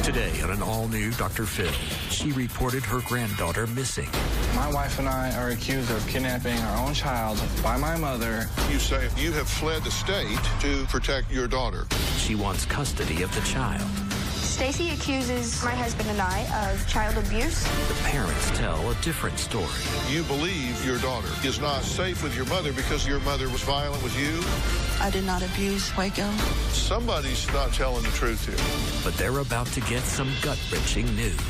Today on an all-new Dr. Phil, she reported her granddaughter missing. My wife and I are accused of kidnapping our own child by my mother. You say you have fled the state to protect your daughter. She wants custody of the child. Stacy accuses my husband and I of child abuse. The parents tell a different story. You believe your daughter is not safe with your mother because your mother was violent with you. I did not abuse Waco. Somebody's not telling the truth here. But they're about to get some gut-wrenching news.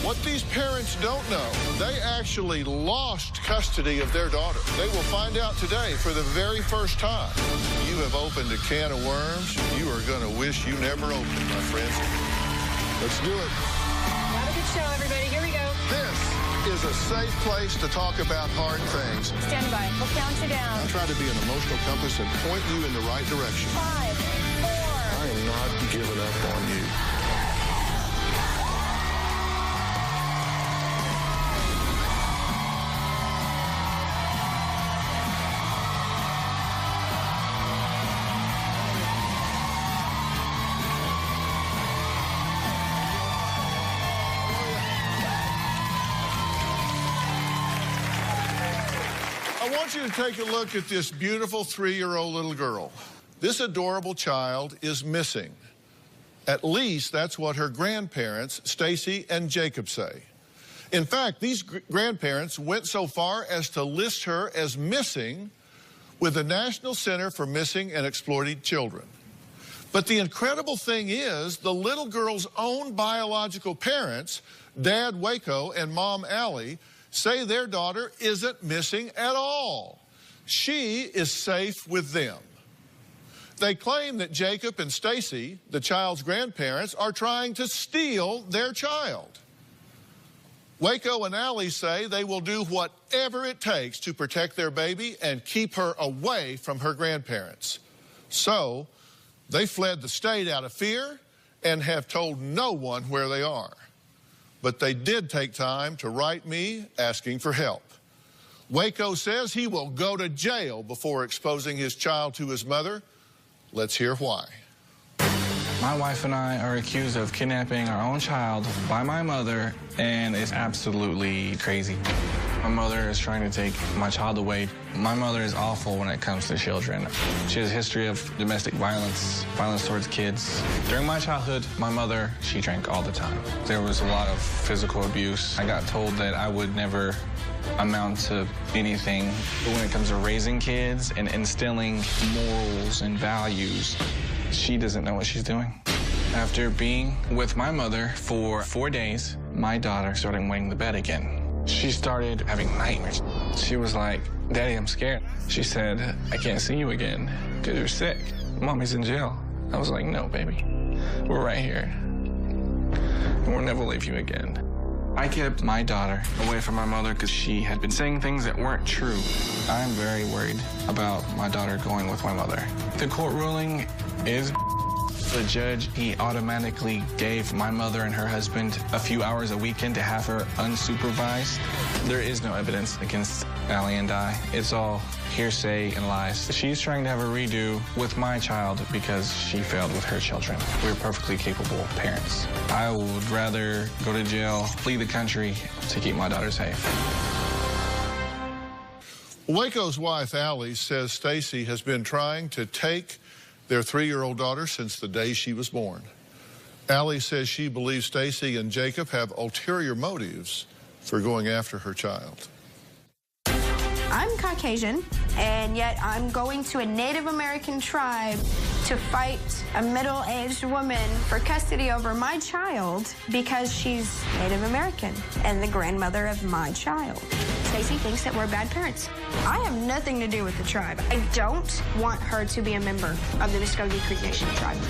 What these parents don't know, they actually lost custody of their daughter. They will find out today for the very first time. You have opened a can of worms you are going to wish you never opened, my friends. Let's do it. Have a good show, everybody. Here we go. This is a safe place to talk about hard things. Stand by. We'll count you down. I try to be an emotional compass and point you in the right direction. 5, 4. I am not giving up on you. I want you to take a look at this beautiful 3-year-old little girl. This adorable child is missing. At least that's what her grandparents, Stacy and Jacob, say. In fact, these grandparents went so far as to list her as missing with the National Center for Missing and Exploited Children. But the incredible thing is, the little girl's own biological parents, Dad Waco and Mom Allie, say their daughter isn't missing at all. She is safe with them. They claim that Jacob and Stacy, the child's grandparents, are trying to steal their child. Waco and Allie say they will do whatever it takes to protect their baby and keep her away from her grandparents. So, they fled the state out of fear and have told no one where they are. But they did take time to write me asking for help. Waco says he will go to jail before exposing his child to his mother. Let's hear why. My wife and I are accused of kidnapping our own child by my mother, and it's absolutely crazy. My mother is trying to take my child away. My mother is awful when it comes to children. She has a history of domestic violence, violence towards kids. During my childhood, my mother, she drank all the time. There was a lot of physical abuse. I got told that I would never amount to anything. But when it comes to raising kids and instilling morals and values, she doesn't know what she's doing. After being with my mother for 4 days, my daughter started weighing the bed again. She started having nightmares. She was like, "Daddy, I'm scared." She said, "I can't see you again because you're sick. Mommy's in jail." I was like, "No, baby. We're right here. And we'll never leave you again." I kept my daughter away from my mother because she had been saying things that weren't true. I'm very worried about my daughter going with my mother. The court ruling is the judge, he automatically gave my mother and her husband a few hours a weekend to have her unsupervised. There is no evidence against Allie and I. It's all hearsay and lies. She's trying to have a redo with my child because she failed with her children. We're perfectly capable parents. I would rather go to jail, flee the country to keep my daughter safe. Waco's wife, Allie, says Stacy has been trying to take their 3-year-old daughter since the day she was born. Allie says she believes Stacy and Jacob have ulterior motives for going after her child. I'm Caucasian, and yet I'm going to a Native American tribe to fight a middle-aged woman for custody over my child because she's Native American and the grandmother of my child. Stacy thinks that we're bad parents. I have nothing to do with the tribe. I don't want her to be a member of the Muskogee Creek Nation tribe.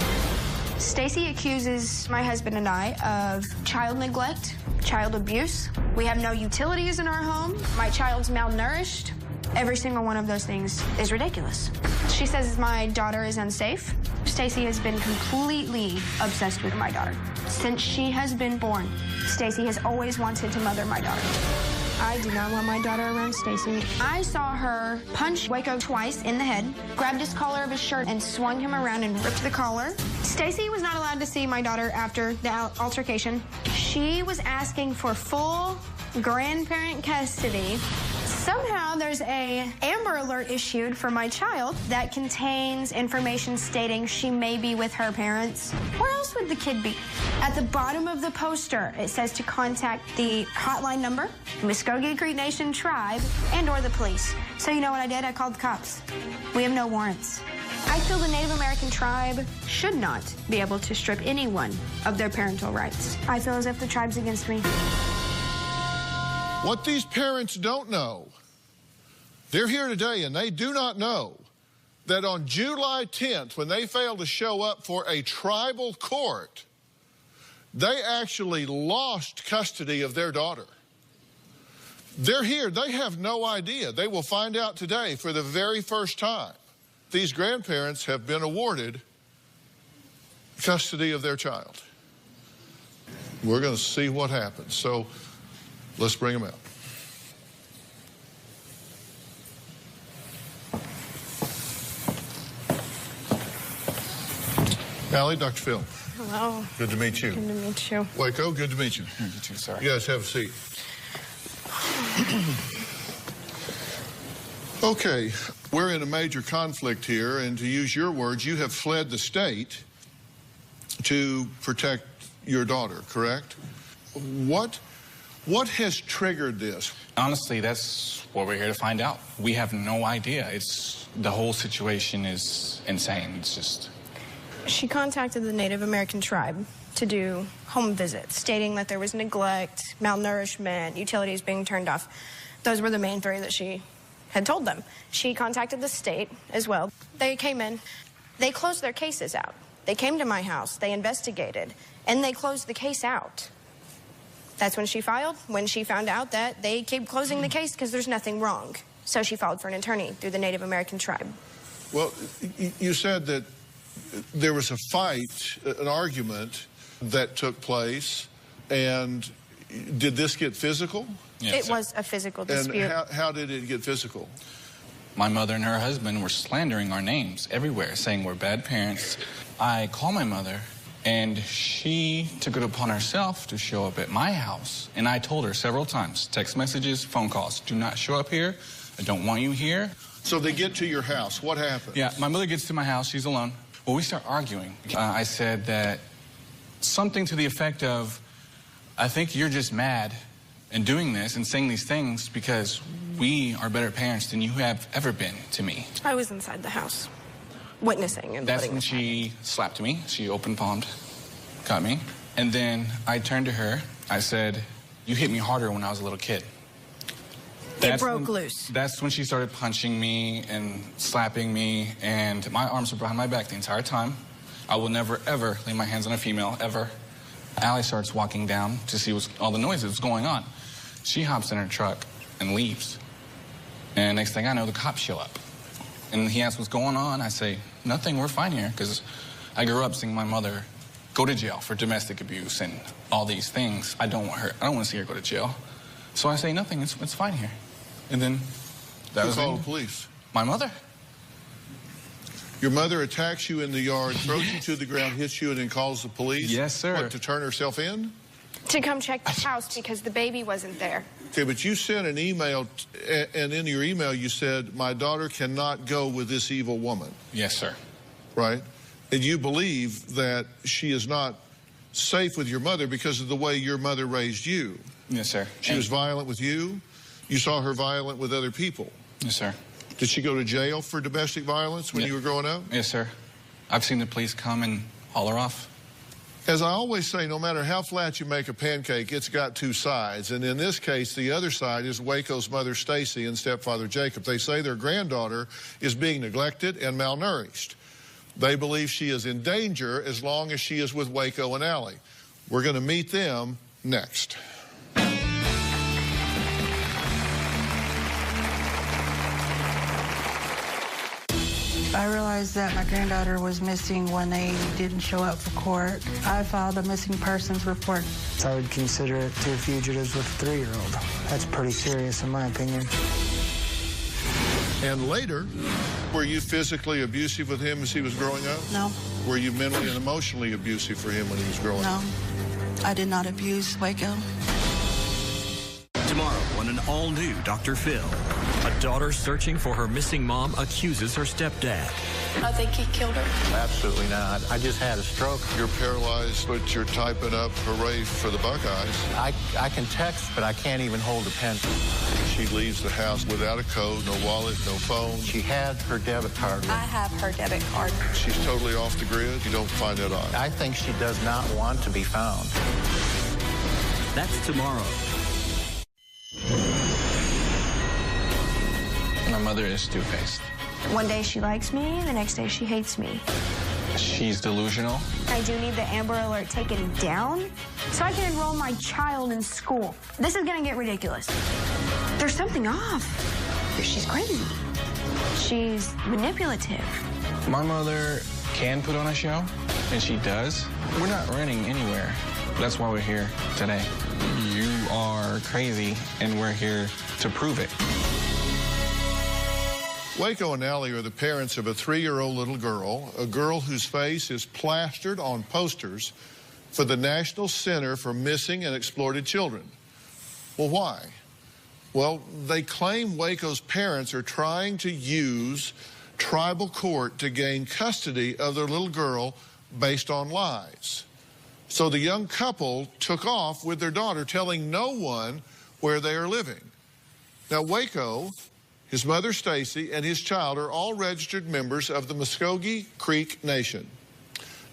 Stacy accuses my husband and I of child neglect, child abuse. We have no utilities in our home. My child's malnourished. Every single one of those things is ridiculous. She says my daughter is unsafe. Stacy has been completely obsessed with my daughter. Since she has been born, Stacy has always wanted to mother my daughter. I do not want my daughter around Stacy. I saw her punch Waco twice in the head, grabbed his collar of his shirt and swung him around and ripped the collar. Stacy was not allowed to see my daughter after the altercation. She was asking for full grandparent custody. Somehow there's a Amber Alert issued for my child that contains information stating she may be with her parents. Where else would the kid be? At the bottom of the poster, it says to contact the hotline number, Muskogee Creek Nation Tribe, and or the police. So you know what I did? I called the cops. We have no warrants. I feel the Native American tribe should not be able to strip anyone of their parental rights. I feel as if the tribe's against me. What these parents don't know, they're here today and they do not know that on July 10th, when they failed to show up for a tribal court, they actually lost custody of their daughter. They're here. They have no idea. They will find out today for the very first time. These grandparents have been awarded custody of their child. We're going to see what happens. So let's bring them out. Allie, Dr. Phil. Hello. Good to meet you. Good to meet you. Waco, good to meet you. You too, sir. You guys have a seat. Okay, we're in a major conflict here, and to use your words, you have fled the state to protect your daughter, correct? What has triggered this? Honestly, that's what we're here to find out. We have no idea. The whole situation is insane. It's just... She contacted the Native American tribe to do home visits, stating that there was neglect, malnourishment, utilities being turned off. Those were the main three that she had told them. She contacted the state as well. They came in. They closed their cases out. They came to my house. They investigated, and they closed the case out. That's when she filed, when she found out that they keep closing the case because there's nothing wrong. So she filed for an attorney through the Native American tribe. Well, you said that there was a fight, an argument that took place, and did this get physical? Yes, it was a physical dispute. And how did it get physical? My mother and her husband were slandering our names everywhere, saying we're bad parents. I called my mother, and she took it upon herself to show up at my house. And I told her several times, text messages, phone calls, do not show up here. I don't want you here. So they get to your house. What happened? Yeah, my mother gets to my house. She's alone. Well, we start arguing. I said that something to the effect of, I think you're just mad and doing this and saying these things because we are better parents than you have ever been to me. I was inside the house, witnessing and that's when she slapped me. She open palmed, got me. And then I turned to her. I said, you hit me harder when I was a little kid. It broke loose. That's when she started punching me and slapping me, and my arms were behind my back the entire time. I will never, ever lay my hands on a female, ever. Allie starts walking down to see all the noise that's going on. She hops in her truck and leaves. And next thing I know, the cops show up. And he asks what's going on. I say, nothing, we're fine here, because I grew up seeing my mother go to jail for domestic abuse and all these things. I don't want to see her go to jail. So I say, nothing, it's fine here. And then that was called the police? My mother. Your mother attacks you in the yard, throws you to the ground, hits you, and then calls the police? Yes, sir. What, to turn herself in? To come check the house because the baby wasn't there. Okay, but you sent an email, and in your email you said, my daughter cannot go with this evil woman. Yes, sir. Right? And you believe that she is not safe with your mother because of the way your mother raised you. Yes, sir. She was violent with you. You saw her violent with other people. Yes, sir. Did she go to jail for domestic violence when you were growing up? Yes, sir. I've seen the police come and haul her off. As I always say, no matter how flat you make a pancake, it's got two sides. And in this case, the other side is Waco's mother, Stacy, and stepfather, Jacob. They say their granddaughter is being neglected and malnourished. They believe she is in danger as long as she is with Waco and Allie. We're going to meet them next. I realized that my granddaughter was missing when they didn't show up for court. I filed a missing persons report. I would consider it two fugitives with a 3-year-old. That's pretty serious in my opinion. And later, were you physically abusive with him as he was growing up? No. Were you mentally and emotionally abusive for him when he was growing up? No. I did not abuse Waco. Tomorrow on an all-new Dr. Phil. A daughter searching for her missing mom accuses her stepdad. I think he killed her. Absolutely not. I just had a stroke. You're paralyzed, but you're typing up hooray for the Buckeyes. I can text, but I can't even hold a pen. She leaves the house without a code, no wallet, no phone. She had her debit card. I have her debit card. She's totally off the grid. You don't find that odd. I think she does not want to be found. That's tomorrow. My mother is two-faced. One day she likes me, the next day she hates me. She's delusional. I do need the Amber Alert taken down so I can enroll my child in school. This is gonna get ridiculous. There's something off. She's crazy. She's manipulative. My mother can put on a show, and she does. We're not running anywhere. That's why we're here today. You are crazy, and we're here to prove it. Waco and Allie are the parents of a 3-year-old little girl, a girl whose face is plastered on posters for the National Center for Missing and Exploited Children. Well, why? Well, they claim Waco's parents are trying to use tribal court to gain custody of their little girl based on lies. So the young couple took off with their daughter, telling no one where they are living. Now, Waco, his mother, Stacy, and his child are all registered members of the Muskogee Creek Nation.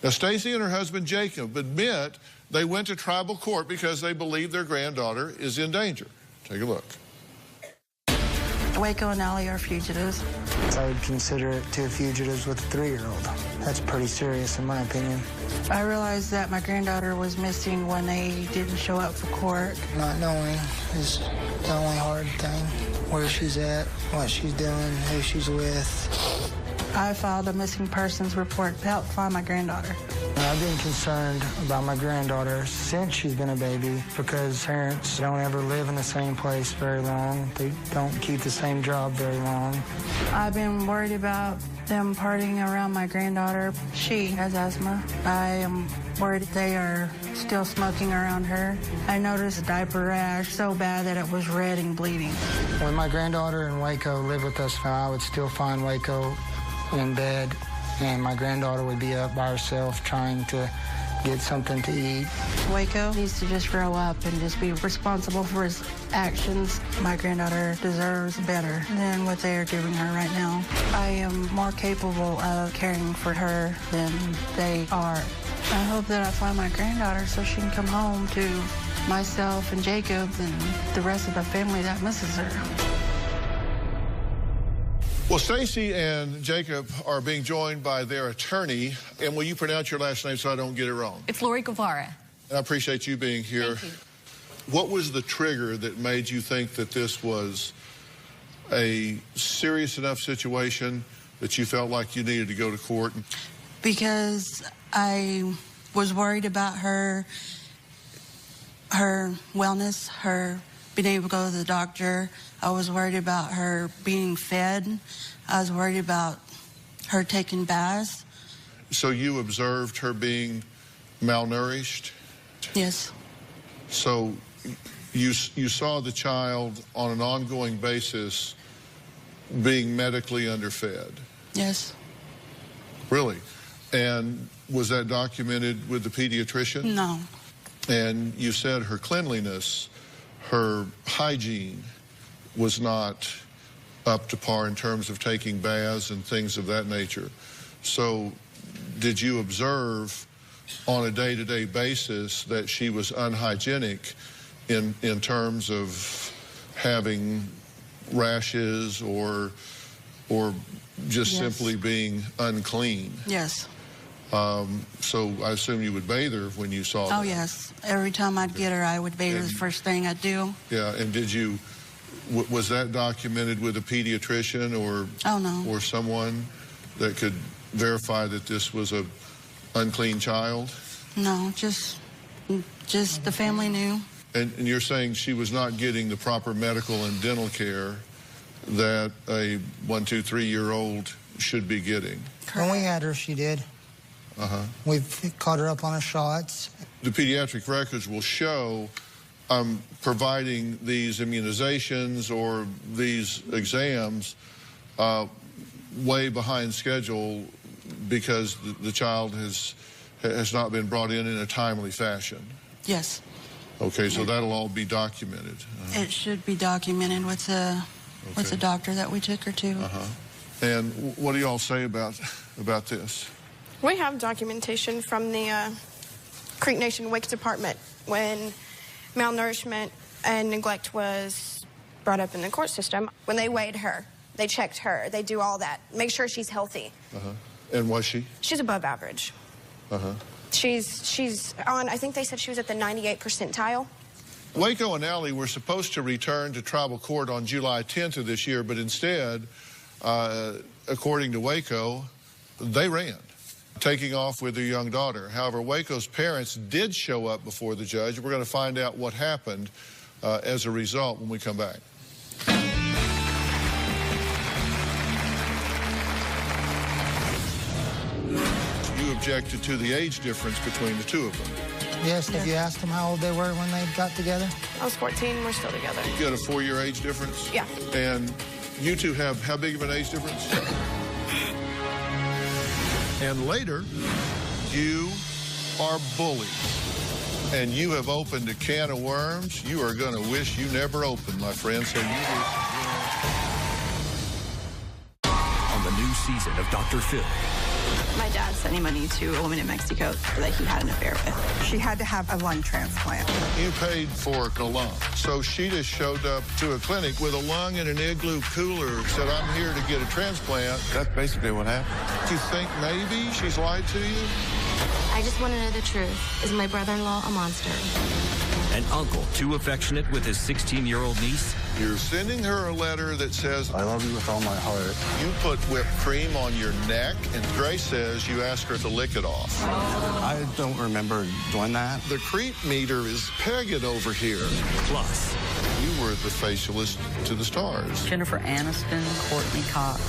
Now, Stacy and her husband, Jacob, admit they went to tribal court because they believe their granddaughter is in danger. Take a look. Waco and Allie are fugitives. I would consider it two fugitives with a 3-year-old. That's pretty serious in my opinion. I realized that my granddaughter was missing when they didn't show up for court. Not knowing is the only hard thing. Where she's at, what she's doing, who she's with. I filed a missing persons report to help find my granddaughter. I've been concerned about my granddaughter since she's been a baby because parents don't ever live in the same place very long. They don't keep the same job very long. I've been worried about them partying around my granddaughter. She has asthma. I am worried they are still smoking around her. I noticed a diaper rash so bad that it was red and bleeding. When my granddaughter and Waco lived with us now, I would still find Waco in bed, and my granddaughter would be up by herself trying to get something to eat. Waco needs to just grow up and just be responsible for his actions. My granddaughter deserves better than what they are giving her right now. I am more capable of caring for her than they are. I hope that I find my granddaughter so she can come home to myself and Jacob and the rest of the family that misses her. Well, Stacy and Jacob are being joined by their attorney. And will you pronounce your last name so I don't get it wrong? It's Lori Guevara. And I appreciate you being here. Thank you. What was the trigger that made you think that this was a serious enough situation that you felt like you needed to go to court? Because I was worried about her wellness, her being able to go to the doctor. I was worried about her being fed. I was worried about her taking baths. So you observed her being malnourished? Yes. So you saw the child on an ongoing basis being medically underfed? Yes. Really? And was that documented with the pediatrician? No. And you said her cleanliness, her hygiene was not up to par in terms of taking baths and things of that nature. So did you observe on a day-to-day basis that she was unhygienic in terms of having rashes or just Yes. simply being unclean? Yes. So I assume you would bathe her when you saw that. Oh, yes. Every time I'd get her, I would bathe her the first thing I'd do. Yeah, and did you, was that documented with a pediatrician or Oh, no. or someone? that could verify that this was a unclean child? No, just the family knew. And you're saying she was not getting the proper medical and dental care that a 1, 2, 3-year-old should be getting? When we had her, she did. We've caught her up on her shots. The pediatric records will show providing these immunizations or these exams way behind schedule because the child has not been brought in a timely fashion. Yes. Okay, so that'll all be documented. It should be documented with the doctor that we took her to. And what do y'all say about this? We have documentation from the Creek Nation Wake Department when malnourishment and neglect was brought up in the court system. When they weighed her, they checked her, they do all that, make sure she's healthy. And was she? She's above average. She's on, I think they said she was at the 98th percentile. Waco and Allie were supposed to return to tribal court on July 10th of this year, but instead, according to Waco, they ran, taking off with their young daughter. However, Waco's parents did show up before the judge. We're going to find out what happened as a result when we come back. You objected to the age difference between the two of them. Yes, have you asked them how old they were when they got together? I was 14, we're still together. You got a 4-year age difference? Yeah. And you two have how big of an age difference? And later, you are bullied. And you have opened a can of worms you are going to wish you never opened, my friend. So you On the new season of Dr. Phil. My dad sent money to a woman in Mexico that he had an affair with. She had to have a lung transplant. You paid for a lung. So she just showed up to a clinic with a lung in an igloo cooler, said, I'm here to get a transplant. That's basically what happened. Do you think maybe she's lied to you? I just want to know the truth. Is my brother-in-law a monster? An uncle too affectionate with his 16-year-old niece. You're sending her a letter that says, I love you with all my heart. you put whipped cream on your neck, and Grace says you asked her to lick it off. I don't remember doing that. The creep meter is pegging over here. Plus, You were the facialist to the stars. Jennifer Aniston, Courtney Cox.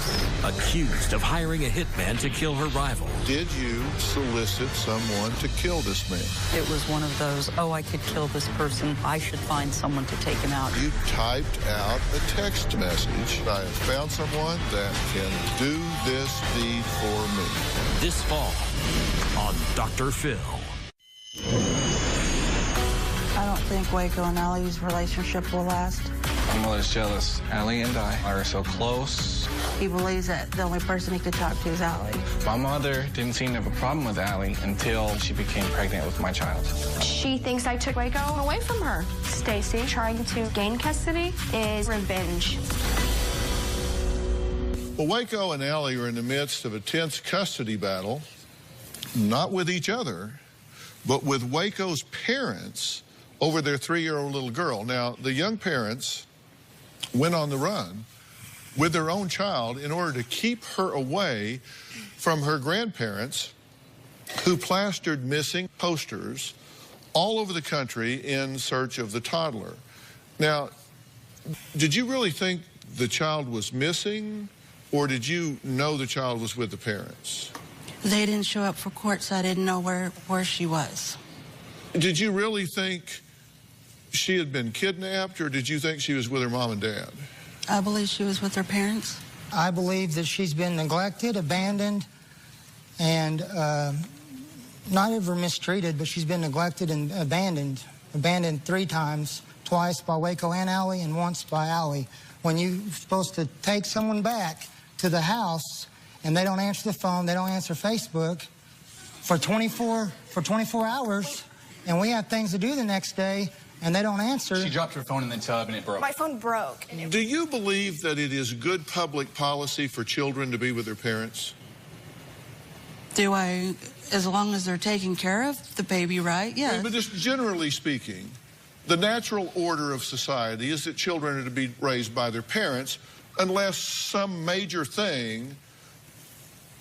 accused of hiring a hitman to kill her rival. Did you solicit someone to kill this man? It was one of those, oh, I could kill this person. I should find someone to take him out. You typed out a text message. I have found someone that can do this deed for me. This fall on Dr. Phil. I don't think Waco and Allie's relationship will last. My mother's jealous. Allie and I are so close. He believes that the only person he could talk to is Allie. My mother didn't seem to have a problem with Allie until she became pregnant with my child. She thinks I took Waco away from her. Stacy trying to gain custody is revenge. Well, Waco and Allie are in the midst of a tense custody battle, not with each other, but with Waco's parents over their 3-year-old little girl. Now, the young parents went on the run with their own child in order to keep her away from her grandparents, who plastered missing posters all over the country in search of the toddler. Now, did you really think the child was missing, or did you know the child was with the parents? They didn't show up for court, so I didn't know where she was. Did you really think she had been kidnapped, or did you think she was with her mom and dad? I believe she was with her parents. I believe that she's been neglected, abandoned, and not ever mistreated, but she's been neglected and abandoned. Abandoned 3 times, twice by Waco and Allie, and once by Allie. When you're supposed to take someone back to the house and they don't answer the phone, they don't answer Facebook for 24 hours, and we have things to do the next day, and they don't answer. She dropped her phone in the tub and it broke. My phone broke. Do you believe that it is good public policy for children to be with their parents? Do I, as long as they're taking care of the baby, right? Yeah. But just generally speaking, the natural order of society is that children are to be raised by their parents unless some major thing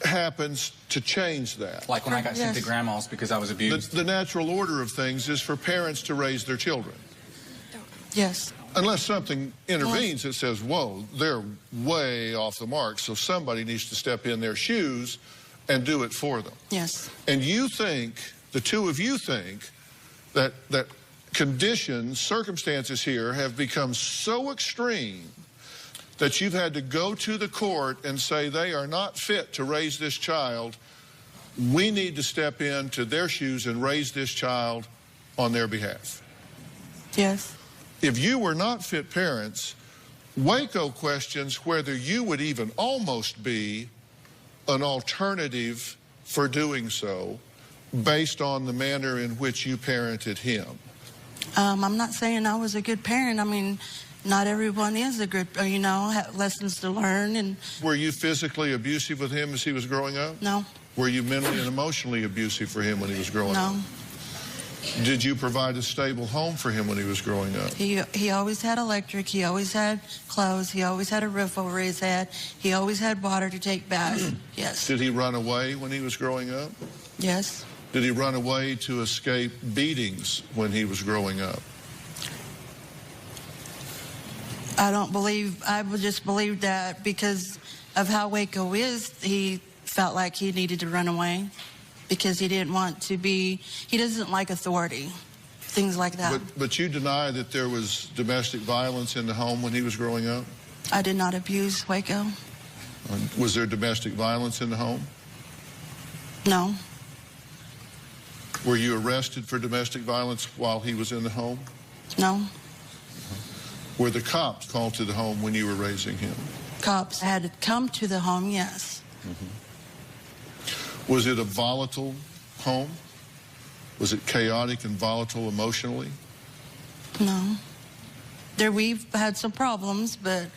happens to change that? Like when I got sent to grandma's because I was abused. The natural order of things is for parents to raise their children. Yes. Unless something intervenes that says, whoa, they're way off the mark, so somebody needs to step in their shoes and do it for them. Yes. And you think, the two of you think, that conditions, circumstances here have become so extreme that you've had to go to the court and say they are not fit to raise this child. We need to step into their shoes and raise this child on their behalf. Yes. If you were not fit parents, Waco questions whether you would even almost be an alternative for doing so based on the manner in which you parented him. I'm not saying I was a good parent. I mean, not everyone is a good, you know, have lessons to learn. And were you physically abusive with him as he was growing up? No. Were you mentally and emotionally abusive for him when he was growing up? No. Did you provide a stable home for him when he was growing up? He always had electric. He always had clothes. He always had a roof over his head. He always had water to take baths. Yes. Did he run away when he was growing up? Yes. Did he run away to escape beatings when he was growing up? I would just believe that because of how Waco is, he felt like he needed to run away because he didn't want to be, he doesn't like authority, things like that. But you deny that there was domestic violence in the home when he was growing up? I did not abuse Waco. Was there domestic violence in the home? No. Were you arrested for domestic violence while he was in the home? No. Were the cops called to the home when you were raising him? Cops had to come to the home, yes. Mm-hmm. Was it a volatile home? Was it chaotic and volatile emotionally? No. We've had some problems, but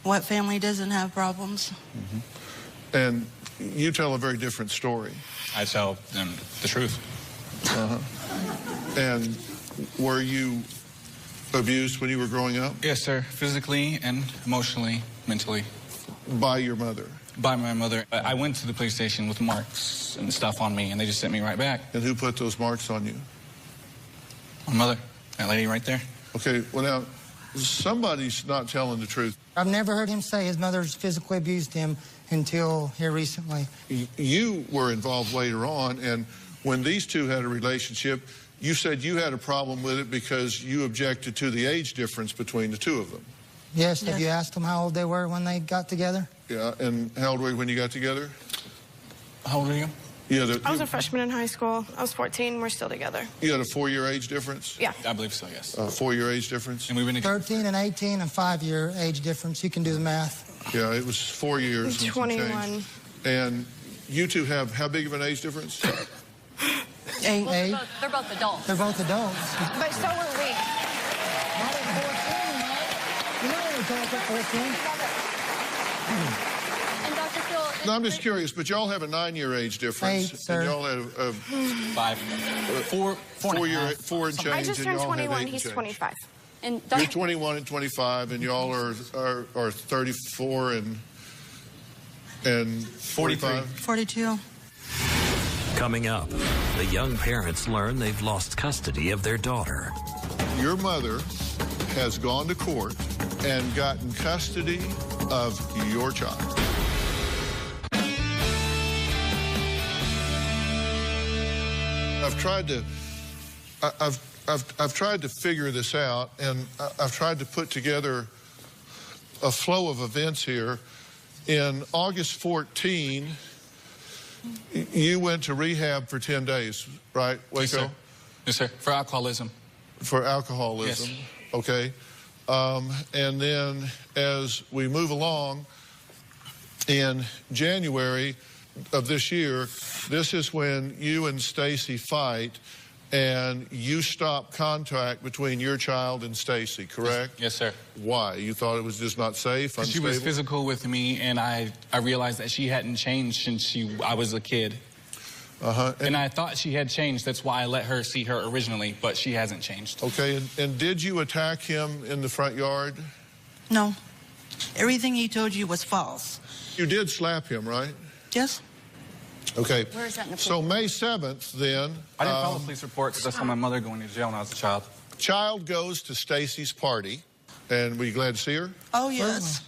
what family doesn't have problems? Mm-hmm. And you tell a very different story. I tell them the truth. And were you abused when you were growing up? Yes, sir. Physically and emotionally, mentally. By your mother? By my mother. I went to the police station with marks and stuff on me, and they just sent me right back. And who put those marks on you? My mother. That lady right there. Okay, well now, somebody's not telling the truth. I've never heard him say his mother's physically abused him until here recently. You were involved later on, and when these two had a relationship, you said you had a problem with it because you objected to the age difference between the two of them. Yes, have you asked them how old they were when they got together? Yeah, and how old were you when you got together? How old are you? Yeah, I was a freshman in high school. I was 14. We're still together. You had a 4-year age difference? Yeah. I believe so, yes. 4-year age difference? And we've been together 13 and 18 and 5-year age difference. You can do the math. Yeah, it was 4 years. 21. And you two have how big of an age difference? 8. They're both adults. They're both adults. But so are we. Not at 14, right? You know what we're talking at 14. And Dr. Phil... No, I'm just curious, but y'all have a 9-year age difference. 8, sir. And y'all have a 4 and change. I just and turned y'all have 21. 8 and He's change. 25. And You're 21 and 25, and y'all are 34 and 45? 42. Coming up, the young parents learn they've lost custody of their daughter. Your mother has gone to court and gotten custody of your child. I've tried to figure this out, and I've tried to put together a flow of events here. In August 14, you went to rehab for 10 days, right, Waco? Yes, sir. Yes, sir. For alcoholism. For alcoholism. Yes. Okay. And then as we move along, in January of this year, this is when you and Stacy fight, and you stop contact between your child and Stacy, correct? Yes, sir. Why? You thought it was just not safe, unstable? She was physical with me, and I realized that she hadn't changed since I was a kid. And I thought she had changed. That's why I let her see her originally, but she hasn't changed. Okay, and did you attack him in the front yard? No. Everything he told you was false. You did slap him, right? Yes. Okay. Where is that in the So May 7th, then. I didn't file a police report because I saw my mother going to jail when I was a child. Child goes to Stacy's party, and were you glad to see her? Oh, yes.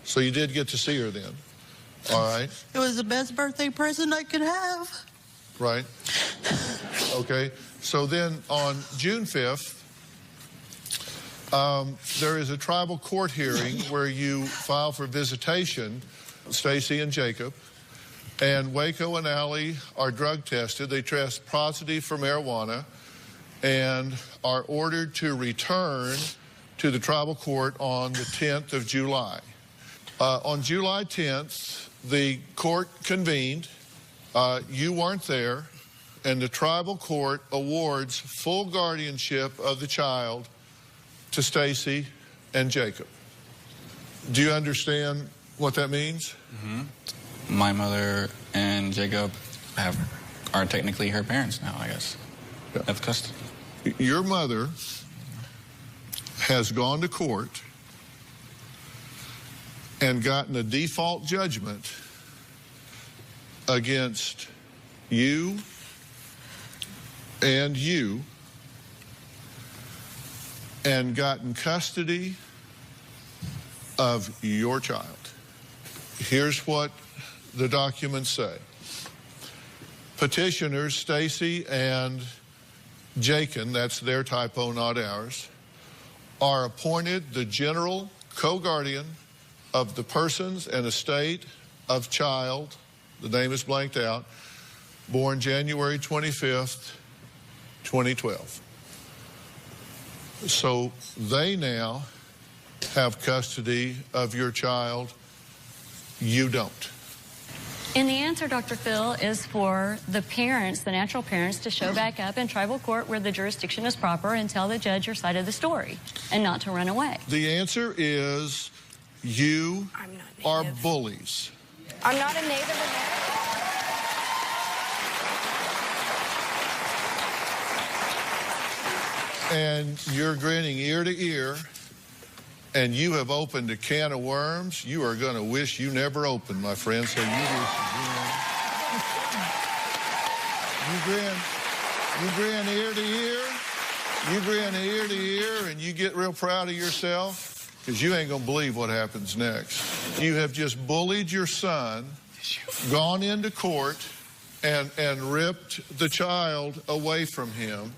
So you did get to see her then. All right. It was the best birthday present I could have. Right. Okay. So then on June 5th, there is a tribal court hearing where you file for visitation, Stacy and Jacob. And Waco and Allie are drug tested. They test positive for marijuana and are ordered to return to the tribal court on the 10th of July. On July 10th, the court convened. You weren't there, and the tribal court awards full guardianship of the child to Stacy and Jacob. Do you understand what that means? Mm-hmm. My mother and Jacob are technically her parents now, I guess. Have custody. Your mother has gone to court and gotten a default judgment against you and gotten custody of your child. Here's what the documents say. Petitioners Stacy and Jacob, that's their typo, not ours, are appointed the general co-guardian of the persons and estate of child, the name is blanked out, born January 25th, 2012. So they now have custody of your child. You don't. And the answer, Dr. Phil, is for the parents, the natural parents, to show back up in tribal court where the jurisdiction is proper and tell the judge your side of the story and not to run away. The answer is you are bullies. I'm not a Native American. And you're grinning ear to ear, and you have opened a can of worms you are going to wish you never opened, my friend. So you grin ear to ear, you grin ear to ear, and you get real proud of yourself because you ain't going to believe what happens next. You have just bullied your son, gone into court, and ripped the child away from him.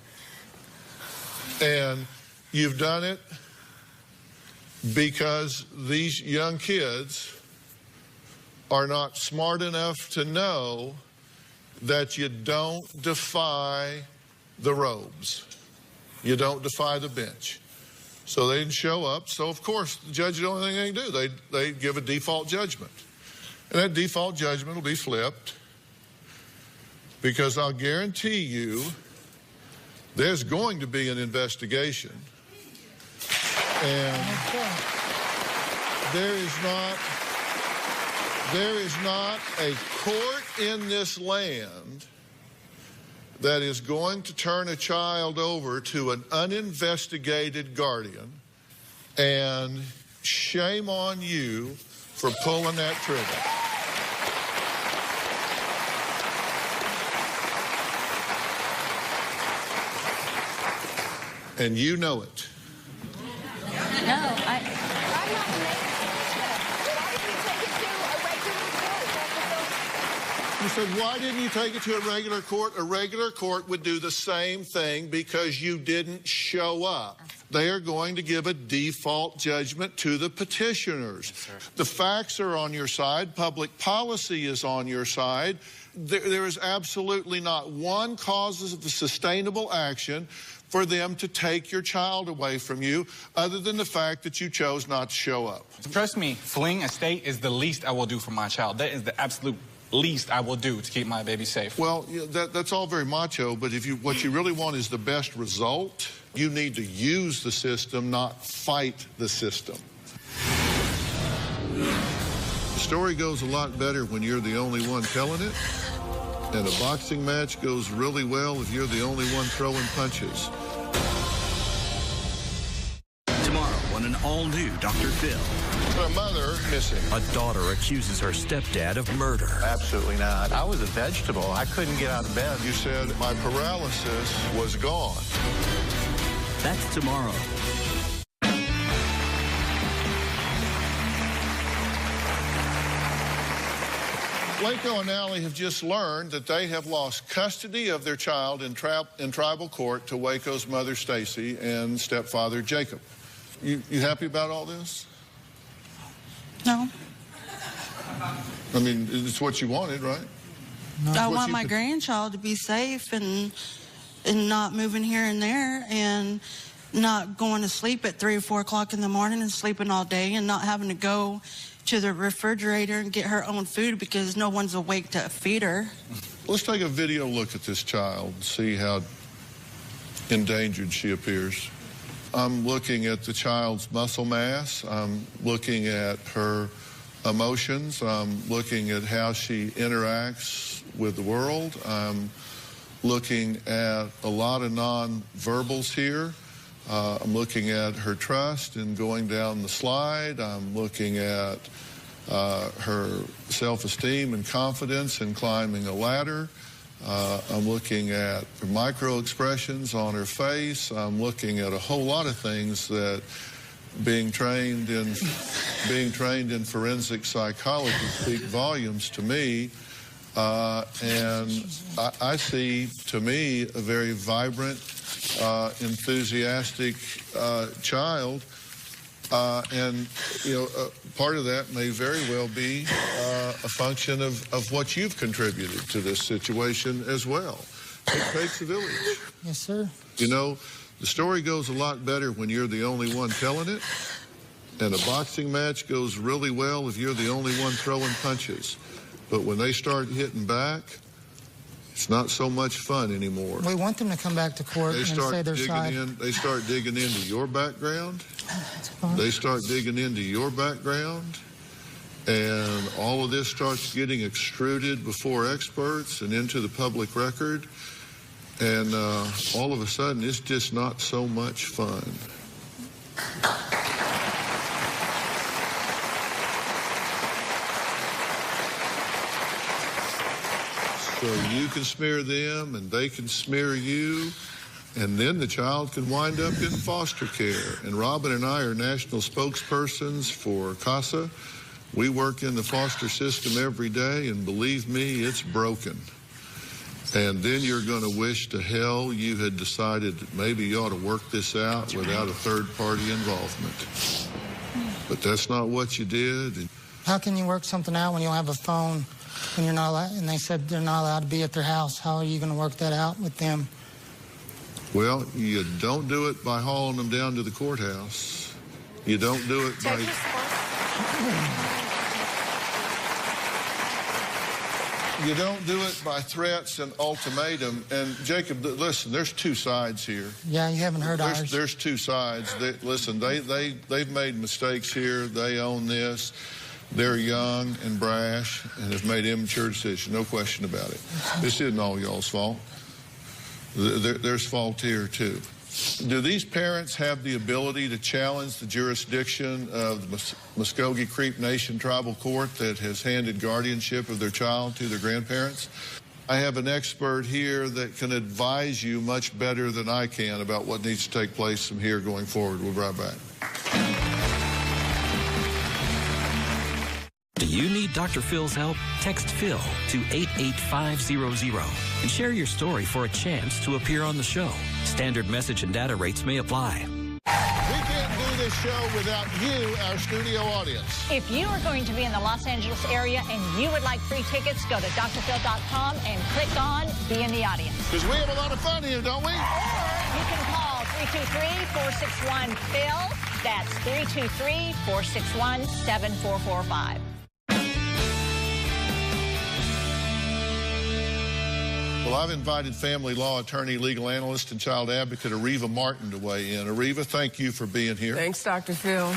And you've done it because these young kids are not smart enough to know that you don't defy the robes. You don't defy the bench. So they didn't show up. So, of course, the judge, the only thing they can do, they give a default judgment. And that default judgment will be flipped because I'll guarantee you there's going to be an investigation. And there is not a court in this land that is going to turn a child over to an uninvestigated guardian, and shame on you for pulling that trigger. And you know it. No, You said, why didn't you take it to a regular court? A regular court would do the same thing because you didn't show up. They are going to give a default judgment to the petitioners. Yes, the facts are on your side. Public policy is on your side. There is absolutely not one cause of the sustainable action for them to take your child away from you other than the fact that you chose not to show up. Trust me, fleeing a state is the least I will do for my child. That is the absolute least I will do to keep my baby safe. Well, that's all very macho, but what you really want is the best result. You need to use the system, not fight the system. The story goes a lot better when you're the only one telling it, and a boxing match goes really well if you're the only one throwing punches. Tomorrow, on an all-new Dr. Phil. A mother missing. A daughter accuses her stepdad of murder. Absolutely not. I was a vegetable. I couldn't get out of bed. You said my paralysis was gone. That's tomorrow. Waco and Allie have just learned that they have lost custody of their child in tribal court to Waco's mother, Stacy, and stepfather, Jacob. You happy about all this? No. I mean, it's what you wanted, right? No. I want my grandchild to be safe and not moving here and there and not going to sleep at 3 or 4 o'clock in the morning and sleeping all day and not having to go to the refrigerator and get her own food because no one's awake to feed her. Let's take a video look at this child and see how endangered she appears. I'm looking at the child's muscle mass. I'm looking at her emotions. I'm looking at how she interacts with the world. I'm looking at a lot of non-verbals here. I'm looking at her trust in going down the slide. I'm looking at her self-esteem and confidence in climbing a ladder. I'm looking at her micro expressions on her face. I'm looking at a whole lot of things that being trained in forensic psychology speak volumes to me. And I see, to me, a very vibrant, enthusiastic child. And, you know, part of that may very well be a function of what you've contributed to this situation as well. It takes a village. Yes, sir. You know, the story goes a lot better when you're the only one telling it, and a boxing match goes really well if you're the only one throwing punches. But when they start hitting back, it's not so much fun anymore. We want them to come back to court and say their side. They start digging into your background. They start digging into your background. And all of this starts getting extruded before experts and into the public record. And all of a sudden, it's just not so much fun. So you can smear them and they can smear you, and then the child can wind up in foster care. And Robin and I are national spokespersons for CASA. We work in the foster system every day, and believe me, it's broken. And then you're going to wish to hell you had decided that maybe you ought to work this out without a third-party involvement. But that's not what you did. How can you work something out when you don't have a phone? When you're not allowed, and they said they're not allowed to be at their house. How are you going to work that out with them? Well, you don't do it by hauling them down to the courthouse. You don't do it by... You don't do it by threats and ultimatum. And Jacob, listen, there's two sides here. Yeah, you haven't heard ours. There's two sides. Listen, they've made mistakes here. They own this. They're young and brash and have made immature decisions, no question about it. This isn't all y'all's fault. There's fault here, too. Do these parents have the ability to challenge the jurisdiction of the Muskogee Creek Nation Tribal Court that has handed guardianship of their child to their grandparents? I have an expert here that can advise you much better than I can about what needs to take place from here going forward. We'll be right back. Do you need Dr. Phil's help? Text Phil to 88500 and share your story for a chance to appear on the show. Standard message and data rates may apply. We can't do this show without you, our studio audience. If you are going to be in the Los Angeles area and you would like free tickets, go to drphil.com and click on Be in the Audience. Because we have a lot of fun here, don't we? Or you can call 323-461-PHIL. That's 323-461-7445. Well, I've invited family law attorney, legal analyst, and child advocate Ariva Martin to weigh in. Ariva, thank you for being here. Thanks, Dr. Phil.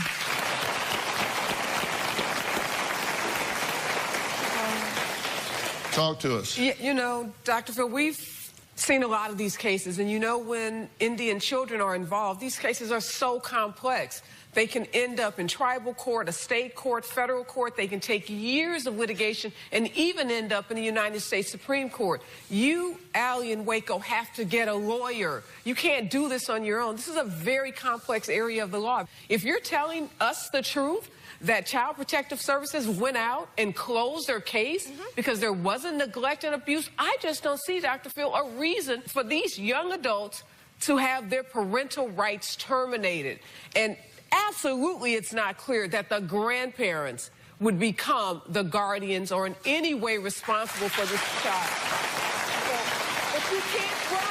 Talk to us. You know, Dr. Phil, we've seen a lot of these cases, and you know when Indian children are involved, these cases are so complex. They can end up in tribal court, a state court, federal court. They can take years of litigation and even end up in the United States Supreme Court. You, Allie and Waco, have to get a lawyer. You can't do this on your own. This is a very complex area of the law. If you're telling us the truth, that Child Protective Services went out and closed their case because there wasn't neglect and abuse, I just don't see, Dr. Phil, a reason for these young adults to have their parental rights terminated. And absolutely, it's not clear that the grandparents would become the guardians or in any way responsible for this child. But you can't run.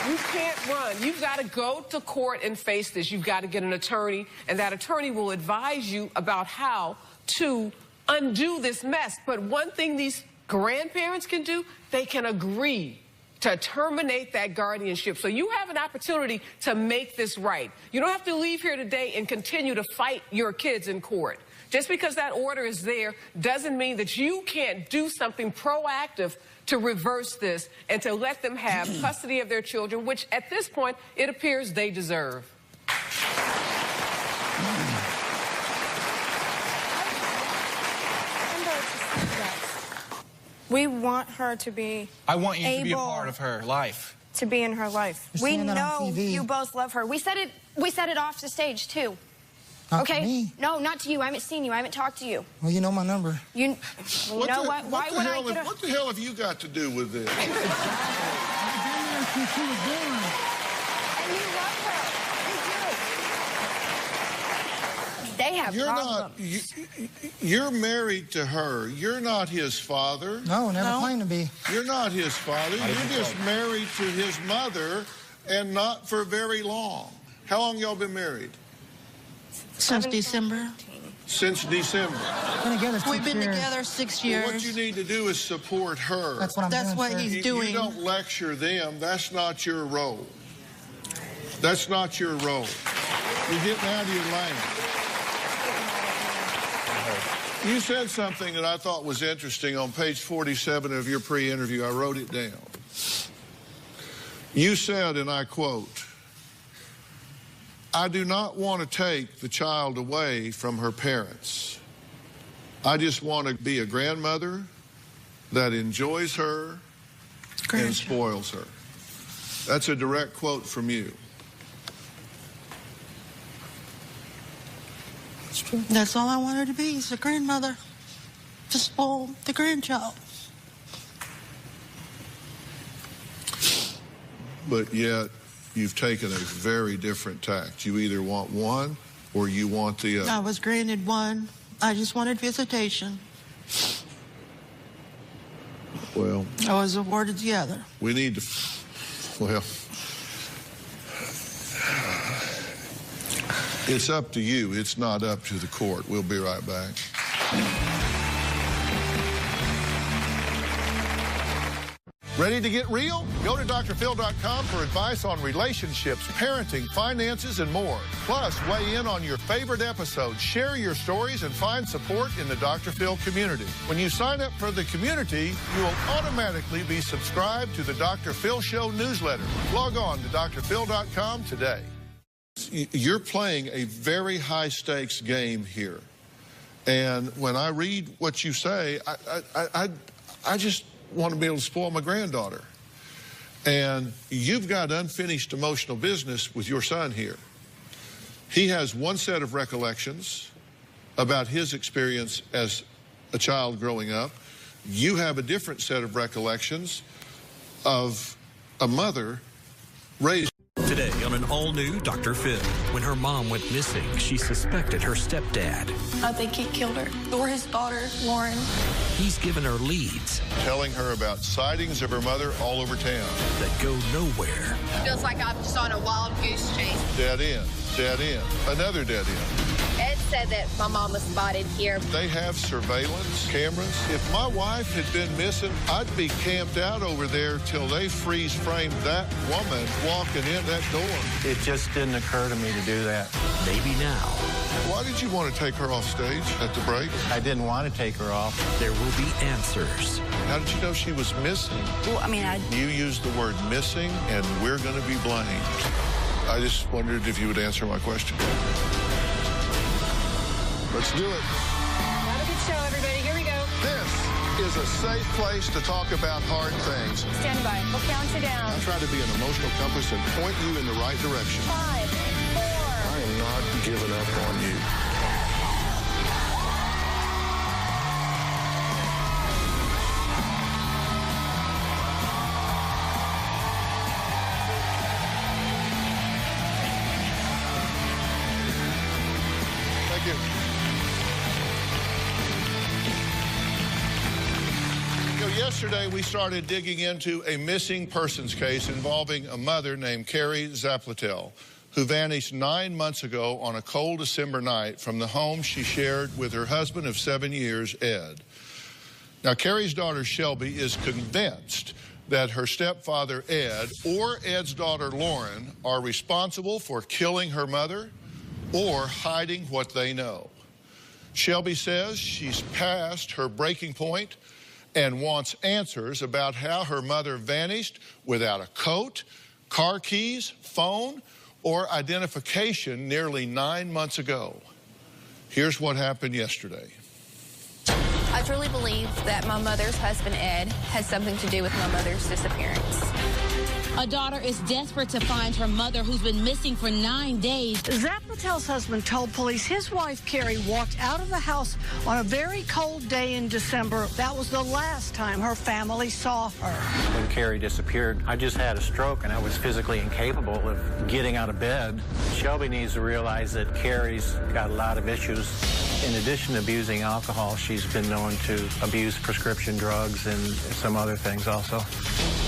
You can't run. You've got to go to court and face this. You've got to get an attorney, and that attorney will advise you about how to undo this mess. But one thing these grandparents can do, they can agree to terminate that guardianship. So you have an opportunity to make this right. You don't have to leave here today and continue to fight your kids in court. Just because that order is there doesn't mean that you can't do something proactive to reverse this and to let them have custody of their children, which at this point, it appears they deserve. We want her to be I want you to be a part of her life. To be in her life. We know you both love her. We said it off the stage, too. Not okay? to me. No, not to you. I haven't seen you. I haven't talked to you. Well, you know my number. You know what? Why would I get a... What the hell have you got to do with this? And you love her. You do. They have problems. You're married to her. You're not his father. No, never claimed to be. You're not his father. You're just married to his mother, and not for very long. How long y'all been married? Since December. Since December. We've been together 6 years. Well, what you need to do is support her. That's what I'm doing. That's what he's doing. You don't lecture them. That's not your role. That's not your role. You're getting out of your lane. You said something that I thought was interesting on page 47 of your pre-interview. I wrote it down. You said, and I quote, "I do not want to take the child away from her parents. I just want to be a grandmother that enjoys her and spoils her." That's a direct quote from you. That's true. That's all I want her to be, is a grandmother. To spoil the grandchild. But yet, you've taken a very different tact. You either want one or you want the other. I was granted one. I just wanted visitation. Well, I was awarded the other. we need to, well, it's up to you. It's not up to the court. We'll be right back. Ready to get real? Go to drphil.com for advice on relationships, parenting, finances, and more. Plus, weigh in on your favorite episodes, share your stories, and find support in the Dr. Phil community. When you sign up for the community, you will automatically be subscribed to the Dr. Phil Show newsletter. Log on to drphil.com today. You're playing a very high-stakes game here. And when I read what you say, I just want to be able to spoil my granddaughter. And you've got unfinished emotional business with your son here. He has one set of recollections about his experience as a child growing up. You have a different set of recollections of a mother raised. Today on an all-new Dr. Phil. When her mom went missing, she suspected her stepdad. I think he killed her. Or his daughter, Lauren. He's given her leads. Telling her about sightings of her mother all over town. That go nowhere. It feels like I'm just on a wild goose chase. Dead end, another dead end. It's said that my mom was spotted here. They have surveillance cameras. If my wife had been missing, I'd be camped out over there till they freeze-framed that woman walking in that door. It just didn't occur to me to do that. Maybe now. Why did you want to take her off stage at the break? I didn't want to take her off. There will be answers. How did you know she was missing? Well, I mean, You used the word missing, and we're going to be blamed. I just wondered if you would answer my question. Let's do it. Have a good show, everybody. Here we go. This is a safe place to talk about hard things. Stand by. We'll count you down. I try to be an emotional compass and point you in the right direction. 5, 4. I am not giving up on you. Thank you. Yesterday, we started digging into a missing persons case involving a mother named Carrie Zaplatel, who vanished 9 months ago on a cold December night from the home she shared with her husband of 7 years, Ed. Now, Carrie's daughter, Shelby, is convinced that her stepfather, Ed, or Ed's daughter, Lauren, are responsible for killing her mother or hiding what they know. Shelby says she's past her breaking point and wants answers about how her mother vanished without a coat, car keys, phone, or identification nearly 9 months ago. Here's what happened yesterday. I truly believe that my mother's husband, Ed, has something to do with my mother's disappearance. A daughter is desperate to find her mother, who's been missing for 9 days. Zaplatel's husband told police his wife, Carrie, walked out of the house on a very cold day in December. That was the last time her family saw her. When Carrie disappeared, I just had a stroke and I was physically incapable of getting out of bed. Shelby needs to realize that Carrie's got a lot of issues. In addition to abusing alcohol, she's been known to abuse prescription drugs and some other things also.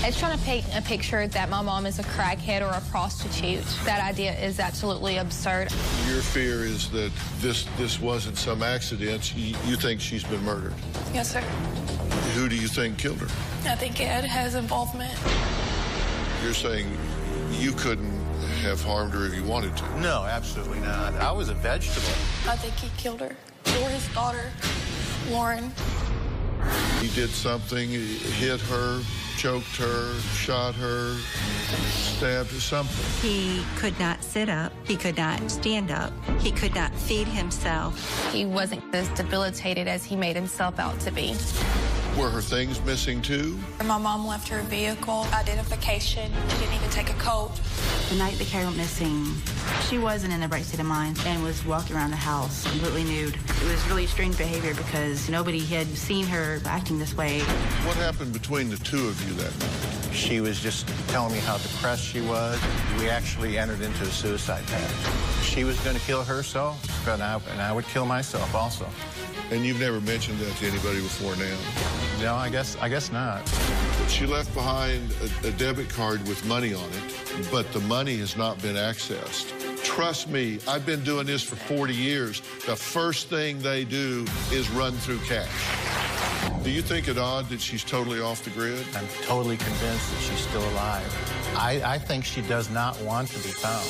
It's trying to paint a picture that my mom is a crackhead or a prostitute. That idea is absolutely absurd. Your fear is that this wasn't some accident. You think she's been murdered. Yes, sir. Who do you think killed her? I think Ed has involvement. You're saying you couldn't have harmed her if you wanted to? No, absolutely not. I was a vegetable. I think he killed her. Or his daughter, Lauren. He did something, hit her, choked her, shot her, stabbed her, something. He could not sit up. He could not stand up. He could not feed himself. He wasn't as debilitated as he made himself out to be. Were her things missing too? My mom left her vehicle, identification. She didn't even take a coat. The night that Carrie went missing, she wasn't in the right state of mind and was walking around the house completely nude. It was really strange behavior because nobody had seen her acting this way. What happened between the two of you that night? She was just telling me how depressed she was. We actually entered into a suicide pact. She was going to kill herself, and I would kill myself also. And you've never mentioned that to anybody before now? No, I guess not. She left behind a debit card with money on it, but the money has not been accessed. Trust me, I've been doing this for 40 years. The first thing they do is run through cash. Do you think it odd that she's totally off the grid? I'm totally convinced that she's still alive. I think she does not want to be found.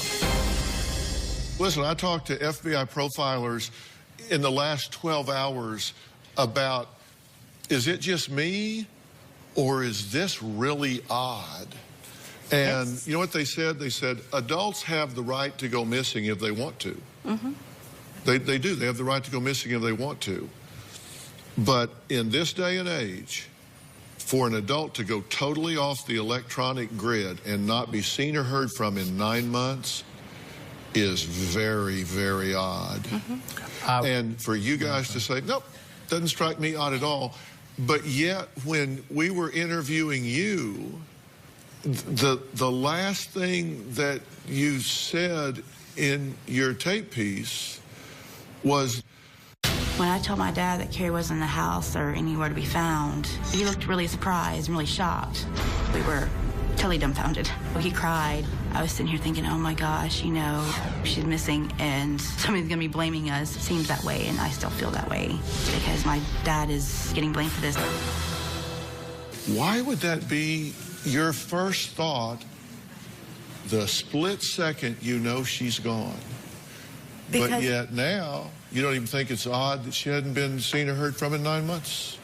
Listen, I talked to FBI profilers in the last 12 hours about, is it just me or is this really odd? And yes. You know what they said? They said adults have the right to go missing if they want to. Mm-hmm. They do. They have the right to go missing if they want to. But in this day and age, for an adult to go totally off the electronic grid and not be seen or heard from in 9 months is very, very odd. Mm-hmm. And for you guys to say, nope, doesn't strike me odd at all. But yet, when we were interviewing you, the last thing that you said in your tape piece was... When I told my dad that Carrie wasn't in the house or anywhere to be found, he looked really surprised and really shocked. We were totally dumbfounded. He cried. I was sitting here thinking, oh my gosh, you know, she's missing and somebody's gonna be blaming us. It seems that way, and I still feel that way because my dad is getting blamed for this. Why would that be your first thought the split second you know she's gone? Because but yet now, you don't even think it's odd that she hadn't been seen or heard from in 9 months?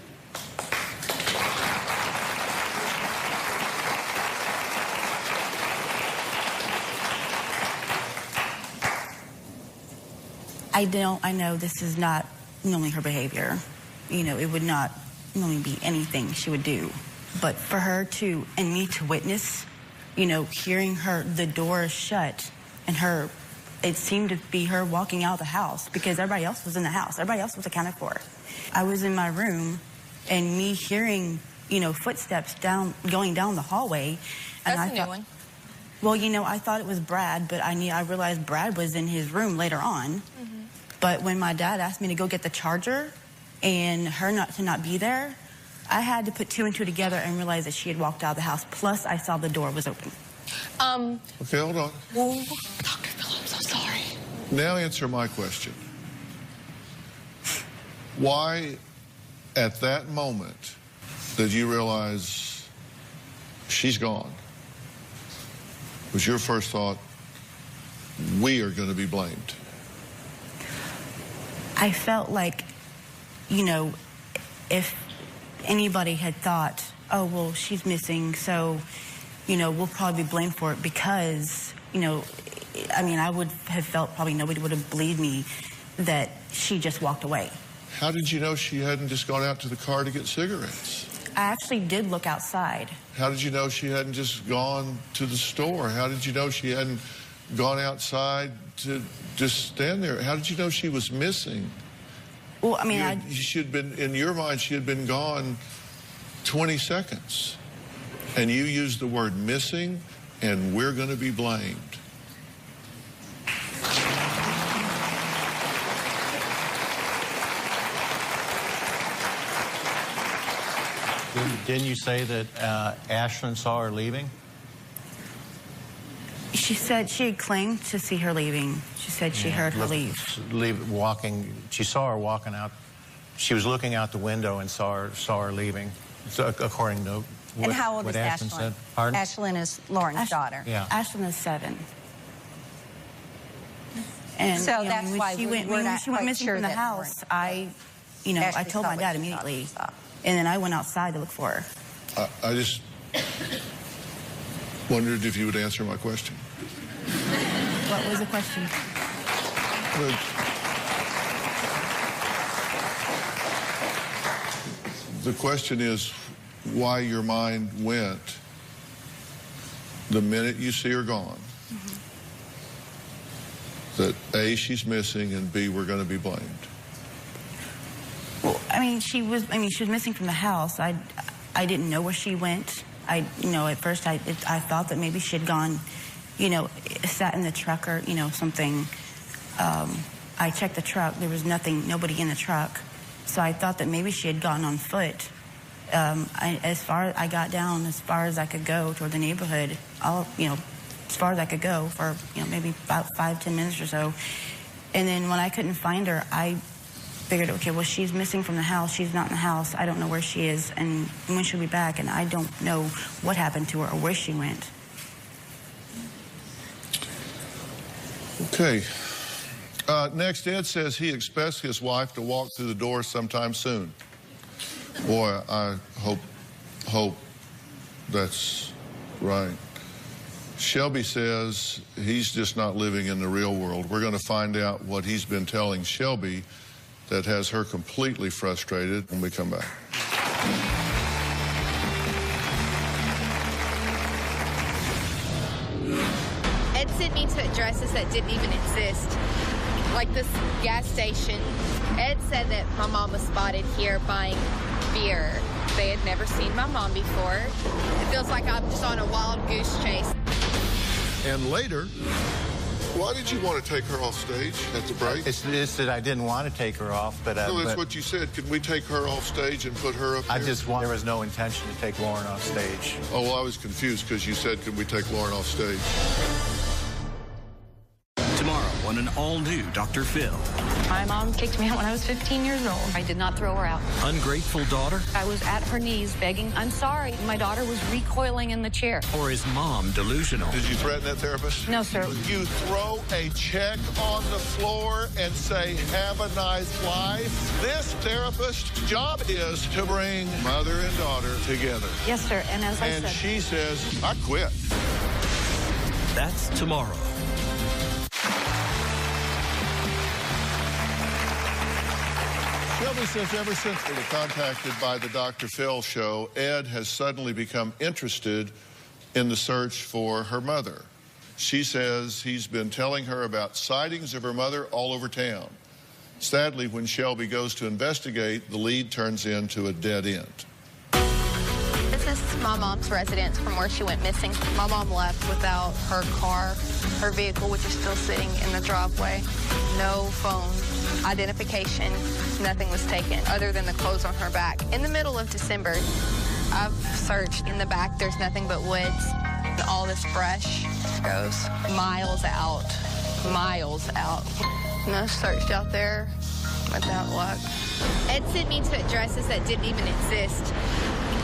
I know this is not normally her behavior. You know, it would not normally be anything she would do. But for her to, and me to witness, you know, hearing her, the door shut, and her, it seemed to be her walking out of the house because everybody else was in the house. Everybody else was accounted for. I was in my room, and me hearing, you know, footsteps going down the hallway. And That's a new one. Well, you know, I thought it was Brad, but I realized Brad was in his room later on. But when my dad asked me to go get the charger and her not be there, I had to put two and two together and realize that she had walked out of the house. Plus, I saw the door was open. Okay, hold on. Well, Dr. Phil, I'm so sorry. Now answer my question. Why, at that moment, did you realize she's gone? Was your first thought, we are going to be blamed? I felt like, you know, if anybody had thought, oh, well, she's missing, so, you know, we'll probably be blamed for it because, you know, I mean, I would have felt probably nobody would have believed me that she just walked away. How did you know she hadn't just gone out to the car to get cigarettes? I actually did look outside. How did you know she hadn't just gone to the store? How did you know she hadn't gone outside to just stand there? How did you know she was missing? Well, I mean, she had been, in your mind, she had been gone 20 seconds. And you used the word missing, and we're going to be blamed. Didn't you say that Ashlyn saw her leaving? She said she had claimed to see her leaving. She said she heard her leave. She saw her walking out. She was looking out the window and saw her leaving, according to what, and how old what is Ashlyn said. Pardon? Ashlyn is Lauren's daughter. Yeah. Ashlyn is 7. And so you know, that's why she went missing from the house. I told my dad immediately, and then I went outside to look for her. I just wondered if you would answer my question. What was the question? The question is why your mind went the minute you see her gone, that A, she's missing, and B, we're going to be blamed. Well, I mean, she was missing from the house. I didn't know where she went. At first I thought that maybe she had gone, sat in the truck or, something. I checked the truck. There was nobody in the truck. So I thought that maybe she had gone on foot. I got down as far as I could go toward the neighborhood, as far as I could go for, maybe about 5-10 minutes or so. And then when I couldn't find her, I figured, okay, well, she's missing from the house. She's not in the house. I don't know where she is and when she'll be back, and I don't know what happened to her or where she went. Okay. Next, Ed says he expects his wife to walk through the door sometime soon. Boy, I hope that's right. Shelby says he's just not living in the real world. We're going to find out what he's been telling Shelby that has her completely frustrated when we come back. Ed sent me to addresses that didn't even exist, like this gas station. Ed said that my mom was spotted here buying beer. They had never seen my mom before. It feels like I'm just on a wild goose chase. And later, Why did you want to take her off stage at the break? It's that I didn't want to take her off, but... no, that's what you said. Can we take her off stage and put her up here? There was no intention to take Lauren off stage. Oh, well, I was confused because you said, can we take Lauren off stage? Tomorrow on an all-new Dr. Phil. My mom kicked me out when I was 15 years old. I did not throw her out. Ungrateful daughter? I was at her knees begging, I'm sorry. My daughter was recoiling in the chair. Or is mom delusional? Did you threaten that therapist? No, sir. You throw a check on the floor and say, have a nice life. This therapist's job is to bring mother and daughter together. Yes, sir. And as I said... And she says, I quit. That's tomorrow. Shelby says ever since they were contacted by the Dr. Phil show, Ed has suddenly become interested in the search for her mother. She says he's been telling her about sightings of her mother all over town. Sadly, when Shelby goes to investigate, the lead turns into a dead end. This is my mom's residence from where she went missing. My mom left without her car, her vehicle, which is still sitting in the driveway. No phone identification, nothing was taken other than the clothes on her back. In the middle of December, I've searched in the back. There's nothing but woods. All this brush goes miles out, miles out. And I searched out there without luck. Ed sent me to addresses that didn't even exist.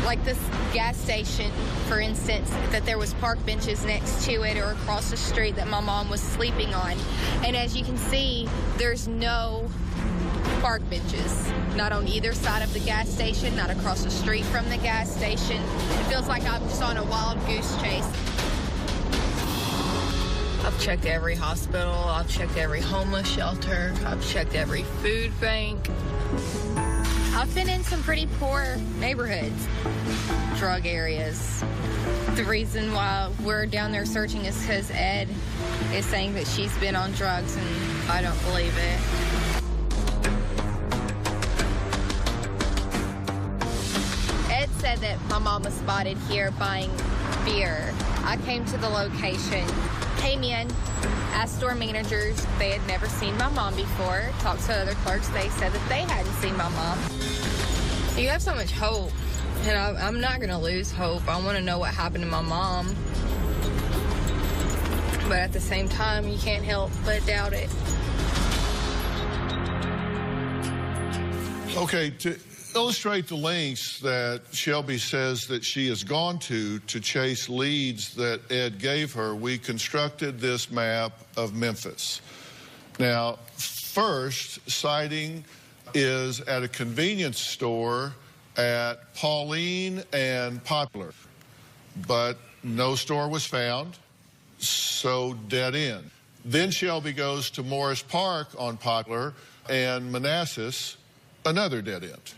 Like this gas station, for instance, that there was park benches next to it or across the street that my mom was sleeping on. And as you can see, there's no park benches. Not on either side of the gas station, not across the street from the gas station. It feels like I'm just on a wild goose chase. I've checked every hospital, I've checked every homeless shelter, I've checked every food bank. I've been in some pretty poor neighborhoods, drug areas. The reason why we're down there searching is because Ed is saying that she's been on drugs, and I don't believe it. Ed said that my mom was spotted here buying beer. I came to the location, came in, asked store managers. They had never seen my mom before. Talked to other clerks. They said that they hadn't seen my mom. You have so much hope, and I'm not going to lose hope. I want to know what happened to my mom. But at the same time, you can't help but doubt it. Okay, to illustrate the lengths that Shelby says that she has gone to chase leads that Ed gave her, we constructed this map of Memphis. Now, first sighting is at a convenience store at Pauline and Poplar, but no store was found, so dead end. Then Shelby goes to Morris Park on Poplar and Manassas, another dead end.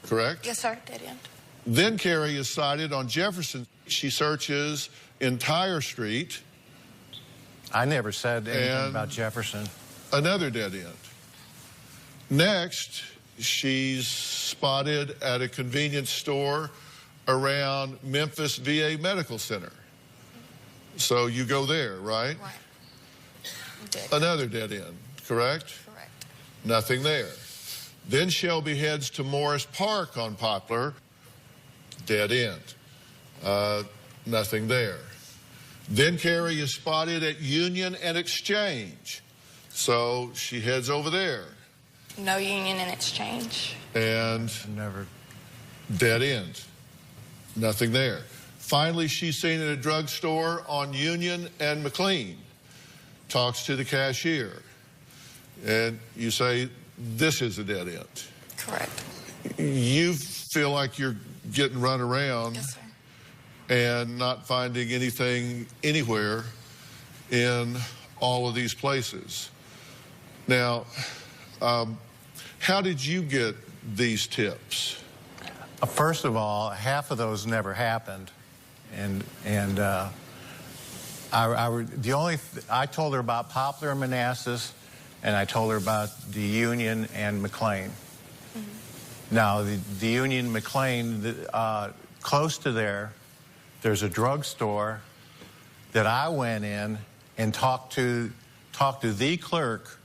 Correct? Yes, sir, dead end. Then Carrie is sighted on Jefferson. She searches entire street. I never said anything about Jefferson. Another dead end. Next, she's spotted at a convenience store around Memphis VA Medical Center. So you go there, right? Right. Another dead end, correct? Correct. Nothing there. Then Shelby heads to Morris Park on Poplar. Dead end. Nothing there. Then Carrie is spotted at Union and Exchange. So she heads over there. No Union and Exchange. And never. Dead end. Nothing there. Finally, she's seen at a drugstore on Union and McLean. Talks to the cashier. And you say, this is a dead end. Correct. You feel like you're getting run around. Yes, sir. And not finding anything anywhere in all of these places. Now, how did you get these tips? First of all, half of those never happened, I told her about Poplar and Manassas, and I told her about the Union and McLean. Mm-hmm. Now, the Union McLean, close to there's a drugstore that I went in and talked to talked to the clerk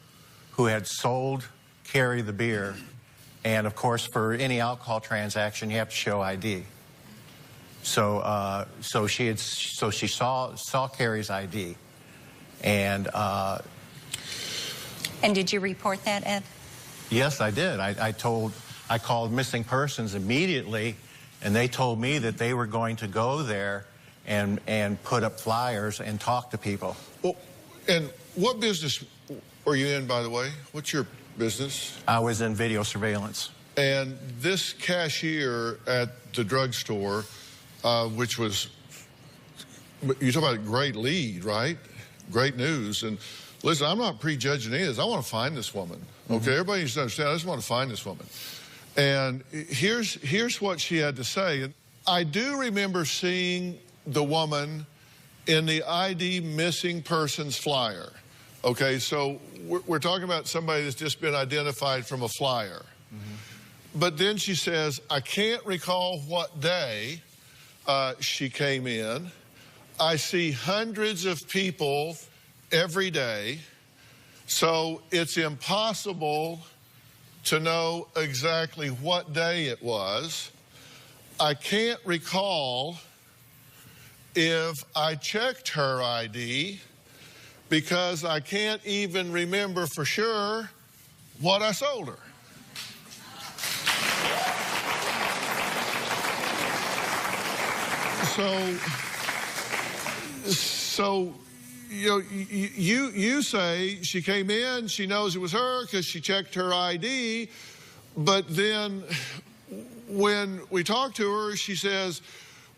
who had sold Carrie the beer. And, of course, for any alcohol transaction, you have to show ID. So, she saw Carrie's ID. And did you report that, Ed? Yes, I did. I called missing persons immediately, and they told me that they were going to go there and put up flyers and talk to people. Well, and what business were you in, by the way? What's your business? I was in video surveillance. And this cashier at the drugstore, which was, you talk about a great lead, right? Great news. And listen, I'm not prejudging it. I want to find this woman. Okay, everybody needs to understand, I just want to find this woman. And here's what she had to say. And I do remember seeing the woman in the ID missing persons flyer. Okay, so we're talking about somebody that's just been identified from a flyer. But then she says, I can't recall what day she came in. I see hundreds of people every day, so it's impossible to know exactly what day it was. I can't recall if I checked her ID because I can't even remember for sure what I sold her. So you know, you say she came in, she knows it was her because she checked her ID, but then when we talk to her, she says,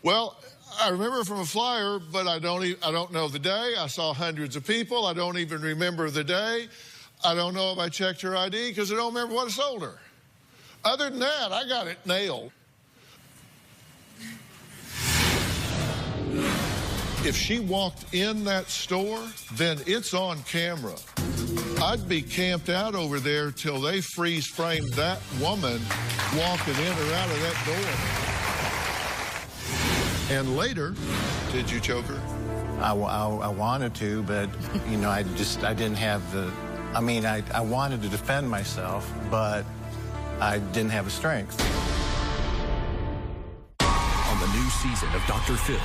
well, I remember from a flyer, but I don't know the day. I saw hundreds of people. I don't even remember the day. I don't know if I checked her ID because I don't remember what I sold her. Other than that, I got it nailed. If she walked in that store, then it's on camera. I'd be camped out over there till they freeze framed that woman walking in or out of that door. And later, did you choke her? I wanted to, but, you know, I didn't have the, I wanted to defend myself, but I didn't have the strength. On the new season of Dr. Phil.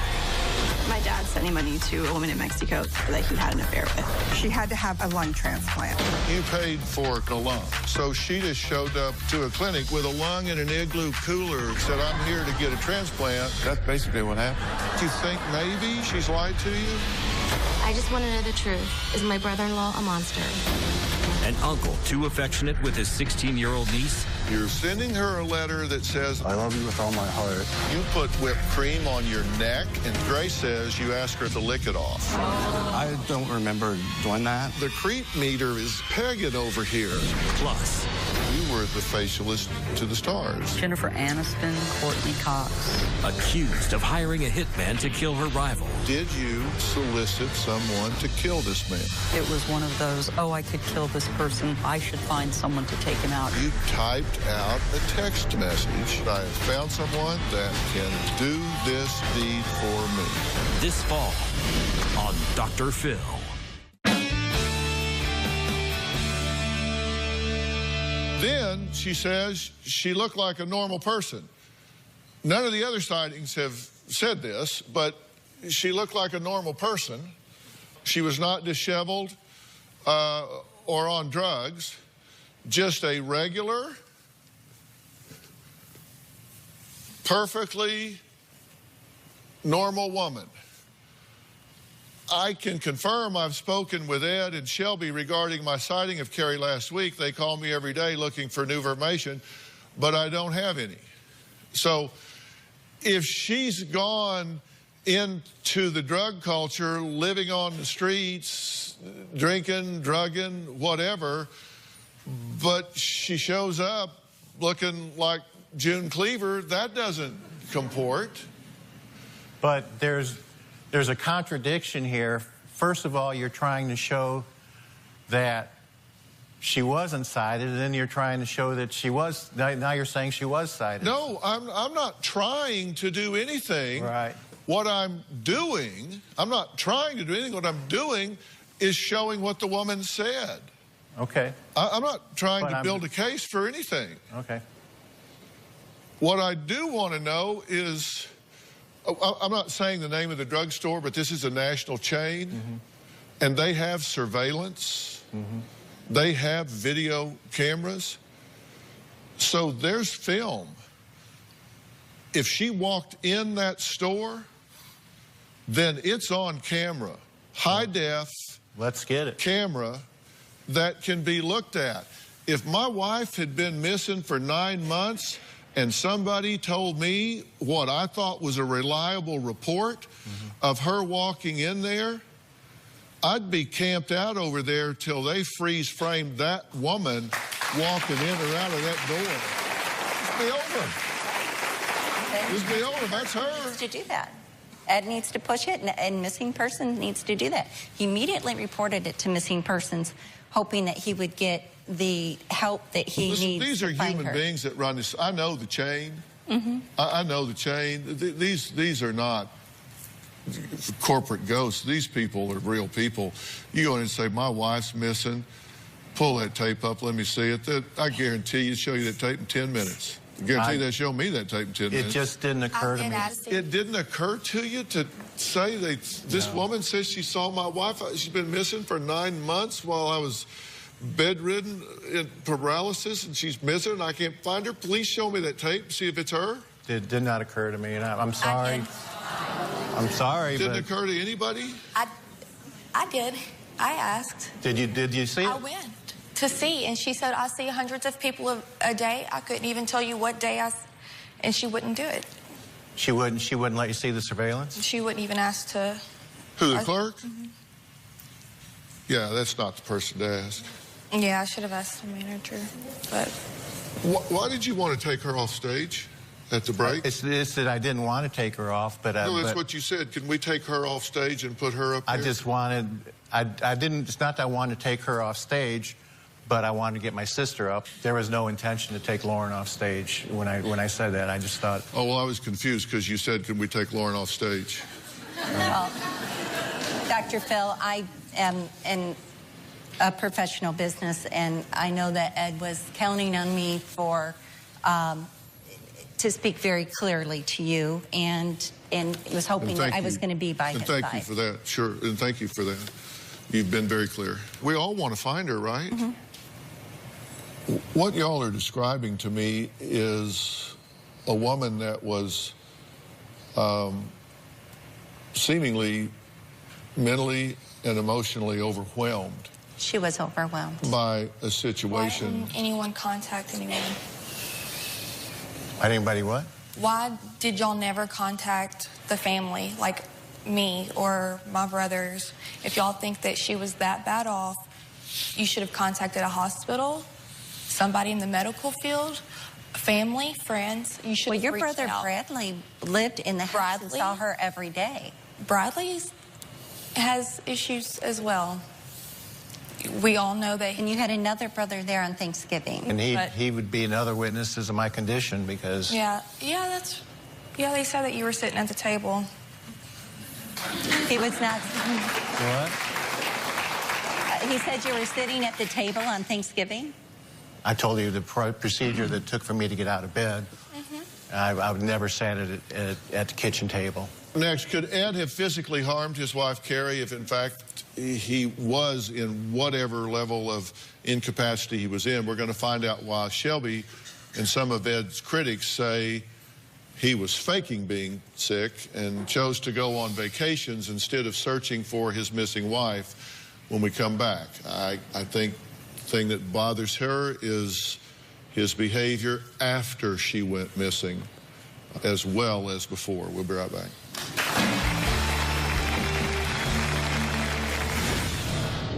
My dad sending money to a woman in Mexico that he had an affair with. She had to have a lung transplant. You paid for a lung, so she just showed up to a clinic with a lung in an igloo cooler, said, I'm here to get a transplant. That's basically what happened. Do you think maybe she's lied to you? I just want to know the truth. Is my brother-in-law a monster? An uncle too affectionate with his 16-year-old niece? You're sending her a letter that says, I love you with all my heart. You put whipped cream on your neck, and Grace says you ask her to lick it off. I don't remember doing that. The creep meter is pegging over here. Plus, you were the facialist to the stars. Jennifer Aniston, Courtney Cox. Accused of hiring a hitman to kill her rival. Did you solicit someone to kill this man? It was one of those, oh, I could kill this person. I should find someone to take him out. You typed out a text message. I have found someone that can do this deed for me. This fall on Dr. Phil. Then she says she looked like a normal person. None of the other sightings have said this, but she looked like a normal person. She was not disheveled or on drugs, just a regular, perfectly normal woman. I can confirm I've spoken with Ed and Shelby regarding my sighting of Carrie last week. They call me every day looking for new information, but I don't have any. So if she's gone into the drug culture, living on the streets, drinking, drugging, whatever, but she shows up looking like June Cleaver, that doesn't comport. But there's a contradiction here. First of all, you're trying to show that she wasn't cited, and then you're trying to show that she was, now you're saying she was cited. No, I'm not trying to do anything. Right. What I'm doing, I'm not trying to do anything. What I'm doing is showing what the woman said. Okay. I'm not trying to build a case for anything. Okay. What I do want to know is, I'm not saying the name of the drugstore, but this is a national chain, and they have surveillance. They have video cameras. So there's film. If she walked in that store, then it's on camera. High def. Let's get it. Camera that can be looked at. If my wife had been missing for 9 months and somebody told me what I thought was a reliable report of her walking in there, I'd be camped out over there till they freeze framed that woman walking in or out of that door. Just be over. Just be over. That's her. Needs to do that. Ed needs to push it, and missing persons needs to do that. He immediately reported it to missing persons, hoping that he would get the help that he needs. These are to find human her. beings that run this. I know the chain. I know the chain. These are not corporate ghosts. These people are real people. You go in and say, my wife's missing. Pull that tape up. Let me see it. I guarantee you, show you that tape in 10 minutes. I guarantee they'll show me that tape in 10 minutes. It just didn't occur to me. It didn't occur to you to say this woman says she saw my wife. She's been missing for 9 months while I was bedridden in paralysis, and she's missing, and I can't find her. Please show me that tape, see if it's her. It did not occur to me, and I'm sorry. I'm sorry. Didn't occur to anybody? I did. I asked. Did you see it? I went to see, and she said, I see hundreds of people a day. I couldn't even tell you what day and she wouldn't do it. She wouldn't let you see the surveillance? She wouldn't even ask to. Who, the clerk? Yeah, that's not the person to ask. Yeah, I should have asked the manager, but. Why did you want to take her off stage at the break? It's that I didn't want to take her off, but no, that's what you said. Can we take her off stage and put her up there? I just wanted. I didn't. It's not that I wanted to take her off stage, but I wanted to get my sister up. There was no intention to take Lauren off stage when I said that. I just thought. Oh well, I was confused because you said, "Can we take Lauren off stage?" Well, Dr. Phil, I am in a professional business, and I know that Ed was counting on me for to speak very clearly to you, and was hoping that I was going to be by his side. Thank you for that. Sure, and thank you for that. You've been very clear. We all want to find her, right? What y'all are describing to me is a woman that was seemingly mentally and emotionally overwhelmed. She was overwhelmed By a situation. Why didn't anyone contact anyone? Why anybody what? Why did y'all never contact the family, like me or my brothers? If y'all think that she was that bad off, you should have contacted a hospital, somebody in the medical field, family, friends. You should. Well, your reached brother out. Bradley lived in the house and saw her every day. Bradley has issues as well. We all know that. And you had another brother there on Thanksgiving. And he would be another witness as of my condition because. Yeah, they said that you were sitting at the table. He was not. What? He said you were sitting at the table on Thanksgiving? I told you the procedure that it took for me to get out of bed. I would never sat at the kitchen table. Next, could Ed have physically harmed his wife, Carrie, if in fact he was in whatever level of incapacity he was in? We're going to find out why Shelby and some of Ed's critics say he was faking being sick and chose to go on vacations instead of searching for his missing wife when we come back. I think the thing that bothers her is his behavior after she went missing as well as before. We'll be right back.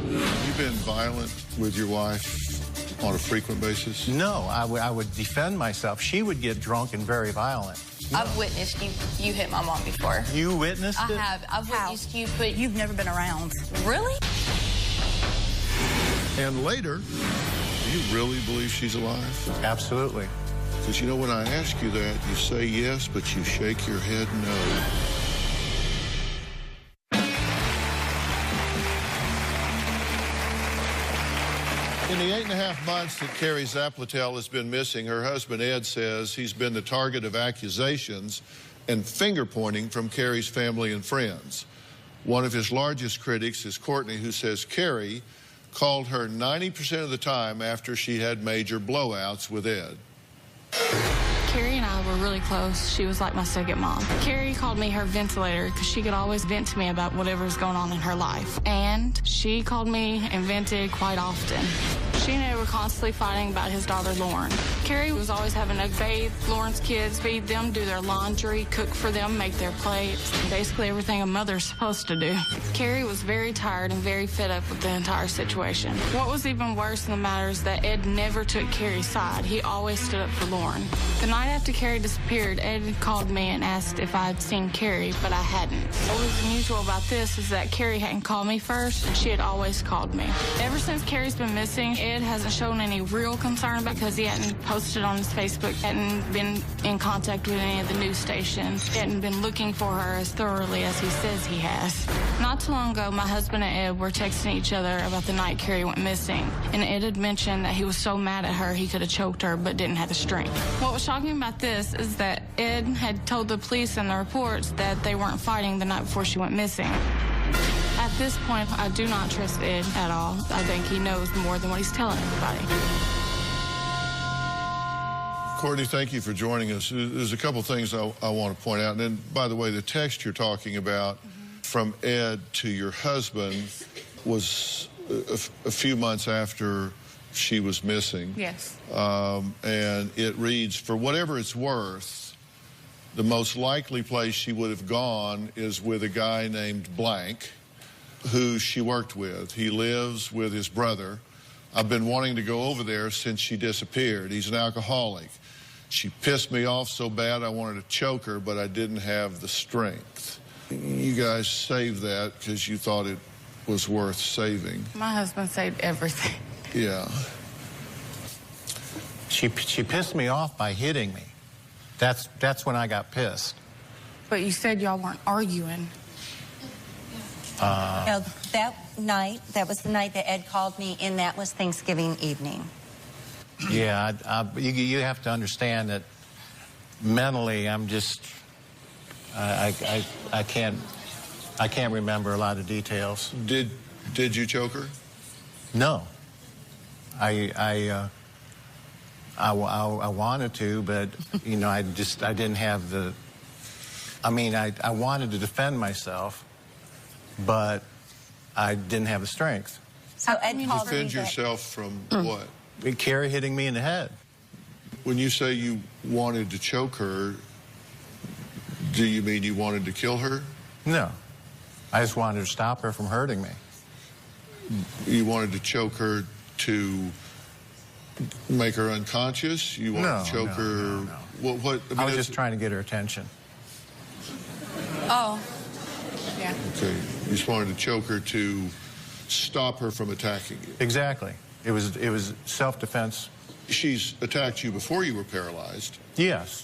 Have you been violent with your wife on a frequent basis? No, I would defend myself. She would get drunk and very violent. No. I've witnessed you hit my mom before. You witnessed it? I have. I've witnessed you, but you've never been around. Really? And later, do you really believe she's alive? Absolutely. Because, you know, when I ask you that, you say yes, but you shake your head no. In the 8.5 months that Carrie Zaplatel has been missing, her husband Ed says he's been the target of accusations and finger-pointing from Carrie's family and friends. One of his largest critics is Courtney, who says Carrie called her 90% of the time after she had major blowouts with Ed. Carrie and I were really close. She was like my second mom. Carrie called me her ventilator because she could always vent to me about whatever was going on in her life. And she called me and vented quite often. She and I were constantly fighting about his daughter, Lauren. Carrie was always having to bathe Lauren's kids, feed them, do their laundry, cook for them, make their plates, basically everything a mother's supposed to do. Carrie was very tired and very fed up with the entire situation. What was even worse in the matter is that Ed never took Carrie's side. He always stood up for Lauren. The night after Carrie disappeared, Ed called me and asked if I had seen Carrie, but I hadn't. What was unusual about this is that Carrie hadn't called me first, and she had always called me. Ever since Carrie's been missing, Ed hasn't shown any real concern because he hadn't posted on his Facebook, hadn't been in contact with any of the news stations, hadn't been looking for her as thoroughly as he says he has. Not too long ago, my husband and Ed were texting each other about the night Carrie went missing, and Ed had mentioned that he was so mad at her he could have choked her but didn't have the strength. What was shocking about this is that Ed had told the police in the reports that they weren't fighting the night before she went missing. At this point, I do not trust Ed at all. I think he knows more than what he's telling everybody. Courtney, thank you for joining us. There's a couple things I want to point out. And then, by the way, the text you're talking about from Ed to your husband was a few months after she was missing. Yes. And it reads, for whatever it's worth, the most likely place she would have gone is with a guy named Blank, who she worked with. He lives with his brother. I've been wanting to go over there since she disappeared. He's an alcoholic. She pissed me off so bad I wanted to choke her, but I didn't have the strength. You guys saved that because you thought it was worth saving. My husband saved everything. Yeah. She pissed me off by hitting me. That's when I got pissed. But you said y'all weren't arguing. No, that was the night that Ed called me, and that was Thanksgiving evening. Yeah, you have to understand that mentally I'm just, I can't remember a lot of details. Did you choke her? No. I wanted to, but, you know, I didn't have the, I wanted to defend myself, but I didn't have the strength. So Ed called me. Defend yourself from what? Carrie hitting me in the head. When you say you wanted to choke her, do you mean you wanted to kill her? No. I just wanted to stop her from hurting me. You wanted to choke her to make her unconscious? You wanted to choke her? No. What? I was just trying to get her attention. Oh. Yeah. Okay. You just wanted to choke her to stop her from attacking you? Exactly. It was self-defense. She's attacked you before you were paralyzed? Yes.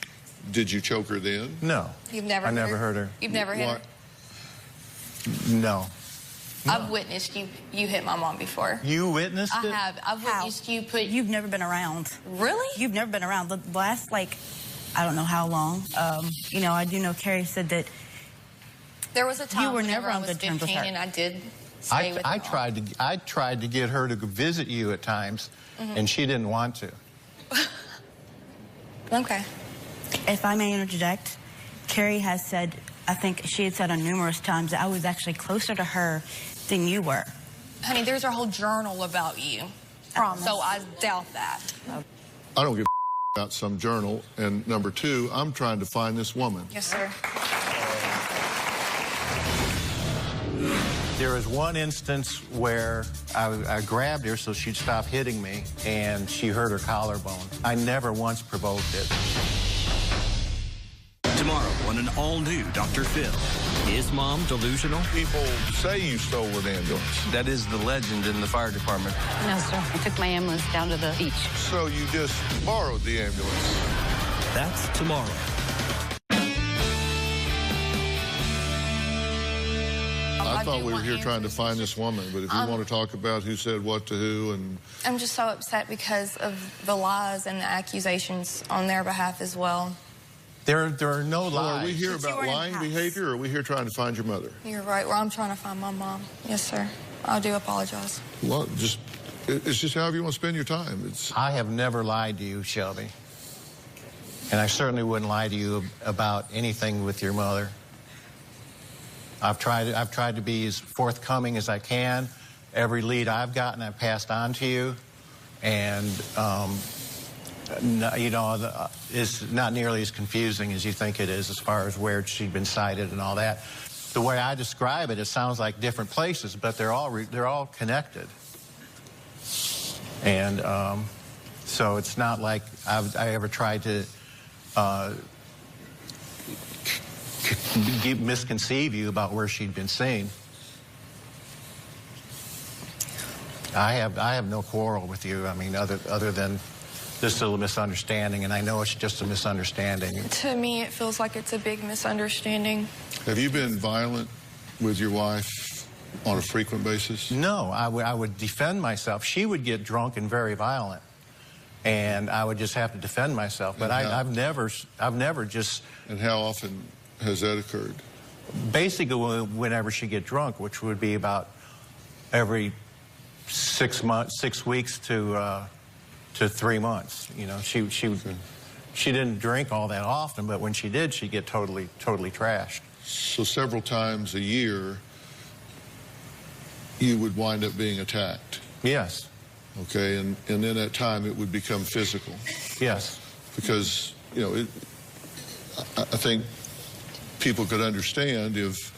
Did you choke her then? No. You've never I never hurt her. You've never hit her? No. I've witnessed you hit my mom before. You witnessed it? I have. I've witnessed you put... You've never been around. Really? You've never been around. The last, like, I don't know how long. You know, I do know Carrie said that there was a time you were whenever never I on was good terms with 15 her. and I did stay with I tried to get her to visit you at times, and she didn't want to. Okay. If I may interject, Carrie has said, I think she had said on numerous times that I was actually closer to her than you were. Honey, there's a whole journal about you. Promise. So I doubt that. I don't give a about some journal. And number two, I'm trying to find this woman. Yes, sir. There was one instance where I grabbed her so she'd stop hitting me, and she hurt her collarbone. I never once provoked it. Tomorrow on an all-new Dr. Phil. Is mom delusional? People say you stole an ambulance. That is the legend in the fire department. No, sir. I took my ambulance down to the beach. So you just borrowed the ambulance. That's tomorrow. I thought we were here trying to answers. find this woman, but if you want to talk about who said what to who and... I'm just so upset because of the lies and the accusations on their behalf as well. There are no lies. Well, are we here about lying behavior, or are we here trying to find your mother? You're right. Well, I'm trying to find my mom. Yes, sir. I do apologize. Well, it's just however you want to spend your time. I have never lied to you, Shelby. And I certainly wouldn't lie to you about anything with your mother. I've tried to be as forthcoming as I can. Every lead I've gotten, I've passed on to you. And, you know, it's not nearly as confusing as you think it is as far as where she'd been cited and all that. The way I describe it, it sounds like different places, but they're all connected. And so it's not like I ever tried to misconceive you about where she'd been seen. I have no quarrel with you. I mean, other than this little misunderstanding, and I know it's just a misunderstanding. To me, it feels like it's a big misunderstanding. Have you been violent with your wife on a frequent basis? No, I would defend myself. She would get drunk and very violent, and I would just have to defend myself. But I've never just... And how often has that occurred? Basically, whenever she get drunk, which would be about every 6 weeks to 3 months. You know, she didn't drink all that often, but when she did, she'd get totally trashed. So several times a year, you would wind up being attacked. Yes. Okay, and then at time it would become physical. Yes. Because, you know, I think people could understand if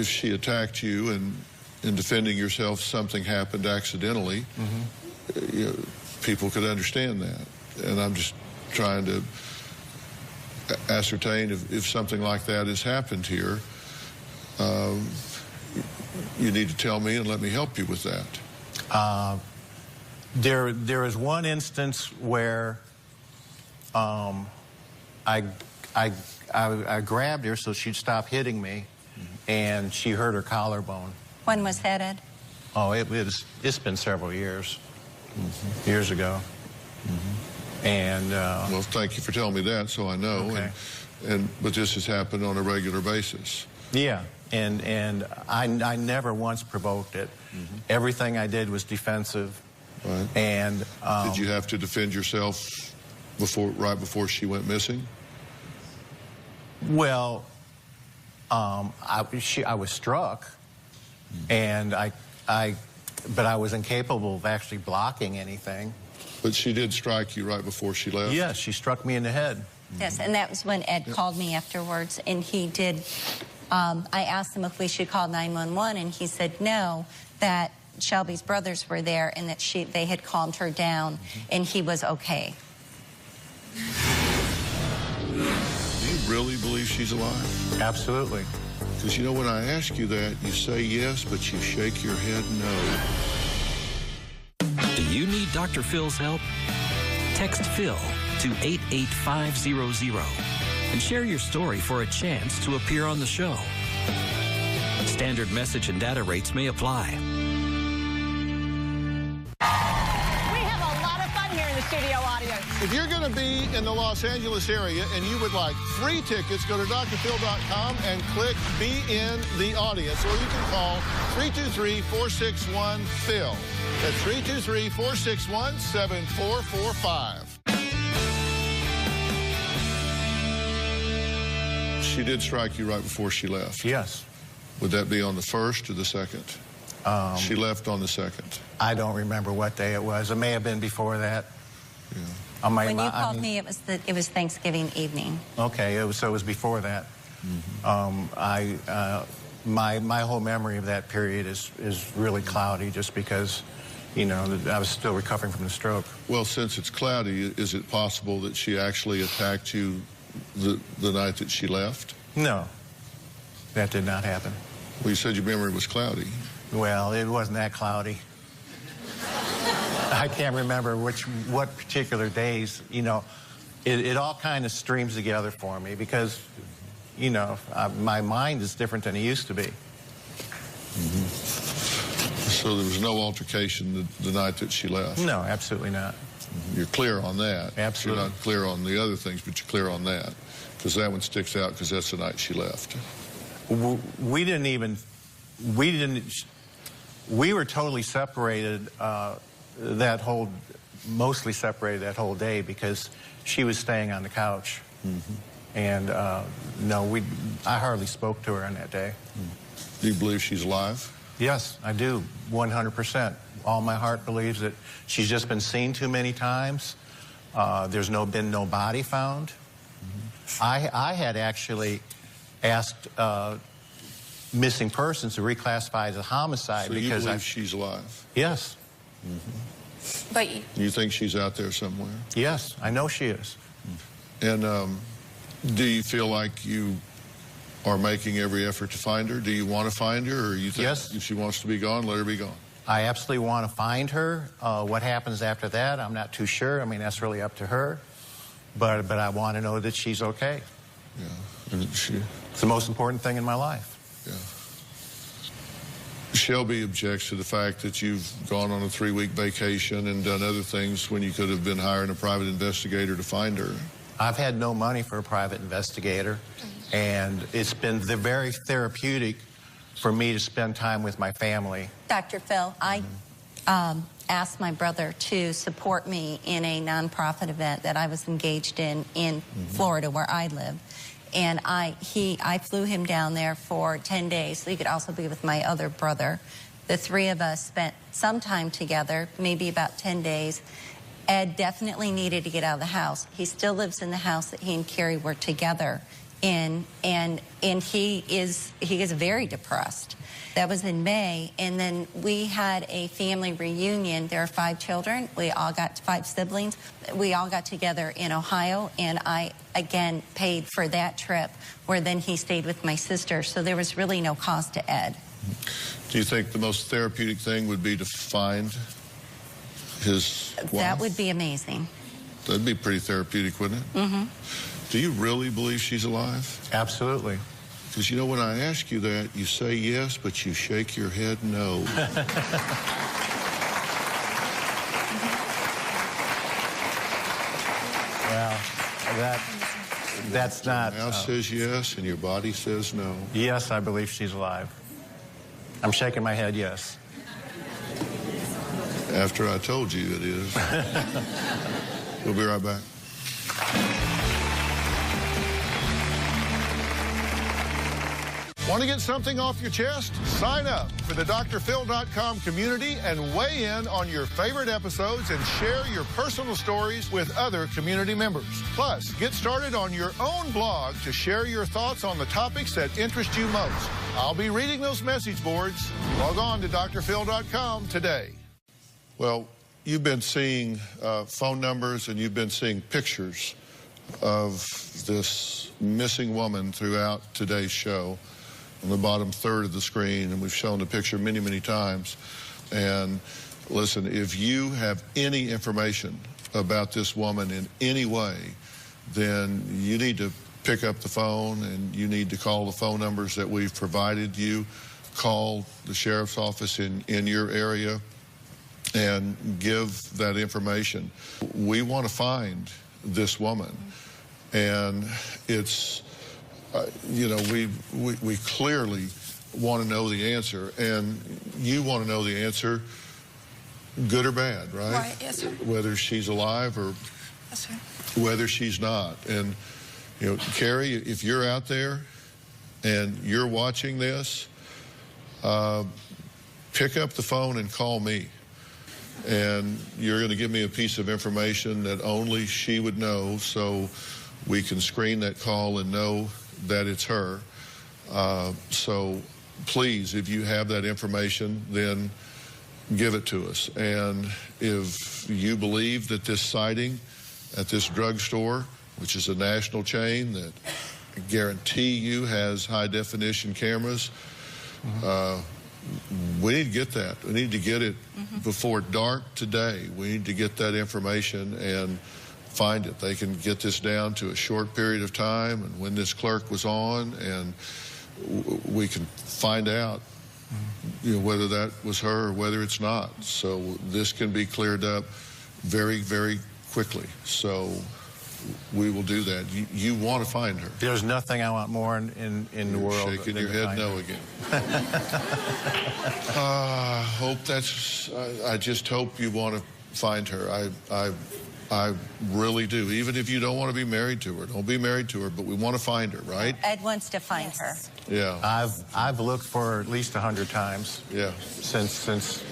she attacked you and in defending yourself something happened accidentally, you know, people could understand that. And I'm just trying to ascertain if something like that has happened here. You need to tell me and let me help you with that. There is one instance where I grabbed her so she'd stop hitting me, and she hurt her collarbone. When was that, Ed? Oh, it's been several years. Years ago. And well, thank you for telling me that, so I know. Okay. But this has happened on a regular basis. Yeah, and I never once provoked it. Everything I did was defensive. Right. And did you have to defend yourself right before she went missing? Well, I was struck, and but I was incapable of actually blocking anything. But she did strike you right before she left? Yes, she struck me in the head. Yes, and that was when Ed called me afterwards, and he did. I asked him if we should call 911, and he said no, that Shelby's brothers were there, and that they had calmed her down, and he was okay. Do you really believe she's alive? Absolutely. Because, you know, when I ask you that, you say yes, but you shake your head no. Do you need Dr. Phil's help? Text Phil to 88500 and share your story for a chance to appear on the show. Standard message and data rates may apply. Studio audience. If you're going to be in the Los Angeles area and you would like free tickets, go to drphil.com and click Be in the Audience, or you can call 323-461-PHIL. That's 323-461-7445. She did strike you right before she left. Yes. Would that be on the 1st or the 2nd? She left on the 2nd. I don't remember what day it was. It may have been before that. Yeah. When you called me, it was Thanksgiving evening. Okay, so it was before that. My whole memory of that period is really cloudy, just because, you know, I was still recovering from the stroke. Well, since it's cloudy, is it possible that she actually attacked you the night that she left? No, that did not happen. Well, you said your memory was cloudy. Well, it wasn't that cloudy. I can't remember what particular days, you know. It all kind of streams together for me because, you know, my mind is different than it used to be. So there was no altercation the night that she left? No, absolutely not. You're clear on that? Absolutely. You're not clear on the other things, but you're clear on that, because that one sticks out because that's the night she left. We were totally separated mostly separated that whole day because she was staying on the couch. And no, I hardly spoke to her on that day. Do you believe she's alive? Yes, I do, 100%. All my heart believes that she's just been seen too many times. There's been no body found. I had actually asked missing persons to reclassify as a homicide. So because you believe she's alive? Yes. But you think she's out there somewhere? Yes, I know she is. And do you feel like you are making every effort to find her? Do you want to find her, or you think if she wants to be gone, let her be gone? I absolutely want to find her. What happens after that, I'm not too sure. I mean, that's really up to her. But I want to know that she's okay. Yeah. And it's the most important thing in my life. Yeah. Shelby objects to the fact that you've gone on a 3-week vacation and done other things when you could have been hiring a private investigator to find her. I've had no money for a private investigator, and it's been very therapeutic for me to spend time with my family. Dr. Phil, I asked my brother to support me in a nonprofit event that I was engaged in Florida, where I live. And I flew him down there for 10 days so he could also be with my other brother. The three of us spent some time together, maybe about 10 days. Ed definitely needed to get out of the house. He still lives in the house that he and Carrie were together in, and he is very depressed. That was in May, and then we had a family reunion. There are 5 children. We all got 5 siblings. We all got together in Ohio, and I, again, paid for that trip, where then he stayed with my sister. So there was really no cost to Ed. Do you think the most therapeutic thing would be to find his wife? That would be amazing. That'd be pretty therapeutic, wouldn't it? Mm-hmm. Do you really believe she's alive? Absolutely. Because, you know, when I ask you that, you say yes, but you shake your head no. Well, that's not... Your mouth says yes, and your body says no. Yes, I believe she's alive. I'm shaking my head yes. After I told you it is. We'll be right back. Want to get something off your chest? Sign up for the drphil.com community and weigh in on your favorite episodes and share your personal stories with other community members. Plus, get started on your own blog to share your thoughts on the topics that interest you most. I'll be reading those message boards. Log on to drphil.com today. Well, you've been seeing phone numbers and you've been seeing pictures of this missing woman throughout today's show. On the bottom third of the screen, and we've shown the picture many, many times. And listen, if you have any information about this woman in any way, then you need to pick up the phone and you need to call the phone numbers that we've provided you. Call the sheriff's office in your area and give that information. We want to find this woman, and it's... you know, we clearly want to know the answer, and you want to know the answer, good or bad, right? Right, yes, sir. Whether she's alive or yes, sir. Whether she's not. And, you know, Carrie, if you're out there and you're watching this, pick up the phone and call me. And you're going to give me a piece of information that only she would know, so we can screen that call and know that it's her. So please, if you have that information, then give it to us. And if you believe that this sighting at this drugstore, which is a national chain that I guarantee you has high-definition cameras, we need to get that. We need to get it before dark today. We need to get that information and find it. They can get this down to a short period of time and when this clerk was on, and we can find out, you know, whether that was her or whether it's not. So this can be cleared up very, very quickly. So we will do that. You want to find her. There's nothing I want more in the world. Shaking your head no again. Hope that's. I just hope you want to find her. I really do. Even if you don't want to be married to her, don't be married to her. But we want to find her, right? Ed wants to find her. Yeah. I've looked for her at least 100 times. Yeah. Since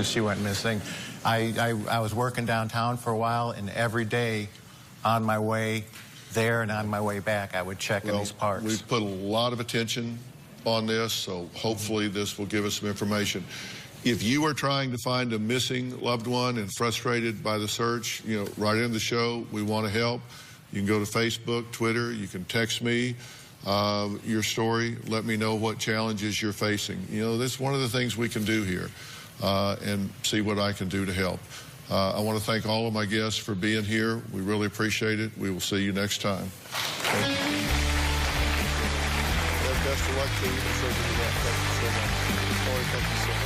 she went missing. I was working downtown for a while, and every day on my way there and on my way back, I would check in these parks. We've put a lot of attention on this, so hopefully this will give us some information. If you are trying to find a missing loved one and frustrated by the search, you know, write in the show. We want to help. You can go to Facebook, Twitter. You can text me your story. Let me know what challenges you're facing. You know, that's one of the things we can do here, and see what I can do to help. I want to thank all of my guests for being here. We really appreciate it. We will see you next time. Thank you. Best of luck to you. Thank you so much. Corey, thank you so much.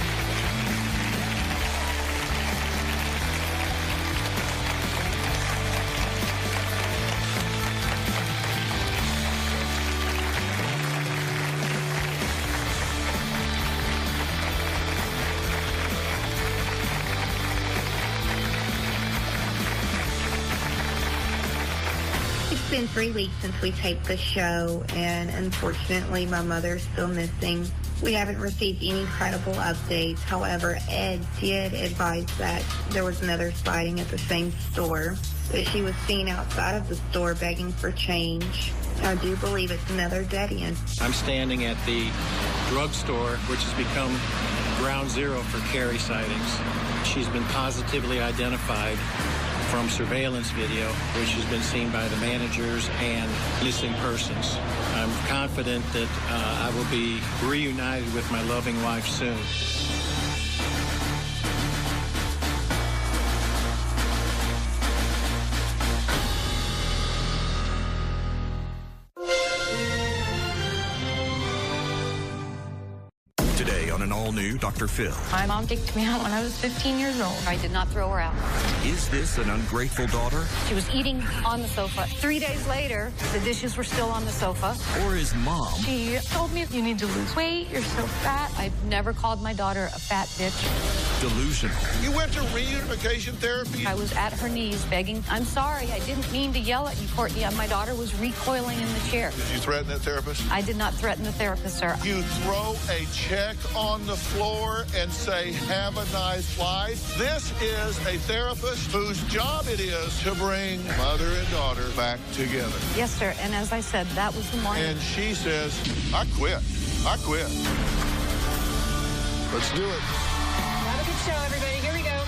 It's been 3 weeks since we taped the show, and unfortunately my mother is still missing. We haven't received any credible updates. However, Ed did advise that there was another sighting at the same store, that she was seen outside of the store begging for change. I do believe it's another dead end. I'm standing at the drugstore, which has become ground zero for Carrie sightings. She's been positively identified from surveillance video, which has been seen by the managers and missing persons. I'm confident that I will be reunited with my loving wife soon. Today on an all-new Dr. Phil. My mom kicked me out when I was 15 years old. I did not throw her out. Is this an ungrateful daughter? She was eating on the sofa. 3 days later, the dishes were still on the sofa. Or is mom? She told me, you need to lose weight, you're so fat. I've never called my daughter a fat bitch. Delusional. You went to reunification therapy? I was at her knees begging, I'm sorry, I didn't mean to yell at you, Courtney. My daughter was recoiling in the chair. Did you threaten that therapist? I did not threaten the therapist, sir. You throw a check on the floor and say, have a nice life. This is a therapist whose job it is to bring mother and daughter back together. Yes, sir, and as I said, that was the morning. And she says, I quit. I quit. Let's do it. Have a good show, everybody. Here we go.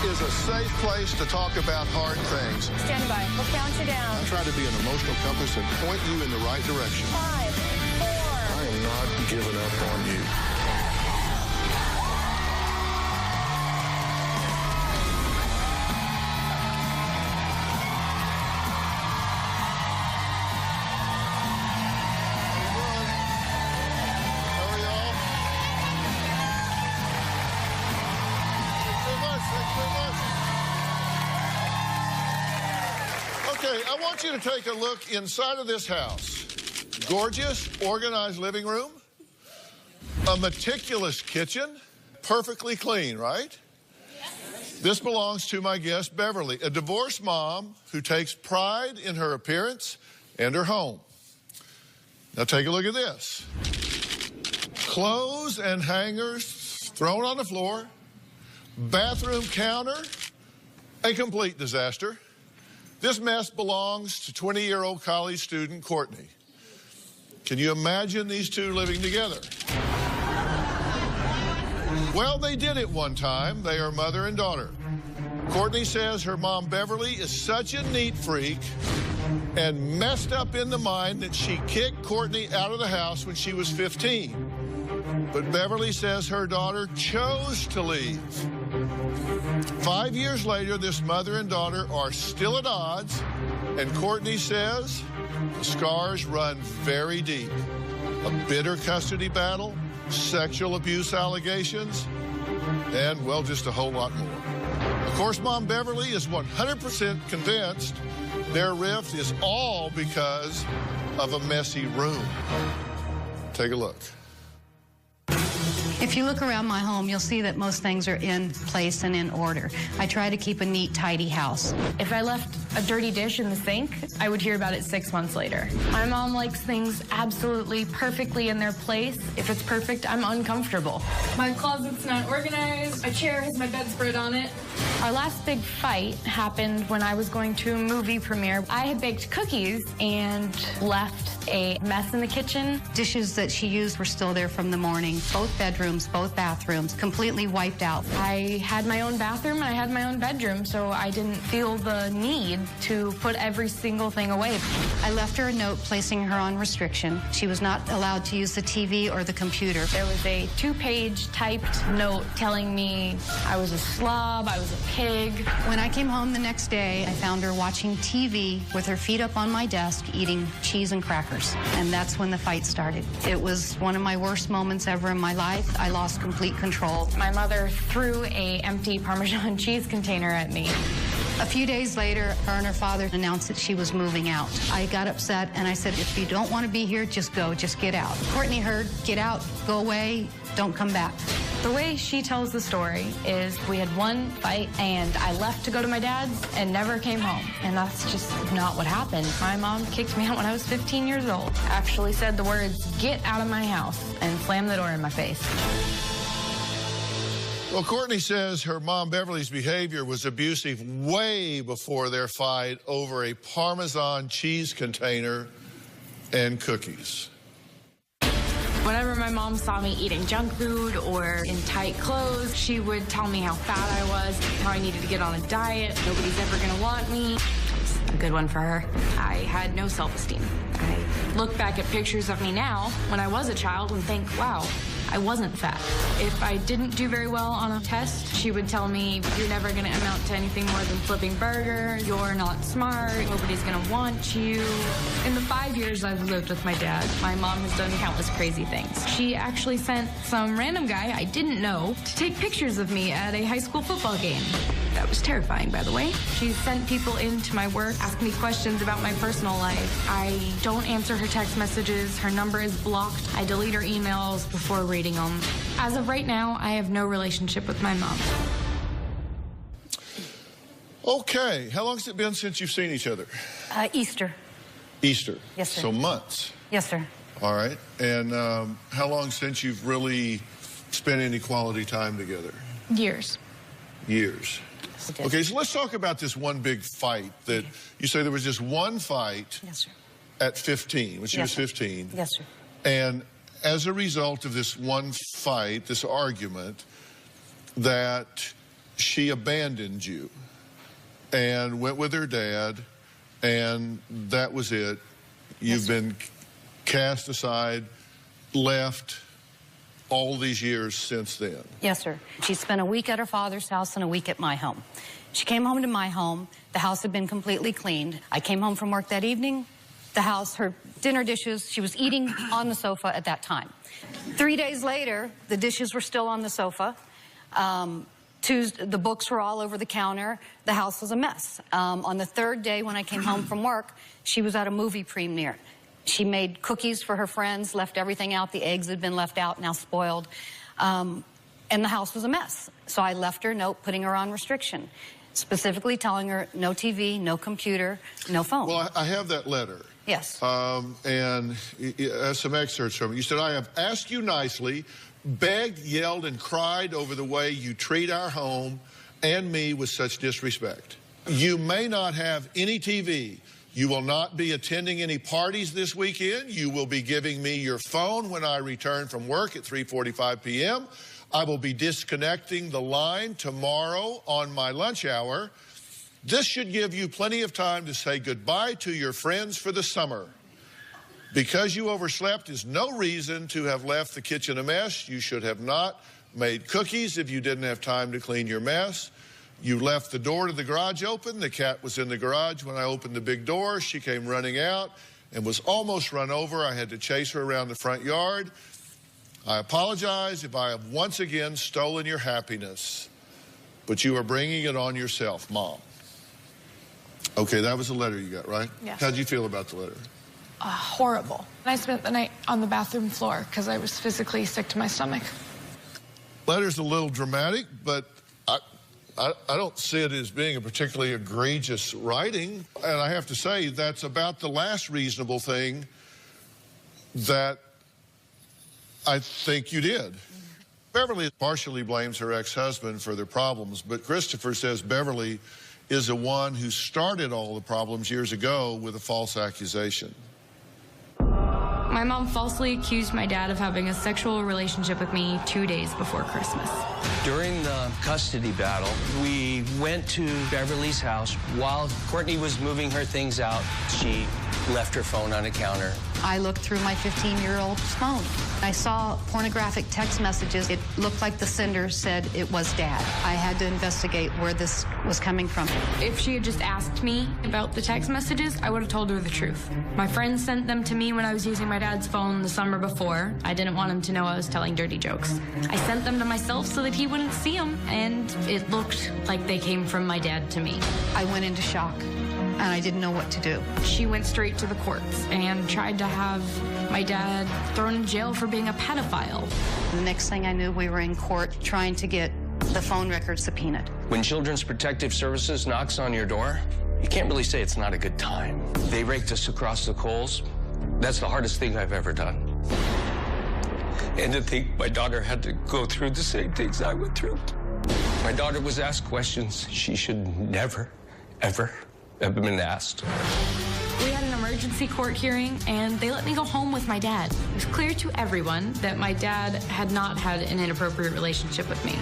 This is a safe place to talk about hard things. Stand by. We'll count you down. I try to be an emotional compass and point you in the right direction. 5, 4. I am not giving up on you. Okay, I want you to take a look inside of this house. Gorgeous, organized living room, a meticulous kitchen, perfectly clean, right? This belongs to my guest, Beverly, a divorced mom who takes pride in her appearance and her home. Now take a look at this. Clothes and hangers thrown on the floor, bathroom counter, a complete disaster. This mess belongs to 20-year-old college student Courtney. Can you imagine these two living together? Well, they did it one time. They are mother and daughter. Courtney says her mom, Beverly, is such a neat freak and messed up in the mind that she kicked Courtney out of the house when she was 15. But Beverly says her daughter chose to leave. 5 years later, this mother and daughter are still at odds, and Courtney says the scars run very deep. A bitter custody battle, sexual abuse allegations, and, well, just a whole lot more. Of course, Mom Beverly is 100% convinced their rift is all because of a messy room. Take a look. If you look around my home, you'll see that most things are in place and in order. I try to keep a neat, tidy house. If I left a dirty dish in the sink, I would hear about it 6 months later. My mom likes things absolutely perfectly in their place. If it's perfect, I'm uncomfortable. My closet's not organized. A chair has my bedspread on it. Our last big fight happened when I was going to a movie premiere. I had baked cookies and left a mess in the kitchen. Dishes that she used were still there from the morning. Both bedrooms, both bathrooms, completely wiped out. I had my own bathroom and I had my own bedroom, so I didn't feel the need to put every single thing away. I left her a note placing her on restriction. She was not allowed to use the TV or the computer. There was a 2-page typed note telling me I was a slob, I was a pig. When I came home the next day, I found her watching TV with her feet up on my desk, eating cheese and crackers. And that's when the fight started. It was one of my worst moments ever in my life. I lost complete control. My mother threw an empty Parmesan cheese container at me. A few days later, her and her father announced that she was moving out. I got upset and I said, if you don't want to be here, just go, just get out. Courtney heard, get out, go away, don't come back. The way she tells the story is we had one fight and I left to go to my dad's and never came home. And that's just not what happened. My mom kicked me out when I was 15 years old. Actually said the words, get out of my house, and slammed the door in my face. Well, Courtney says her mom Beverly's behavior was abusive way before their fight over a Parmesan cheese container and cookies. Whenever my mom saw me eating junk food or in tight clothes, she would tell me how fat I was, how I needed to get on a diet, nobody's ever gonna want me. It's a good one for her. I had no self-esteem. I look back at pictures of me now when I was a child and think, wow, I wasn't fat. If I didn't do very well on a test, she would tell me, you're never going to amount to anything more than flipping burger, you're not smart, nobody's going to want you. In the 5 years I've lived with my dad, my mom has done countless crazy things. She actually sent some random guy I didn't know to take pictures of me at a high school football game. That was terrifying, by the way. She sent people into my work, asking me questions about my personal life. I don't answer her text messages. Her number is blocked. I delete her emails before reading them. As of right now, I have no relationship with my mom. Okay. How long has it been since you've seen each other? Easter. Easter. Yes, sir. So months. Yes, sir. All right. And how long since you've really spent any quality time together? Years. Years. Okay, so let's talk about this one big fight that you say there was just one fight. Yes, sir. At 15, when she was 15. Yes, sir. And as a result of this one fight, this argument, that she abandoned you and went with her dad, and that was it. You've been cast aside, left all these years since then. Yes, sir. She spent a week at her father's house and a week at my home. She came home to my home. The house had been completely cleaned. I came home from work that evening. The house, her dinner dishes, she was eating on the sofa at that time. 3 days later, the dishes were still on the sofa. The books were all over the counter. The house was a mess. On the third day when I came home from work, she was at a movie premiere. She made cookies for her friends, left everything out. The eggs had been left out, now spoiled. And the house was a mess. So I left her a note putting her on restriction, specifically telling her no TV, no computer, no phone. Well, I have that letter. Yes. And some excerpts from it. You said, I have asked you nicely, begged, yelled, and cried over the way you treat our home and me with such disrespect. You may not have any TV. You will not be attending any parties this weekend. You will be giving me your phone when I return from work at 3:45 p.m. I will be disconnecting the line tomorrow on my lunch hour. This should give you plenty of time to say goodbye to your friends for the summer. Because you overslept is no reason to have left the kitchen a mess. You should have not made cookies if you didn't have time to clean your mess. You left the door to the garage open. The cat was in the garage when I opened the big door. She came running out and was almost run over. I had to chase her around the front yard. I apologize if I have once again stolen your happiness, but you are bringing it on yourself, Mom. Okay, that was the letter you got, right? Yes. How'd you feel about the letter? Horrible. I spent the night on the bathroom floor because I was physically sick to my stomach. Letter's a little dramatic, but I don't see it as being a particularly egregious writing. And I have to say, that's about the last reasonable thing that I think you did. Beverly partially blames her ex-husband for their problems, but Christopher says Beverly is the one who started all the problems years ago with a false accusation. My mom falsely accused my dad of having a sexual relationship with me 2 days before Christmas. During the custody battle, we went to Beverly's house. While Courtney was moving her things out, she left her phone on the counter. I looked through my 15-year-old's phone. I saw pornographic text messages. It looked like the sender said it was Dad. I had to investigate where this was coming from. If she had just asked me about the text messages, I would have told her the truth. My friends sent them to me when I was using my dad's phone the summer before. I didn't want him to know I was telling dirty jokes. I sent them to myself so that he wouldn't see them, and it looked like they came from my dad to me. I went into shock, and I didn't know what to do. She went straight to the courts and tried to have my dad thrown in jail for being a pedophile. The next thing I knew, we were in court trying to get the phone record subpoenaed. When Children's Protective Services knocks on your door, you can't really say it's not a good time. They raked us across the coals. That's the hardest thing I've ever done. And to think my daughter had to go through the same things I went through. My daughter was asked questions she should never, ever have been asked. We had an emergency court hearing, and they let me go home with my dad. It was clear to everyone that my dad had not had an inappropriate relationship with me.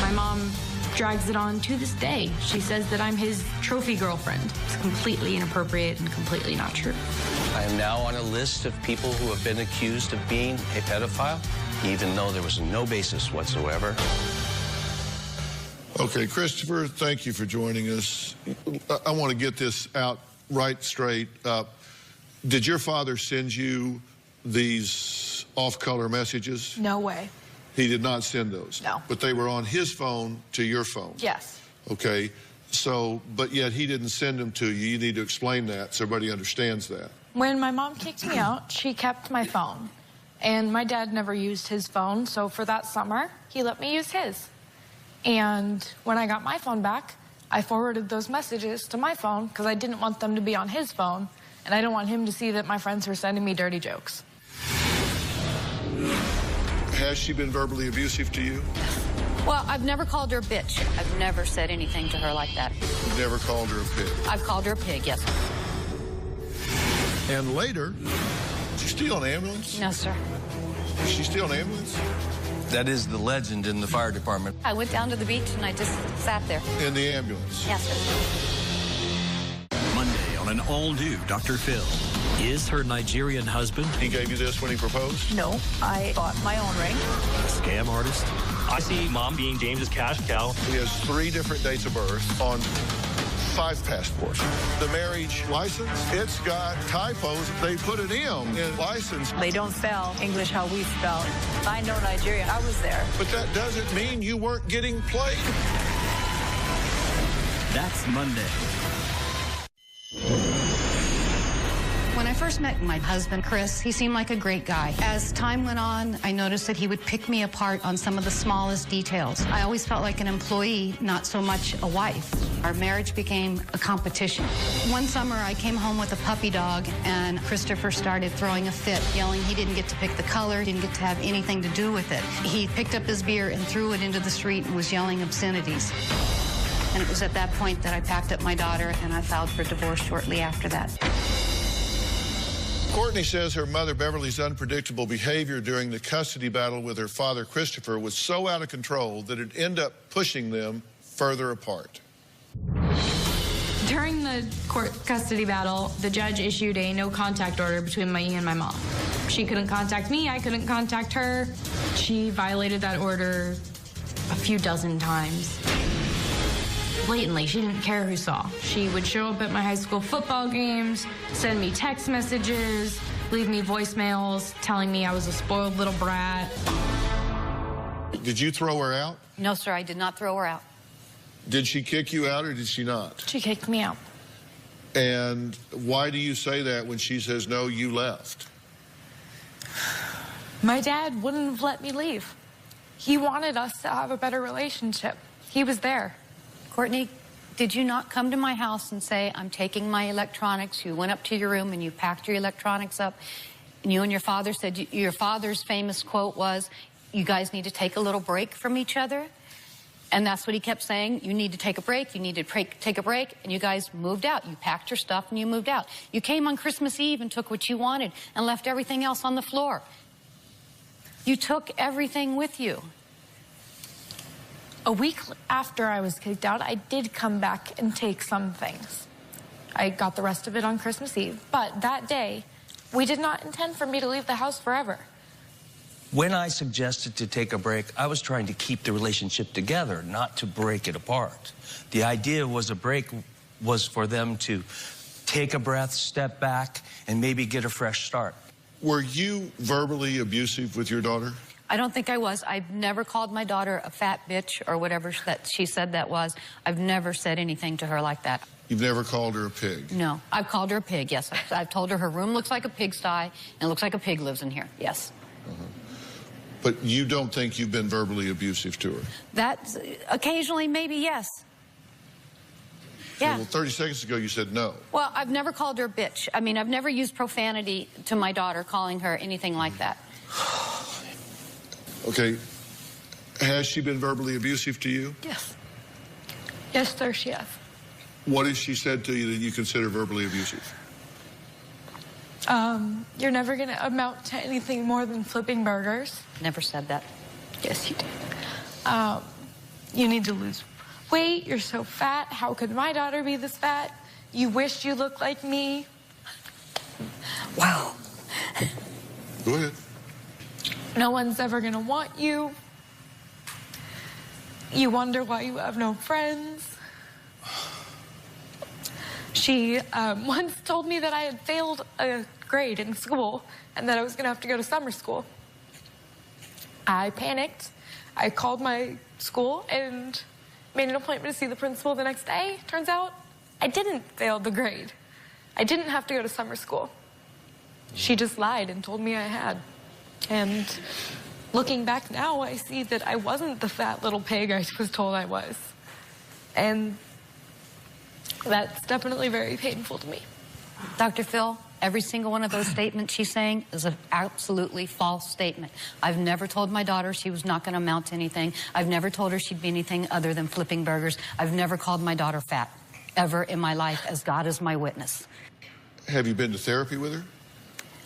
My mom drags it on to this day. She says that I'm his trophy girlfriend. It's completely inappropriate and completely not true. I am now on a list of people who have been accused of being a pedophile, even though there was no basis whatsoever. Okay, Christopher, thank you for joining us. I want to get this out right straight up. Did your father send you these off-color messages? No way. He did not send those? No. But they were on his phone to your phone? Yes. Okay, so, but yet he didn't send them to you. You need to explain that so everybody understands that. When my mom kicked me out, she kept my phone. And my dad never used his phone, so for that summer, he let me use his. And when I got my phone back, I forwarded those messages to my phone because I didn't want them to be on his phone, and I didn't want him to see that my friends were sending me dirty jokes. Has she been verbally abusive to you? Well, I've never called her a bitch. I've never said anything to her like that. You've never called her a pig? I've called her a pig, yes. And later, did you steal an ambulance? No, sir. Did she steal an ambulance? That is the legend in the fire department. I went down to the beach and I just sat there. In the ambulance? Yes, sir. Monday on an all-new Dr. Phil. Is her Nigerian husband? He gave you this when he proposed? No, I bought my own ring. A scam artist? I see Mom being James's cash cow. He has 3 different dates of birth on 5 passports. The marriage license, it's got typos. They put an M in license. They don't spell English how we spell. I know Nigerian. I was there. But that doesn't mean you weren't getting played. That's Monday. When I first met my husband, Chris, he seemed like a great guy. As time went on, I noticed that he would pick me apart on some of the smallest details. I always felt like an employee, not so much a wife. Our marriage became a competition. One summer, I came home with a puppy dog, and Christopher started throwing a fit, yelling he didn't get to pick the color, didn't get to have anything to do with it. He picked up his beer and threw it into the street and was yelling obscenities. And it was at that point that I packed up my daughter, and I filed for divorce shortly after that. Courtney says her mother Beverly's unpredictable behavior during the custody battle with her father Christopher was so out of control that it ended up pushing them further apart. During the court custody battle, the judge issued a no contact order between me and my mom. She couldn't contact me, I couldn't contact her. She violated that order a few dozen times. Blatantly, she didn't care who saw. She would show up at my high school football games, send me text messages, leave me voicemails telling me I was a spoiled little brat. Did you throw her out? No, sir, I did not throw her out. Did she kick you out or did she not? She kicked me out. And why do you say that when she says, no, you left? My dad wouldn't have let me leave. He wanted us to have a better relationship. He was there. Courtney, did you not come to my house and say, I'm taking my electronics? You went up to your room and you packed your electronics up. And you and your father said, your father's famous quote was, you guys need to take a little break from each other. And that's what he kept saying. You need to take a break. You need to take a break. And you guys moved out. You packed your stuff and you moved out. You came on Christmas Eve and took what you wanted and left everything else on the floor. You took everything with you. A week after I was kicked out, I did come back and take some things. I got the rest of it on Christmas Eve. But that day, we did not intend for me to leave the house forever. When I suggested to take a break, I was trying to keep the relationship together, not to break it apart. The idea was a break was for them to take a breath, step back, and maybe get a fresh start. Were you verbally abusive with your daughter? I don't think I was. I've never called my daughter a fat bitch or whatever that she said that was. I've never said anything to her like that. You've never called her a pig? No. I've called her a pig, yes. I've told her room looks like a pigsty and it looks like a pig lives in here, yes. But you don't think you've been verbally abusive to her? That's occasionally, maybe, yes. Yeah. Well, 30 seconds ago you said no. Well, I've never called her a bitch. I mean, I've never used profanity to my daughter, calling her anything like that. Okay. Has she been verbally abusive to you? Yes. Yes, sir, she has. What has she said to you that you consider verbally abusive? You're never going to amount to anything more than flipping burgers. Never said that. Yes, you did. You need to lose weight. You're so fat. How could my daughter be this fat? You wish you looked like me. Wow. Go ahead. No one's ever going to want you. You wonder why you have no friends. She once told me that I had failed a grade in school and that I was going to have to go to summer school. I panicked. I called my school and made an appointment to see the principal the next day. Turns out I didn't fail the grade. I didn't have to go to summer school. She just lied and told me I had. And looking back now, I see that I wasn't the fat little pig I was told I was. And that's definitely very painful to me. Dr. Phil, every single one of those statements she's saying is an absolutely false statement. I've never told my daughter she was not going to amount to anything. I've never told her she'd be anything other than flipping burgers. I've never called my daughter fat, ever in my life, as God is my witness. Have you been to therapy with her?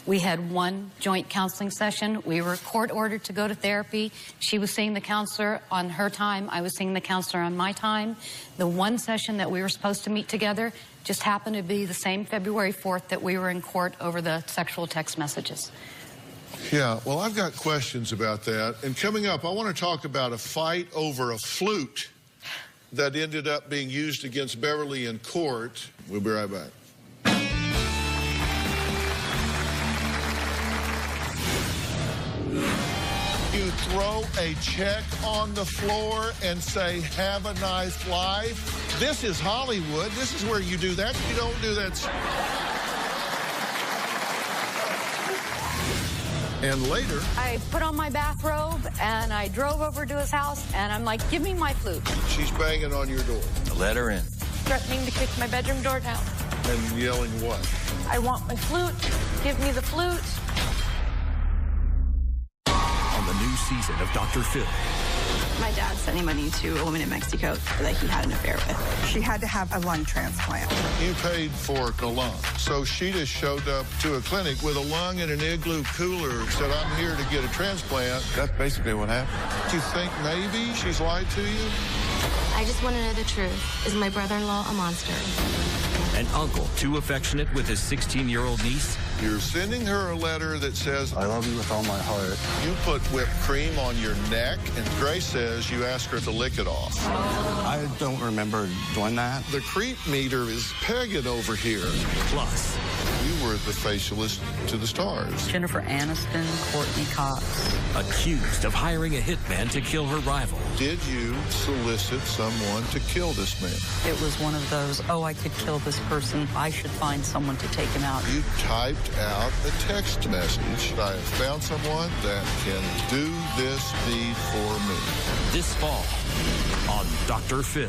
We had one joint counseling session. We were court ordered to go to therapy. She was seeing the counselor on her time. I was seeing the counselor on my time. The one session that we were supposed to meet together just happened to be the same February 4th that we were in court over the sexual text messages. Yeah, well, I've got questions about that. And coming up, I want to talk about a fight over a flute that ended up being used against Beverly in court. We'll be right back. You throw a check on the floor and say, have a nice life. This is Hollywood. This is where you do that. You don't do that. And later, I put on my bathrobe and I drove over to his house and I'm like, give me my flute. She's banging on your door. Let her in. Threatening to kick my bedroom door down. And yelling what? I want my flute. Give me the flute. On the new season of Dr. Phil, My dad sending money to a woman in Mexico that he had an affair with. She had to have a lung transplant. You paid for the lung. So she just showed up to a clinic with a lung in an igloo cooler and said, I'm here to get a transplant. That's basically what happened. Do you think maybe she's lied to you? I just want to know the truth. Is my brother-in-law a monster? An uncle too affectionate with his 16-year-old niece? You're sending her a letter that says, I love you with all my heart. You put whipped cream on your neck, and Grace says you ask her to lick it off. I don't remember doing that. The creep meter is pegging over here. Plus, you were the facialist to the stars. Jennifer Aniston, Courtney Cox. Accused of hiring a hitman to kill her rival. Did you solicit someone to kill this man? It was one of those, oh, I could kill this person. I should find someone to take him out. You typed out a text message. I have found someone that can do this deed for me. This fall on Dr. Phil.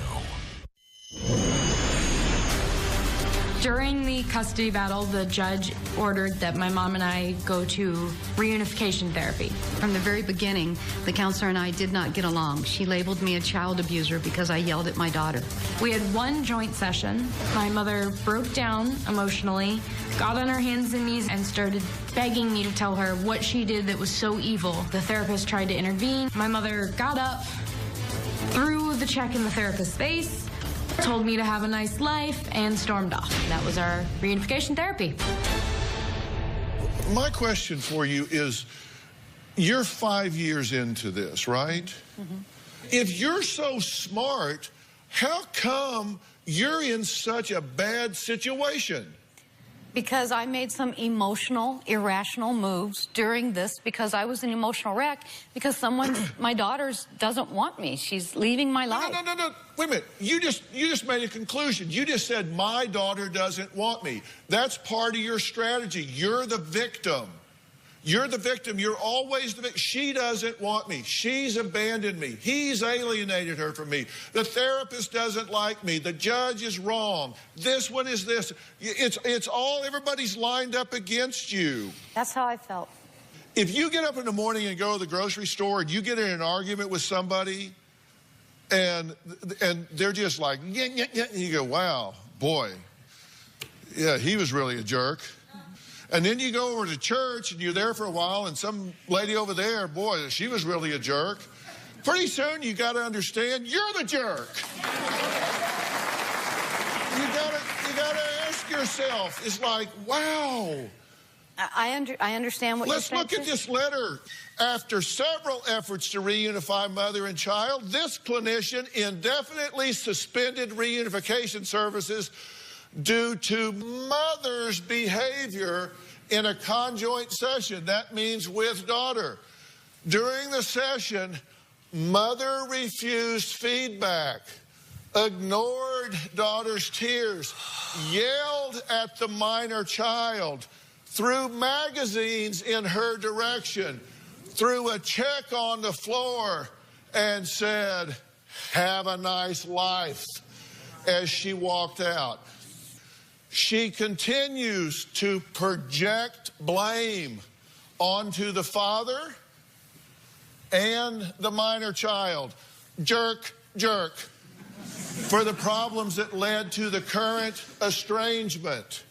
During the custody battle, the judge ordered that my mom and I go to reunification therapy. From the very beginning, the counselor and I did not get along. She labeled me a child abuser because I yelled at my daughter. We had one joint session. My mother broke down emotionally, got on her hands and knees, and started begging me to tell her what she did that was so evil. The therapist tried to intervene. My mother got up, threw the check in the therapist's face, told me to have a nice life, and stormed off. That was our reunification therapy. My question for you is, you're 5 years into this, right? Mm-hmm. If you're so smart, how come you're in such a bad situation? Because I made some emotional, irrational moves during this because I was an emotional wreck because someone, my daughter, doesn't want me. She's leaving my life. No. Wait a minute. You just made a conclusion. You just said, my daughter doesn't want me. That's part of your strategy. You're the victim. You're the victim. You're always the victim. She doesn't want me. She's abandoned me. He's alienated her from me. The therapist doesn't like me. The judge is wrong. This one is this. It's all, everybody's lined up against you. That's how I felt. If you get up in the morning and go to the grocery store and you get in an argument with somebody and they're just like, yeah, and you go, wow, boy, yeah, he was really a jerk. And then you go over to church and you're there for a while and some lady over there, boy, she was really a jerk. Pretty soon you got to understand you're the jerk. You got to ask yourself, it's like, wow. I understand what you're saying. Let's look at this letter. After several efforts to reunify mother and child, this clinician indefinitely suspended reunification services due to mother's behavior in a conjoint session. That means with daughter. During the session, mother refused feedback, ignored daughter's tears, yelled at the minor child, threw magazines in her direction, threw a check on the floor, and said, "Have a nice life," as she walked out. She continues to project blame onto the father and the minor child. Jerk, jerk, for the problems that led to the current estrangement.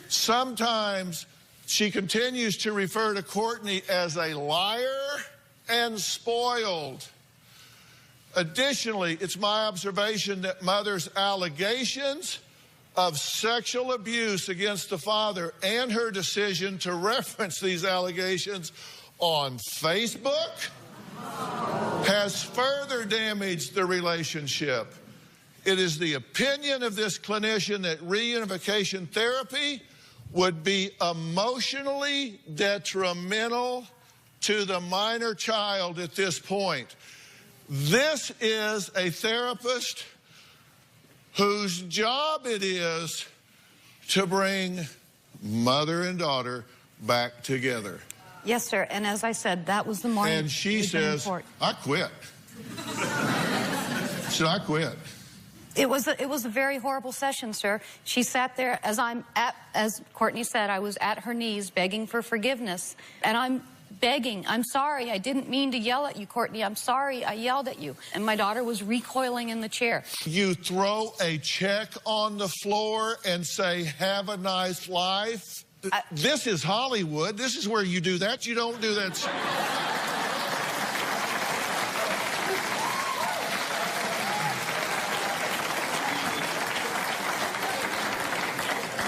Sometimes she continues to refer to Courtney as a liar and spoiled. Additionally, it's my observation that mother's allegations of sexual abuse against the father and her decision to reference these allegations on Facebook has further damaged the relationship. It is the opinion of this clinician that reunification therapy would be emotionally detrimental to the minor child at this point. This is a therapist whose job it is to bring mother and daughter back together. Yes, sir. And as I said, that was the morning. And she says, I quit. She said, I quit. It was a very horrible session, sir. She sat there as Courtney said, I was at her knees begging for forgiveness. And I'm begging, I'm sorry, I didn't mean to yell at you, Courtney. I'm sorry, I yelled at you. And my daughter was recoiling in the chair. You throw a check on the floor and say, have a nice life? This is Hollywood. This is where you do that. You don't do that.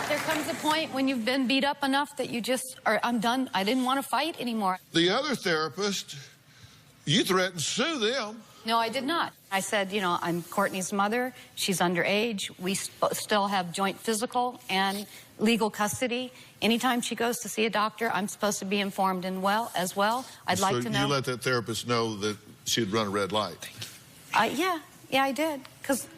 There comes a point when you've been beat up enough that you just are, I'm done. I didn't want to fight anymore. The other therapist, you threatened to sue them. No, I did not. I said, you know, I'm Courtney's mother. She's underage. We still have joint physical and legal custody. Anytime she goes to see a doctor, I'm supposed to be informed as well. I'd like to know. So you let that therapist know that she had run a red light? Yeah, I did. Because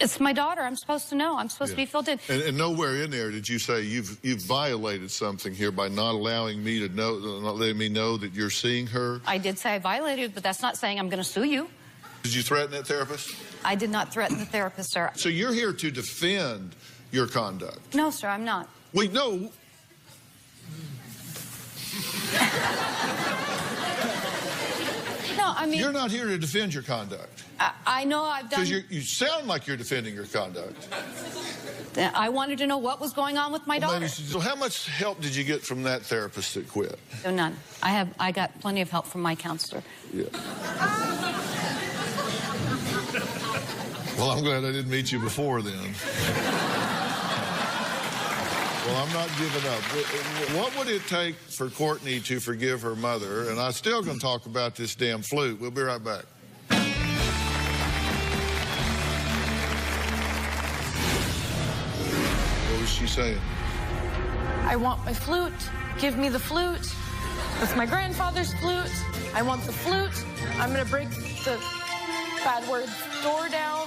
it's my daughter. I'm supposed to know. I'm supposed to be filled in. And nowhere in there did you say you've violated something here by not allowing me to know, not letting me know that you're seeing her? I did say I violated, but that's not saying I'm going to sue you. Did you threaten that therapist? I did not threaten the therapist, sir. So you're here to defend your conduct? No, sir, I'm not. Wait, no. No, I mean... You're not here to defend your conduct. I know I've done... Because you sound like you're defending your conduct. I wanted to know what was going on with my daughter. So how much help did you get from that therapist that quit? No, none. I got plenty of help from my counselor. Yeah. Well, I'm glad I didn't meet you before then. Well, I'm not giving up. What would it take for Courtney to forgive her mother? And I'm still going to talk about this damn flute. We'll be right back. What was she saying? I want my flute. Give me the flute. That's my grandfather's flute. I want the flute. I'm going to break the bad word door down.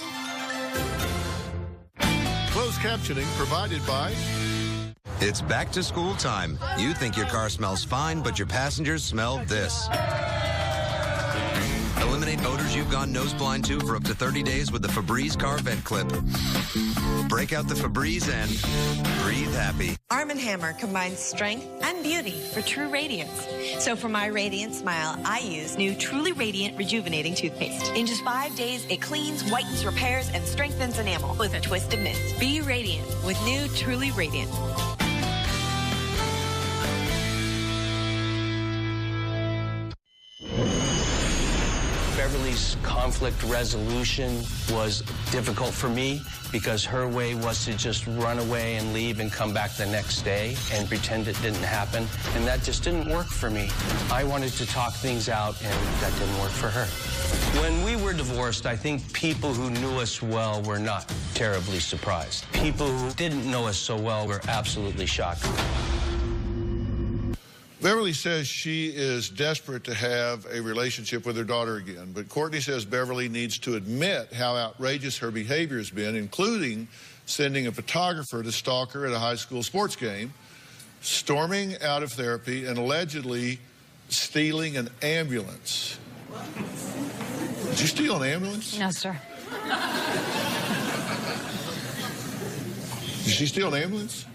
Closed captioning provided by... It's back to school time. You think your car smells fine, but your passengers smell this. Eliminate odors you've gone nose blind to for up to 30 days with the Febreze Car Vent Clip. Break out the Febreze and breathe happy. Arm & Hammer combines strength and beauty for true radiance. So for my radiant smile, I use new Truly Radiant Rejuvenating Toothpaste. In just 5 days, it cleans, whitens, repairs, and strengthens enamel with a twist of mint. Be radiant with new Truly Radiant. Beverly's conflict resolution was difficult for me because her way was to just run away and leave and come back the next day and pretend it didn't happen. And that just didn't work for me. I wanted to talk things out, and that didn't work for her. When we were divorced, I think people who knew us well were not terribly surprised. People who didn't know us so well were absolutely shocked. Beverly says she is desperate to have a relationship with her daughter again, but Courtney says Beverly needs to admit how outrageous her behavior has been, including sending a photographer to stalk her at a high school sports game, storming out of therapy, and allegedly stealing an ambulance. Did you steal an ambulance? No, sir. Did she steal an ambulance?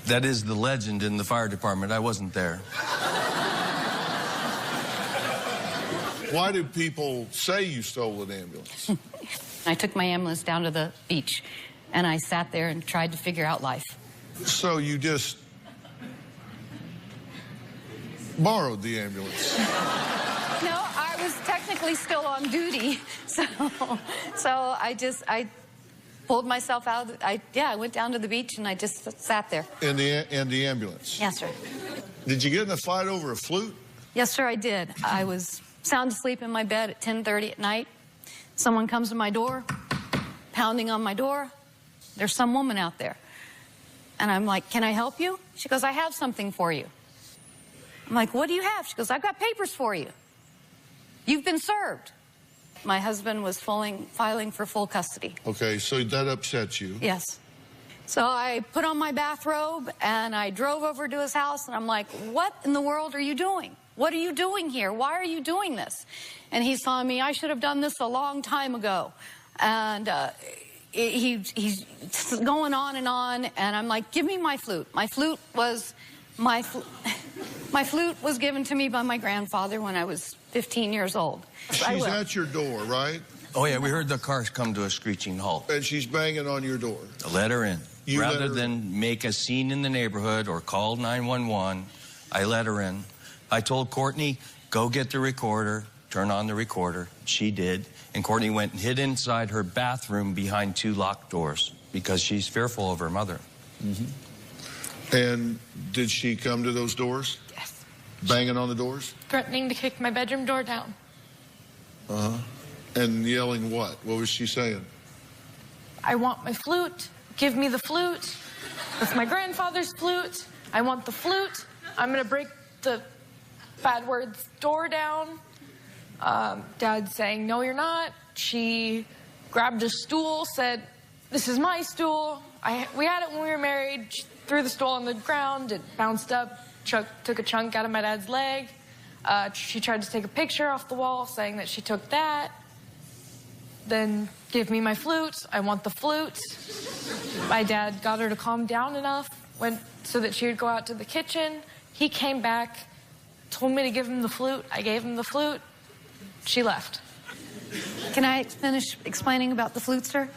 That is the legend in the fire department. I wasn't there. Why do people say you stole an ambulance? I took my ambulance down to the beach, and I sat there and tried to figure out life. So you just borrowed the ambulance? No, I was technically still on duty, so I pulled myself out. I went down to the beach and I just sat there. In the ambulance? Yes, sir. Did you get in a fight over a flute? Yes, sir, I did. I was sound asleep in my bed at 10:30 at night. Someone comes to my door, pounding on my door. There's some woman out there. And I'm like, can I help you? She goes, I have something for you. I'm like, what do you have? She goes, I've got papers for you. You've been served. My husband was filing for full custody. Okay, so that upsets you. Yes. So I put on my bathrobe and I drove over to his house and I'm like, what in the world are you doing? What are you doing here? Why are you doing this? And he's telling me I should have done this a long time ago. And he's going on, and I'm like, give me my flute. My flute was my My flute was given to me by my grandfather when I was 15 years old. She's at your door, right? Oh, yeah, we heard the car come to a screeching halt. And she's banging on your door. Let her in. You let Rather her than make a scene in the neighborhood or call 911, I let her in. I told Courtney, go get the recorder, turn on the recorder. She did. And Courtney went and hid inside her bathroom behind 2 locked doors because she's fearful of her mother. Mm-hmm. And did she come to those doors? Yes. Banging on the doors? Threatening to kick my bedroom door down. Uh-huh. And yelling what? What was she saying? I want my flute. Give me the flute. It's my grandfather's flute. I want the flute. I'm going to break the bad words door down. Dad saying, no, you're not. She grabbed a stool, said, this is my stool. We had it when we were married. She threw the stool on the ground. It bounced up, took a chunk out of my dad's leg. She tried to take a picture off the wall saying that she took that. Then give me my flute. I want the flute. My dad got her to calm down enough so that she would go out to the kitchen. He came back, told me to give him the flute. I gave him the flute. She left. Can I finish explaining about the flute, sir?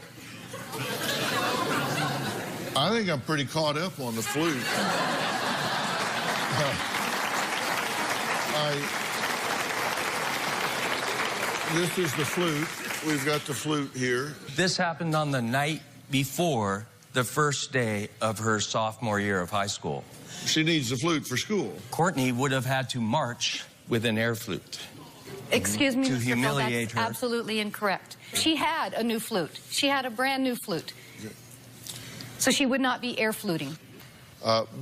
I think I'm pretty caught up on the flute. This is the flute. We've got the flute here. This happened on the night before the first day of her sophomore year of high school. She needs the flute for school. Courtney would have had to march with an air flute. Excuse me, To Mr. Phil, humiliate that's her. absolutely incorrect. She had a new flute. She had a brand new flute. So she would not be air fluting.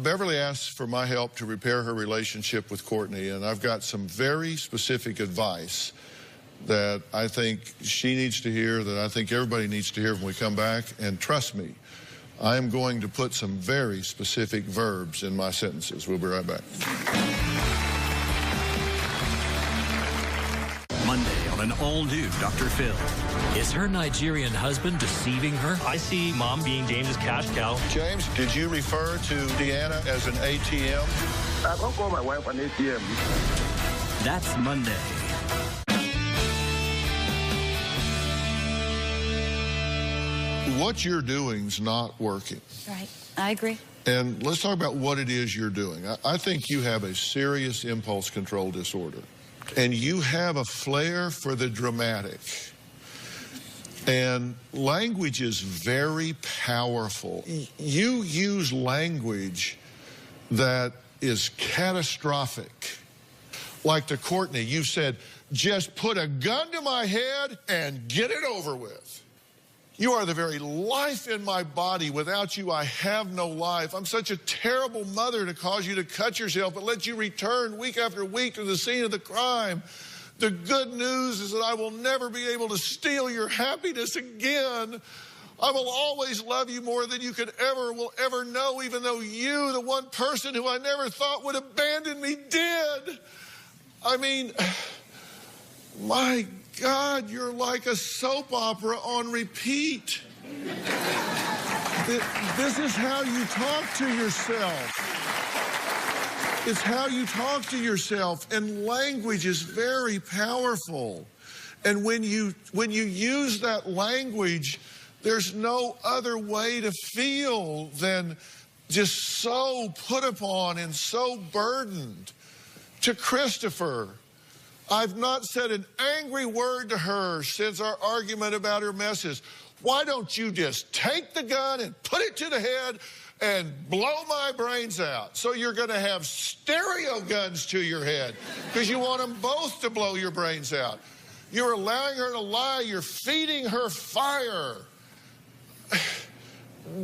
Beverly asked for my help to repair her relationship with Courtney, and I've got some very specific advice that I think she needs to hear, that I think everybody needs to hear when we come back. And trust me, I am going to put some very specific verbs in my sentences. We'll be right back. Monday on an all-new Dr. Phil. Is her Nigerian husband deceiving her? I see Mom being James's cash cow. James, did you refer to Deanna as an ATM? I don't call my wife an ATM. That's Monday. What you're doing's not working. Right. I agree. And let's talk about what it is you're doing. I think you have a serious impulse control disorder. And you have a flair for the dramatic. And language is very powerful. You use language that is catastrophic. Like to Courtney, you said, just put a gun to my head and get it over with. You are the very life in my body. Without you, I have no life. I'm such a terrible mother to cause you to cut yourself, but let you return week after week to the scene of the crime. The good news is that I will never be able to steal your happiness again. I will always love you more than you will ever know, even though you, the one person who I never thought would abandon me, did. I mean, my God, you're like a soap opera on repeat. This is how you talk to yourself. It's how you talk to yourself, and language is very powerful. And when you use that language, there's no other way to feel than just so put upon and so burdened. To Christopher, I've not said an angry word to her since our argument about her messes. Why don't you just take the gun and put it to the head and blow my brains out? So you're going to have stereo guns to your head because you want them both to blow your brains out. You're allowing her to lie. You're feeding her fire.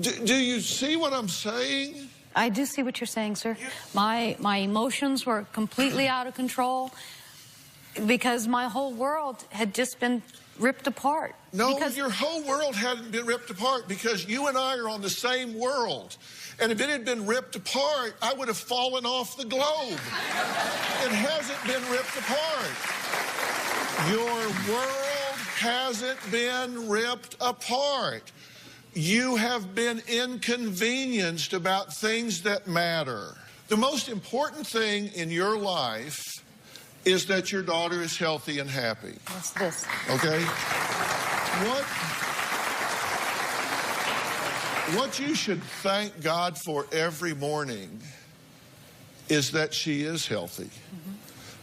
Do you see what I'm saying? I do see what you're saying, sir. My emotions were completely out of control because my whole world had just been ripped apart. No, your whole world hadn't been ripped apart because you and I are on the same world. And if it had been ripped apart, I would have fallen off the globe. It hasn't been ripped apart. Your world hasn't been ripped apart. You have been inconvenienced about things that matter. The most important thing in your life is that your daughter is healthy and happy. What's this? Okay? What you should thank God for every morning is that she is healthy,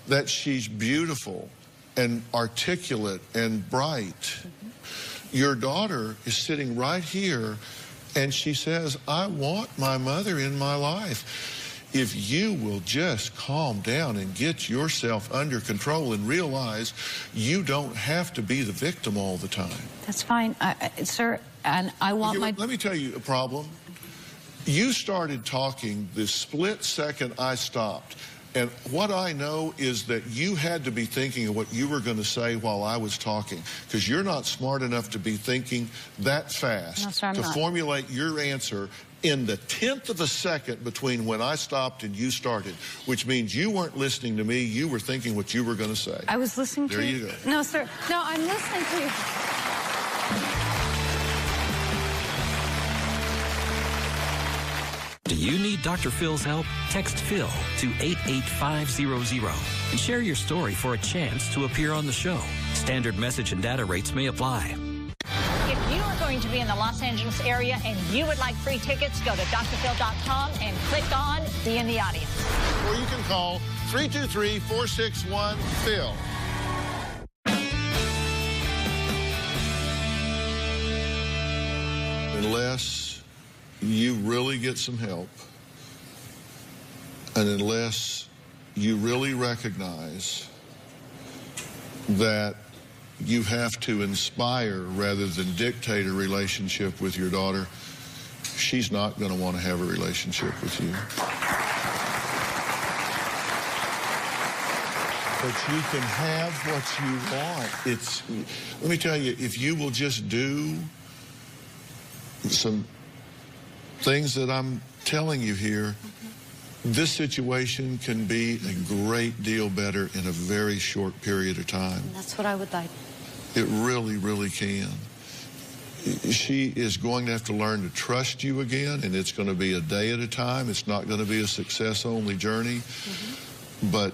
that she's beautiful and articulate and bright. Your daughter is sitting right here and she says, I want my mother in my life. If you will just calm down and get yourself under control and realize you don't have to be the victim all the time. That's fine, sir, and I want my... Let me tell you a problem. You started talking the split second I stopped. And what I know is that you had to be thinking of what you were going to say while I was talking, because you're not smart enough to be thinking that fast to formulate your answer in the 10th of a second between when I stopped and you started, which means you weren't listening to me. You were thinking what you were going to say. I was listening to you. There you go. No, sir. No, I'm listening to you. Do you need Dr. Phil's help? Text Phil to 88500 and share your story for a chance to appear on the show. Standard message and data rates may apply. If you are going to be in the Los Angeles area and you would like free tickets, go to drphil.com and click on Be in the Audience. Or you can call 323-461-PHIL. Unless you really get some help, and unless you really recognize that you have to inspire rather than dictate a relationship with your daughter, she's not going to want to have a relationship with you. But you can have what you want. Let me tell you, if you will just do some things that I'm telling you here, this situation can be a great deal better in a very short period of time. That's what I would like. It really, really can. She is going to have to learn to trust you again, and it's going to be a day at a time. It's not going to be a success-only journey. But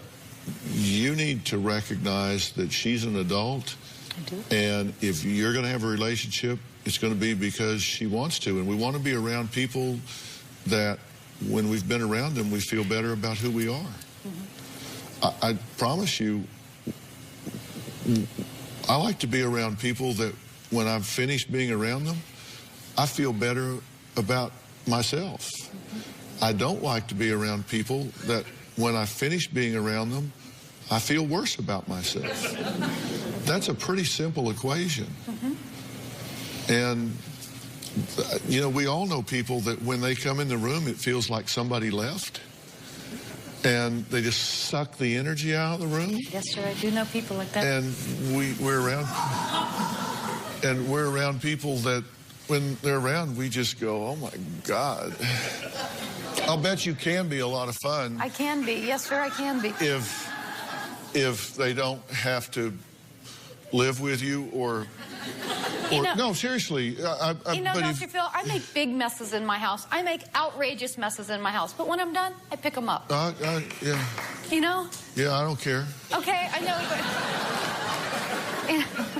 you need to recognize that she's an adult. I do. And if you're going to have a relationship, it's going to be because she wants to. And we want to be around people that, when we've been around them, we feel better about who we are. I promise you, I like to be around people that when I'm finished being around them, I feel better about myself. I don't like to be around people that when I finish being around them, I feel worse about myself. That's a pretty simple equation. And, you know, we all know people that when they come in the room, it feels like somebody left. And they just suck the energy out of the room. Yes, sir, I do know people like that. And we're around people that when they're around, we just go, oh my God. I'll bet you can be a lot of fun. I can be. Yes, sir, I can be. If they don't have to live with you or no, seriously. Dr. Phil, I make big messes in my house. I make outrageous messes in my house. But when I'm done, I pick them up. Yeah. You know? Yeah, I don't care. Okay, I know.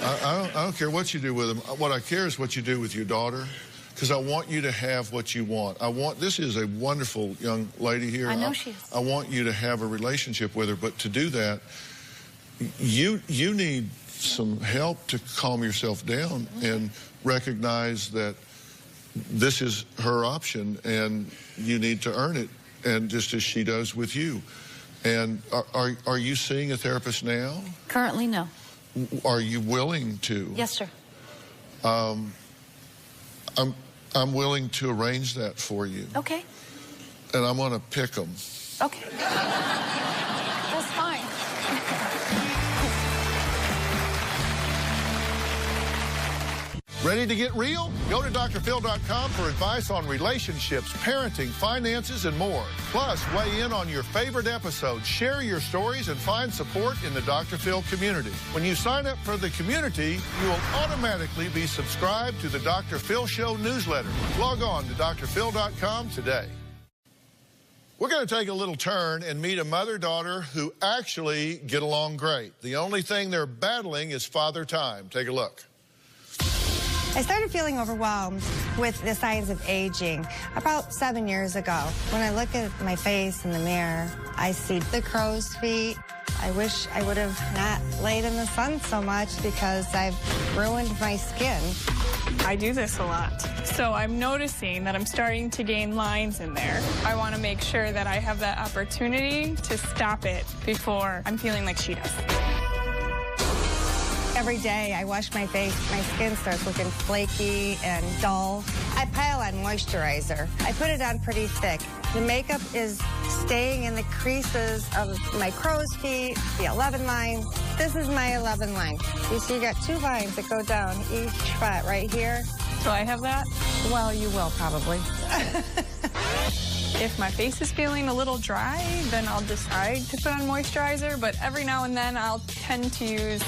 I don't care what you do with them. What I care is what you do with your daughter, because I want you to have what you want. This is a wonderful young lady here. I know she is. I want you to have a relationship with her, but to do that, you need some help to calm yourself down and recognize that this is her option and you need to earn it, and just as she does with you. And are you seeing a therapist now? Currently, no. Are you willing to? Yes, sir. I'm willing to arrange that for you. Okay. And I'm going to pick them. Okay. That's fine. Ready to get real? Go to drphil.com for advice on relationships, parenting, finances, and more. Plus, weigh in on your favorite episodes, share your stories, and find support in the Dr. Phil community. When you sign up for the community, you will automatically be subscribed to the Dr. Phil Show newsletter. Log on to drphil.com today. We're going to take a little turn and meet a mother-daughter who actually get along great. The only thing they're battling is father time. Take a look. I started feeling overwhelmed with the signs of aging about 7 years ago. When I look at my face in the mirror, I see the crow's feet. I wish I would have not laid in the sun so much because I've ruined my skin. I do this a lot, so I'm noticing that I'm starting to gain lines in there. I want to make sure that I have that opportunity to stop it before I'm feeling like she does. Every day I wash my face, my skin starts looking flaky and dull. I pile on moisturizer. I put it on pretty thick. The makeup is staying in the creases of my crow's feet, the 11 line. This is my 11 line. You see, you got 2 lines that go down each spot right here. Do I have that? Well, you will probably. If my face is feeling a little dry, then I'll decide to put on moisturizer, but every now and then I'll tend to use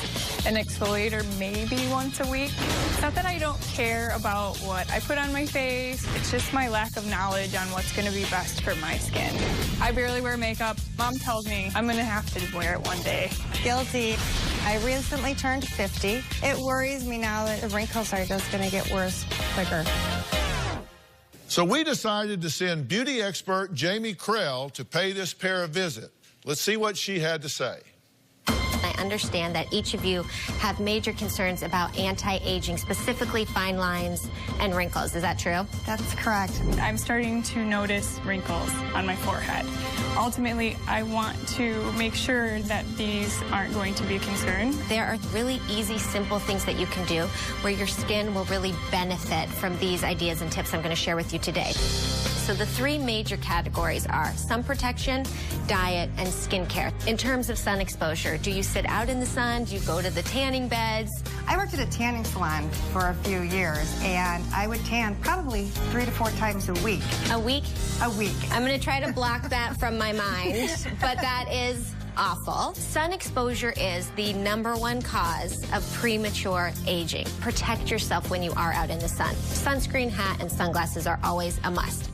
an exfoliator maybe once a week. It's not that I don't care about what I put on my face, it's just my lack of knowledge on what's going to be best for my skin. I barely wear makeup. Mom tells me I'm going to have to wear it one day. Guilty. I recently turned 50. It worries me now that the wrinkles are just going to get worse quicker. So we decided to send beauty expert Jamie Krell to pay this pair a visit. Let's see what she had to say. I understand that each of you have major concerns about anti-aging, specifically fine lines and wrinkles. Is that true? That's correct. I'm starting to notice wrinkles on my forehead. Ultimately, I want to make sure that these aren't going to be a concern. There are really easy, simple things that you can do where your skin will really benefit from these ideas and tips I'm going to share with you today. So the 3 major categories are sun protection, diet, and skincare. In terms of sun exposure, do you sit out in the sun? Do you go to the tanning beds? I worked at a tanning salon for a few years, and I would tan probably 3 to 4 times a week. A week? A week. I'm going to try to block that from my mind, but that is awful. Sun exposure is the #1 cause of premature aging. Protect yourself when you are out in the sun. Sunscreen, hat, and sunglasses are always a must.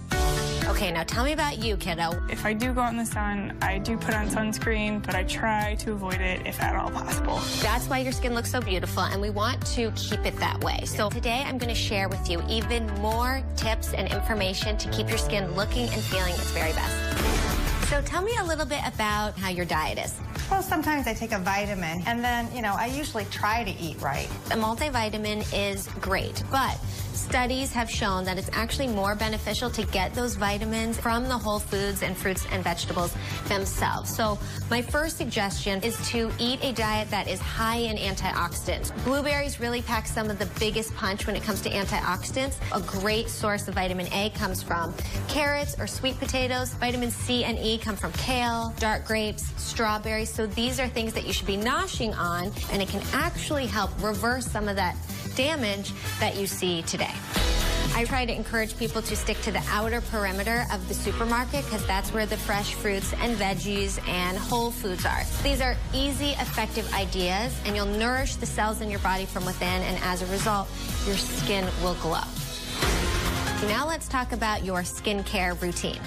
Okay, now tell me about you, kiddo. If I do go out in the sun, I do put on sunscreen, but I try to avoid it if at all possible. That's why your skin looks so beautiful, and we want to keep it that way. So today I'm going to share with you even more tips and information to keep your skin looking and feeling its very best. So tell me a little bit about how your diet is. Well, sometimes I take a vitamin, and then, I usually try to eat right. A multivitamin is great, but studies have shown that it's actually more beneficial to get those vitamins from the whole foods and fruits and vegetables themselves. So my first suggestion is to eat a diet that is high in antioxidants. Blueberries really pack some of the biggest punch when it comes to antioxidants. A great source of vitamin A comes from carrots or sweet potatoes. Vitamin C and E come from kale, dark grapes, strawberries. So these are things that you should be noshing on, and it can actually help reverse some of that damage that you see today. I try to encourage people to stick to the outer perimeter of the supermarket because that's where the fresh fruits and veggies and whole foods are. These are easy, effective ideas, and you'll nourish the cells in your body from within, and as a result, your skin will glow. Now let's talk about your skincare routine.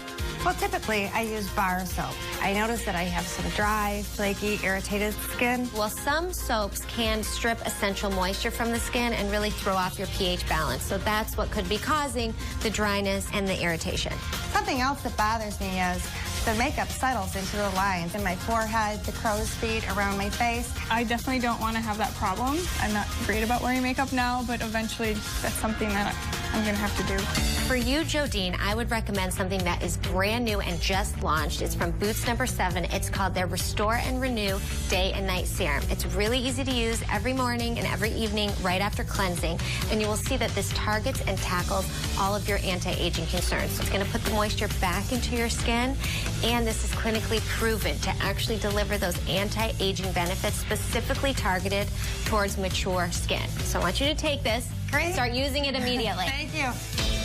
Well, typically, I use bar soap. I notice that I have some dry, flaky, irritated skin. Well, some soaps can strip essential moisture from the skin and really throw off your pH balance. So that's what could be causing the dryness and the irritation. Something else that bothers me is the makeup settles into the lines in my forehead, the crow's feet, around my face. I definitely don't want to have that problem. I'm not great about wearing makeup now, but eventually that's something that I'm going to have to do. For you, Jodine, I would recommend something that is brand new and just launched. It's from Boots No. 7. It's called their Restore and Renew Day and Night Serum. It's really easy to use every morning and every evening right after cleansing, and you will see that this targets and tackles all of your anti-aging concerns. So it's going to put the moisture back into your skin, and this is clinically proven to actually deliver those anti-aging benefits specifically targeted towards mature skin. So I want you to take this. Great. Start using it immediately. Thank you.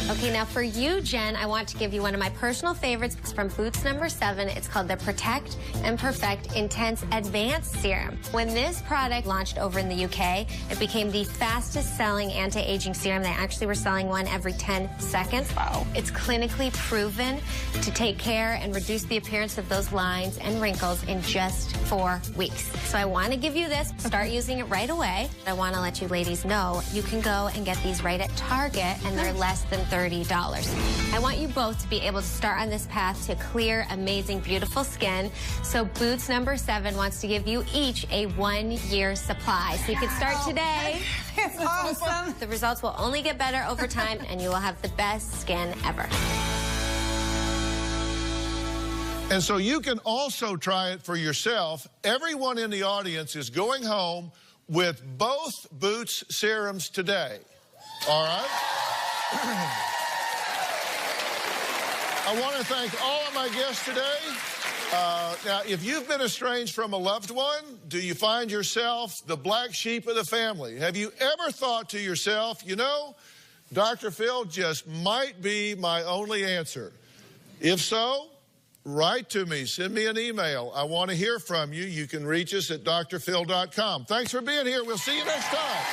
Okay, now for you, Jen, I want to give you one of my personal favorites. It's from Boots number 7. It's called the Protect and Perfect Intense Advanced Serum. When this product launched over in the UK, it became the fastest selling anti-aging serum. They actually were selling one every 10 seconds. Wow. It's clinically proven to take care and reduce the appearance of those lines and wrinkles in just 4 weeks. So I want to give you this. Start using it right away. I want to let you ladies know you can go and get these right at Target, and they're less than $30. I want you both to be able to start on this path to clear, amazing, beautiful skin. So Boots number 7 wants to give you each a 1-year supply. So you can start today. That's awesome. The results will only get better over time, and you will have the best skin ever. And so you can also try it for yourself. Everyone in the audience is going home with both Boots serums today. All right? I want to thank all of my guests today. Now, if you've been estranged from a loved one, do you find yourself the black sheep of the family? Have you ever thought to yourself, you know, Dr. Phil just might be my only answer? If so, write to me. Send me an email. I want to hear from you. You can reach us at drphil.com. Thanks for being here. We'll see you next time.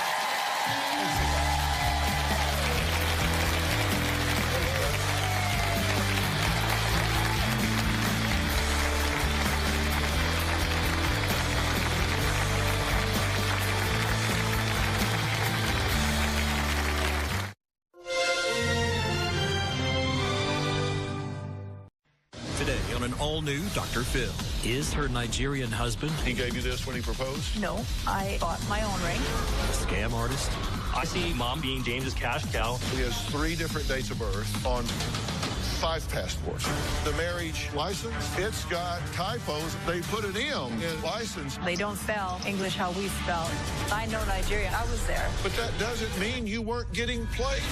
All-new Dr. Phil. Is her Nigerian husband... He gave you this when he proposed? No, I bought my own ring. A scam artist? I see Mom being James's cash cow. He has 3 different dates of birth on 5 passports. The marriage license, it's got typos. They put an M in license. They don't spell English how we spell. I know Nigerian. I was there. But that doesn't mean you weren't getting played.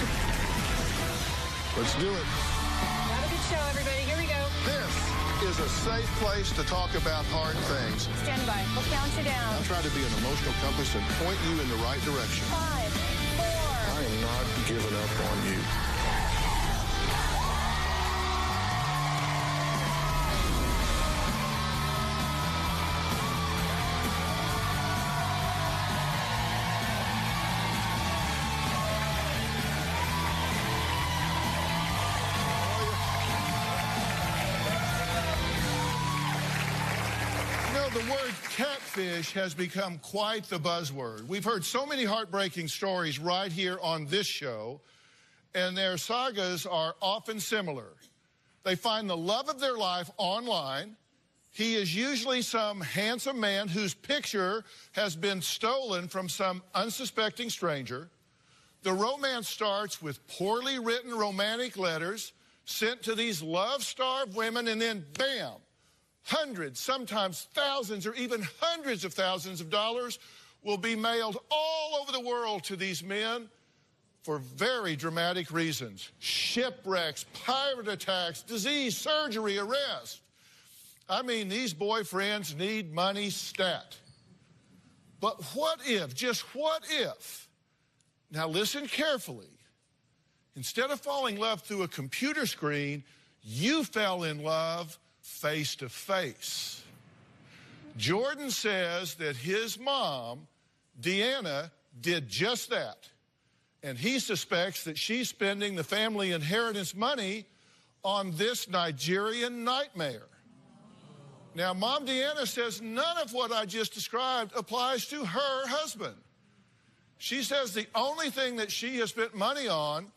Let's do it. Have a good show, everybody. Here we go. This is a safe place to talk about hard things. Stand by. We'll count you down. I'll try to be an emotional compass and point you in the right direction. 5, 4. I am not giving up on you. The word catfish has become quite the buzzword. We've heard so many heartbreaking stories right here on this show, and their sagas are often similar. They find the love of their life online. He is usually some handsome man whose picture has been stolen from some unsuspecting stranger. The romance starts with poorly written romantic letters sent to these love-starved women, and then bam! Hundreds, sometimes thousands, or even hundreds of thousands of dollars will be mailed all over the world to these men for very dramatic reasons. Shipwrecks, pirate attacks, disease, surgery, arrest. I mean, these boyfriends need money stat. But what if, just what if, now listen carefully, instead of falling in love through a computer screen, you fell in love face to face. Jordan says that his mom, Deanna, did just that. And he suspects that she's spending the family inheritance money on this Nigerian nightmare. Now, Mom Deanna says none of what I just described applies to her husband. She says the only thing that she has spent money on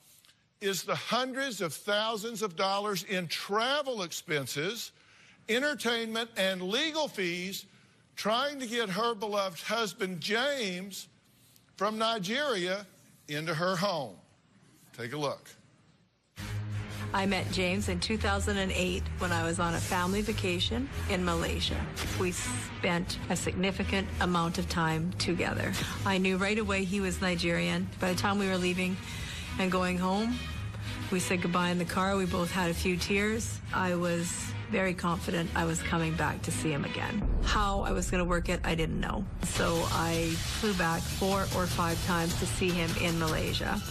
is the hundreds of thousands of dollars in travel expenses, entertainment, and legal fees trying to get her beloved husband, James, from Nigeria into her home. Take a look. I met James in 2008 when I was on a family vacation in Malaysia. We spent a significant amount of time together. I knew right away he was Nigerian. By the time we were leaving and going home, we said goodbye in the car. We both had a few tears. I was very confident I was coming back to see him again. How I was going to work it, I didn't know. So I flew back 4 or 5 times to see him in Malaysia.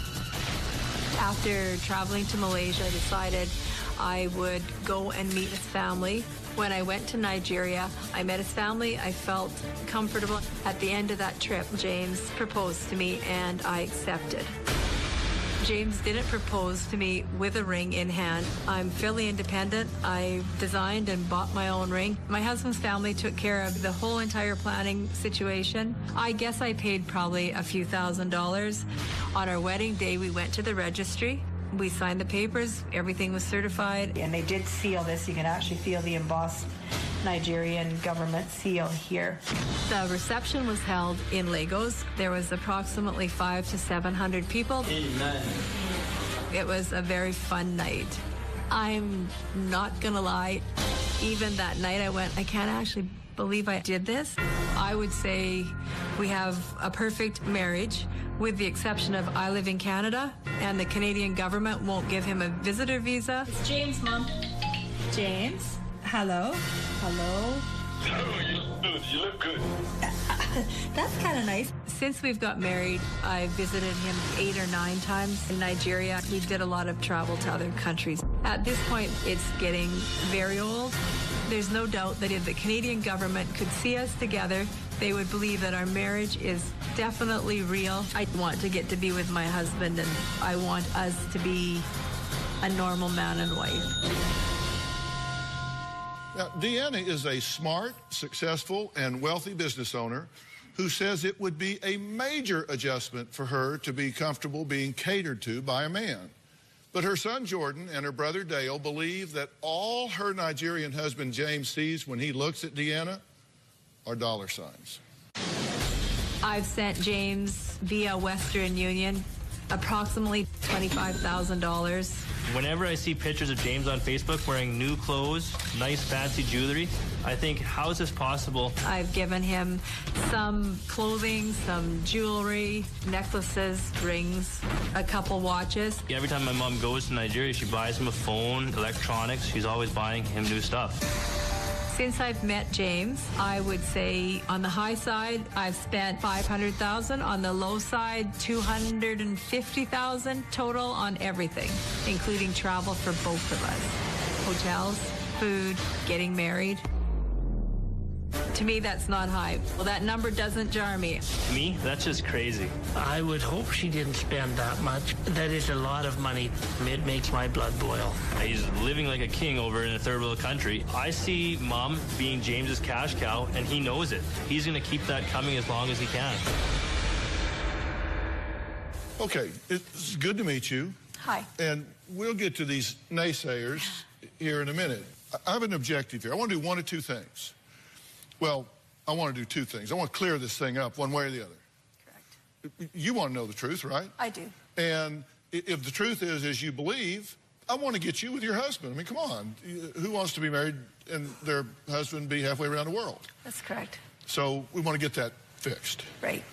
After traveling to Malaysia, I decided I would go and meet his family. When I went to Nigeria, I met his family. I felt comfortable. At the end of that trip, James proposed to me, and I accepted. James didn't propose to me with a ring in hand. I'm fairly independent. I designed and bought my own ring. My husband's family took care of the whole entire planning situation. I guess I paid probably a few $1,000s. On our wedding day, we went to the registry. We signed the papers. Everything was certified. And they did seal this. You can actually feel the embossed Nigerian government seal here. The reception was held in Lagos. There was approximately 500 to 700 people. Amen. It was a very fun night. I'm not gonna lie, even that night I can't actually believe I did this. I would say we have a perfect marriage, with the exception of I live in Canada and the Canadian government won't give him a visitor visa. It's James, Mom. James? Hello? Hello? You look good. That's kind of nice. Since we've got married, I visited him 8 or 9 times in Nigeria. We did a lot of travel to other countries. At this point, it's getting very old. There's no doubt that if the Canadian government could see us together, they would believe that our marriage is definitely real. I want to get to be with my husband, and I want us to be a normal man and wife. Now, Deanna is a smart, successful, and wealthy business owner who says it would be a major adjustment for her to be comfortable being catered to by a man. But her son Jordan and her brother Dale believe that all her Nigerian husband James sees when he looks at Deanna are dollar signs. I've sent James via Western Union approximately $25,000. Whenever I see pictures of James on Facebook wearing new clothes, nice fancy jewelry, I think, how is this possible? I've given him some clothing, some jewelry, necklaces, rings, a couple watches. Every time my mom goes to Nigeria, she buys him a phone, electronics. She's always buying him new stuff. Since I've met James, I would say on the high side, I've spent $500,000. On the low side, $250,000 total on everything, including travel for both of us. Hotels, food, getting married. To me, that's not high. Well, that number doesn't jar me. To me, that's just crazy. I would hope she didn't spend that much. That is a lot of money. It makes my blood boil. He's living like a king over in a third world country. I see Mom being James's cash cow, and he knows it. He's going to keep that coming as long as he can. Okay, it's good to meet you. Hi. And we'll get to these naysayers here in a minute. I have an objective here. I want to do one of two things. Well, I want to do two things. I want to clear this thing up one way or the other. Correct. You want to know the truth, right? I do. And if the truth is as you believe, I want to get you with your husband. I mean, come on. Who wants to be married and their husband be halfway around the world? That's correct. So we want to get that fixed. Right.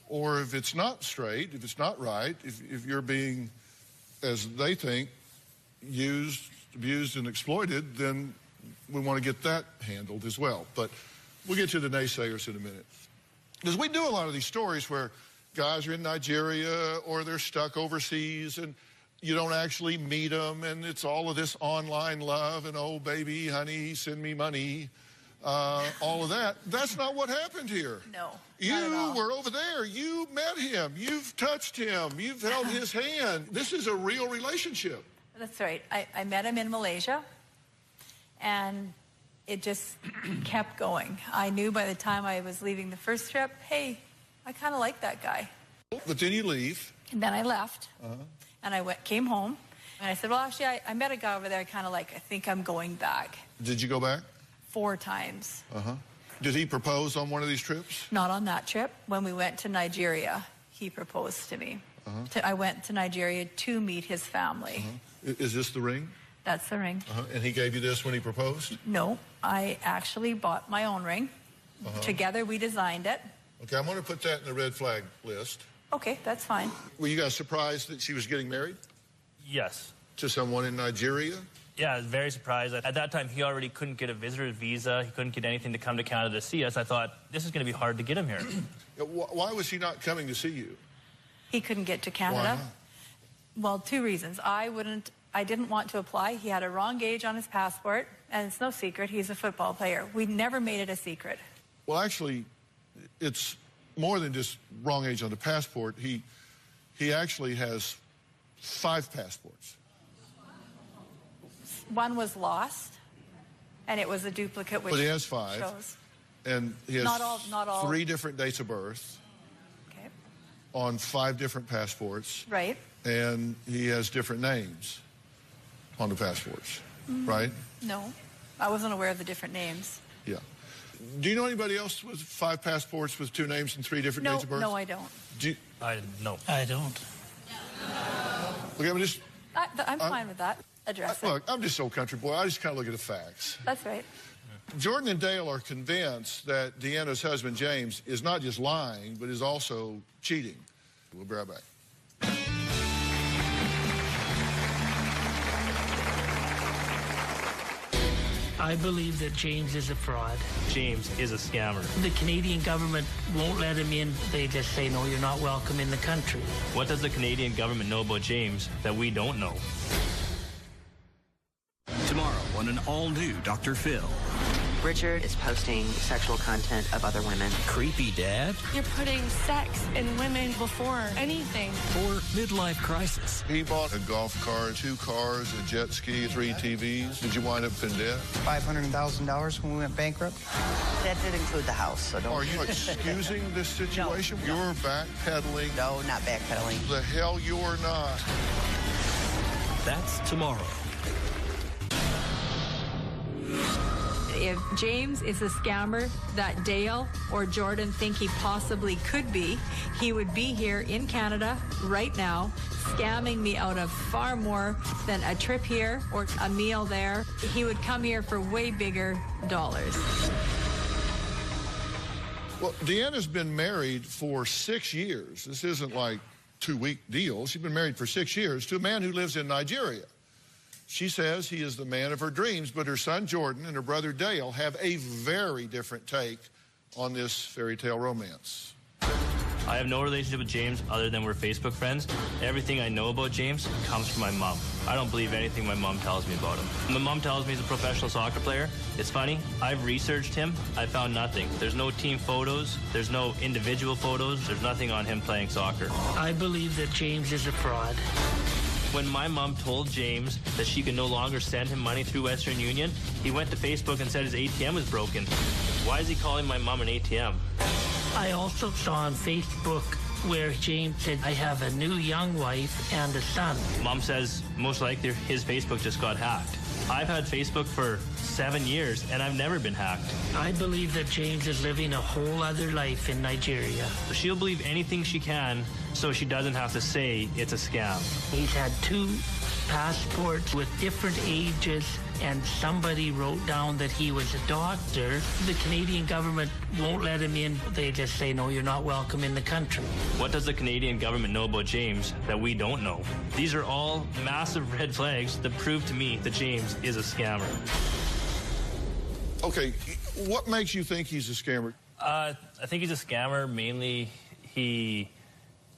Or if it's not straight, if it's not right, if you're being, as they think, used, abused, and exploited, then we want to get that handled as well. But we'll get to the naysayers in a minute. Because we do a lot of these stories where guys are in Nigeria or they're stuck overseas and you don't actually meet them, and it's all of this online love and, oh, baby, honey, send me money, all of that. That's not what happened here. No, You were over there. You met him. You've touched him. You've held his hand. This is a real relationship. That's right. I met him in Malaysia, and it just kept going. I knew by the time I was leaving the first trip, hey, I kind of like that guy. But then you leave. And then I left, and I came home, and I said, well, actually, I met a guy over there I kind of like. I think I'm going back. Did you go back? 4 times. Did he propose on one of these trips? Not on that trip. When we went to Nigeria, he proposed to me. I went to Nigeria to meet his family. Is this the ring? That's the ring. And he gave you this when he proposed? No, I actually bought my own ring. Together we designed it. Okay, I'm going to put that in the red flag list. Okay, that's fine. Were you guys surprised that she was getting married? Yes. To someone in Nigeria? Yeah, I was very surprised. At that time, he already couldn't get a visitor's visa. He couldn't get anything to come to Canada to see us. I thought, this is going to be hard to get him here. Why was he not coming to see you? He couldn't get to Canada. Why Well, two reasons. I didn't want to apply. He had a wrong age on his passport, and it's no secret, he's a football player. We never made it a secret. Well, actually, it's more than just wrong age on the passport. He actually has 5 passports. One was lost, and it was a duplicate, which but he has 5. shows. And he has Not all. 3 different dates of birth. Okay. On 5 different passports. Right. And he has different names on the passports, right? No, I wasn't aware of the different names. Yeah. Do you know anybody else with 5 passports with 2 names and 3 different dates of birth? No, I don't. No. I don't. Look, I'm fine with that. Address it. Look, I'm just so country boy. I just kind of look at the facts. That's right. Jordan and Dale are convinced that Deanna's husband, James, is not just lying, but is also cheating. We'll be right back. I believe that James is a fraud. James is a scammer. The Canadian government won't let him in. They just say, no, you're not welcome in the country. What does the Canadian government know about James that we don't know? Tomorrow on an all-new Dr. Phil. Richard is posting sexual content of other women. Creepy dad? You're putting sex and women before anything. Or midlife crisis? He bought a golf cart, 2 cars, a jet ski, 3 TVs. Did you wind up in debt? $500,000 when we went bankrupt. That did include the house, so don't... Are you excusing this situation? No. You're backpedaling? No, not backpedaling. The hell you're not. That's tomorrow. If James is a scammer that Dale or Jordan think he possibly could be, he would be here in Canada right now, scamming me out of far more than a trip here or a meal there. He would come here for way bigger dollars. Well, Deanna's been married for 6 years. This isn't like 2-week deal. She's been married for 6 years to a man who lives in Nigeria. She says he is the man of her dreams, but her son Jordan and her brother Dale have a very different take on this fairy tale romance. I have no relationship with James other than we're Facebook friends. Everything I know about James comes from my mom. I don't believe anything my mom tells me about him. My mom tells me he's a professional soccer player. It's funny, I've researched him. I found nothing. There's no team photos. There's no individual photos. There's nothing on him playing soccer. I believe that James is a fraud. When my mom told James that she could no longer send him money through Western Union, he went to Facebook and said his ATM was broken. Why is he calling my mom an ATM? I also saw on Facebook where James said, I have a new young wife and a son. Mom says most likely his Facebook just got hacked. I've had Facebook for 7 years and I've never been hacked. I believe that James is living a whole other life in Nigeria. She'll believe anything she can so she doesn't have to say it's a scam. He's had 2 passports with different ages, and somebody wrote down that he was a doctor. The Canadian government won't let him in. They just say, no, you're not welcome in the country. What does the Canadian government know about James that we don't know? These are all massive red flags that prove to me that James is a scammer. Okay, what makes you think he's a scammer? I think he's a scammer. Mainly, he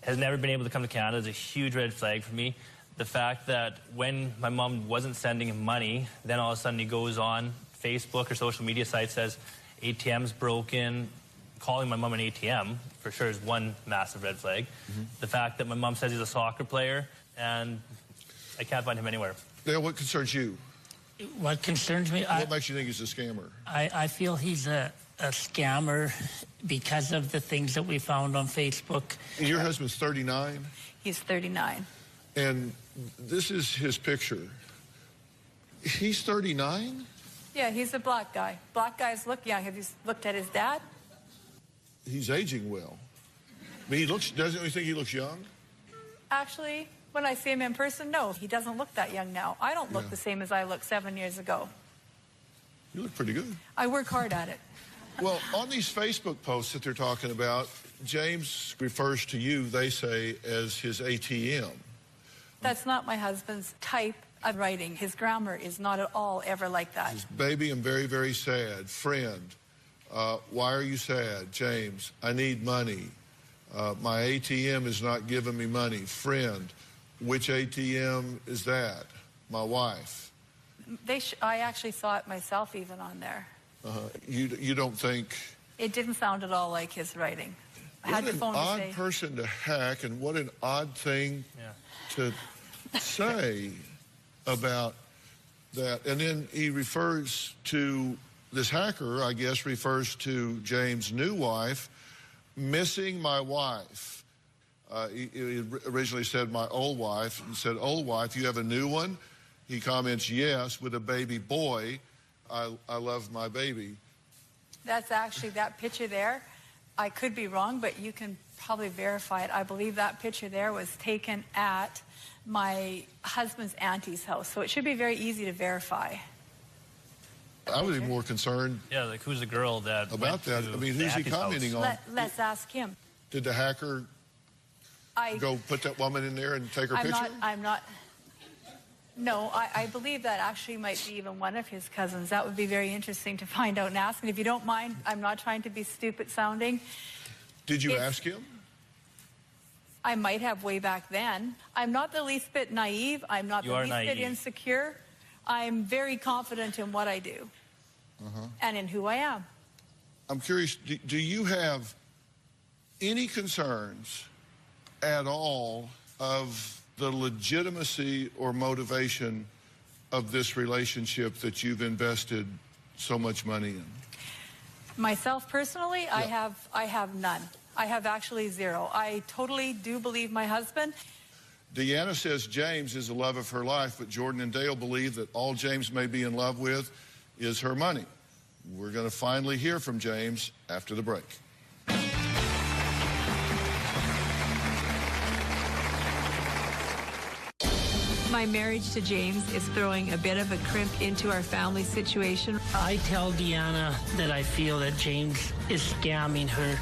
has never been able to come to Canada. Is a huge red flag for me. The fact that when my mom wasn't sending him money, then all of a sudden he goes on Facebook or social media sites, says ATM's broken. Calling my mom an ATM for sure is one massive red flag. The fact that my mom says he's a soccer player, and I can't find him anywhere. Dale, what concerns you? What concerns me? What makes you think he's a scammer? I feel he's a scammer because of the things that we found on Facebook. Your husband's 39? He's 39. And this is his picture. He's 39? Yeah, he's a black guy. Black guys look young. Have you looked at his dad? He's aging well. I mean, doesn't he think he looks young? Actually, when I see him in person, no, he doesn't look that young now. I don't look the same as I looked 7 years ago. You look pretty good. I work hard at it. Well, on these Facebook posts that they're talking about, James refers to you, they say, as his ATM. That's not my husband's type of writing. His grammar is not at all ever like that. Baby, I'm very, very sad. Friend, why are you sad? James, I need money. My ATM is not giving me money. Friend, Which ATM is that? My wife. I actually saw it myself even on there. You don't think... It didn't sound at all like his writing. What an odd person to hack, and what an odd thing to say about that. And then he refers to, this hacker, I guess, refers to James' new wife, missing my wife. He originally said my old wife. He said, old wife, you have a new one? He comments, yes, with a baby boy. I love my baby. That's actually, that picture there, I could be wrong, but you can probably verify it. I believe that picture there was taken at my husband's auntie's house, so it should be very easy to verify. I would be more concerned. Yeah, like who's the girl that about that? I mean, who's he commenting on? Let's ask him. Did the hacker go put that woman in there and take her picture? No, I believe that actually might be even one of his cousins. That would be very interesting to find out and ask. And if you don't mind, I'm not trying to be stupid sounding. Did you ask him? I might have way back then. I'm not the least bit naive. I'm not the least bit insecure. I'm very confident in what I do and in who I am. I'm curious, do you have any concerns at all of the legitimacy or motivation of this relationship that you've invested so much money in? Myself personally, yeah. I have none. I have actually zero. I totally do believe my husband. Deanna says James is the love of her life, but Jordan and Dale believe that all James may be in love with is her money. We're going to finally hear from James after the break. My marriage to James is throwing a bit of a crimp into our family situation. I tell Deanna that I feel that James is scamming her.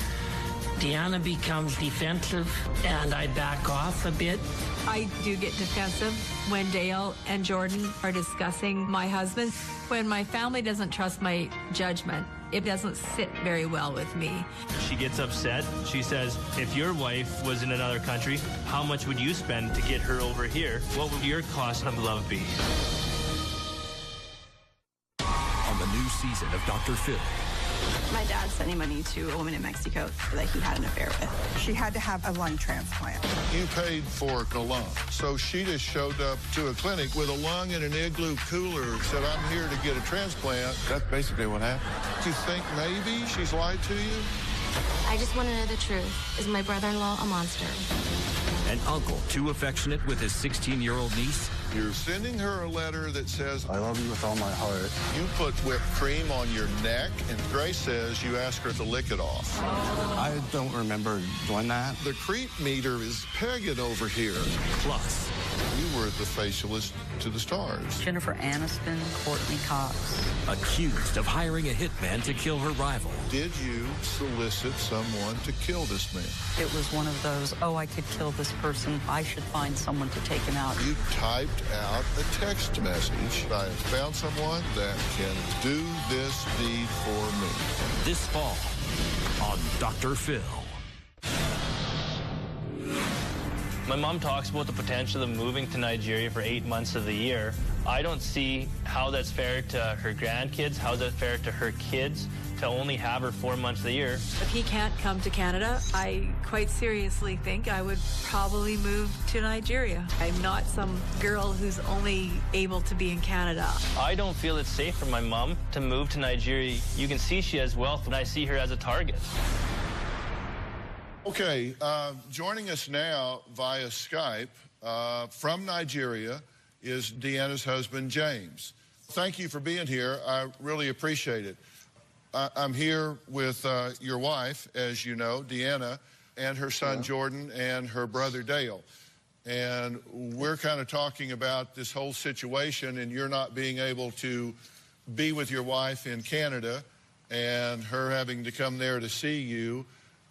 Deanna becomes defensive, and I back off a bit. I do get defensive when Dale and Jordan are discussing my husband. When my family doesn't trust my judgment, it doesn't sit very well with me. She gets upset. She says, if your wife was in another country, how much would you spend to get her over here? What would your cost of love be? On the new season of Dr. Phil. My dad sending money to a woman in Mexico that he had an affair with. She had to have a lung transplant. You paid for a lung, so she just showed up to a clinic with a lung in an igloo cooler, said, I'm here to get a transplant. That's basically what happened. Do you think maybe she's lied to you? I just want to know the truth. Is my brother-in-law a monster? An uncle too affectionate with his 16-year-old niece. You're sending her a letter that says, I love you with all my heart. You put whipped cream on your neck, and Grace says you ask her to lick it off. I don't remember doing that. The creep meter is pegging over here. Plus, you were the facialist to the stars. Jennifer Aniston, Courtney Cox. Accused of hiring a hitman to kill her rival. Did you solicit someone to kill this man? It was one of those, oh, I could kill this person. I should find someone to take him out. You typed out a text message. I have found someone that can do this deed for me. This fall on Dr. Phil. My mom talks about the potential of moving to Nigeria for 8 months of the year. I don't see how that's fair to her grandkids, how that's fair to her kids to only have her 4 months of the year. If he can't come to Canada, I quite seriously think I would probably move to Nigeria. I'm not some girl who's only able to be in Canada. I don't feel it's safe for my mom to move to Nigeria. You can see she has wealth, and I see her as a target. Okay, joining us now via Skype from Nigeria is Deanna's husband, James. Thank you for being here. I really appreciate it. I'm here with your wife, as you know, Deanna, and her son, Jordan, and her brother, Dale. And we're kind of talking about this whole situation and you're not being able to be with your wife in Canada and her having to come there to see you.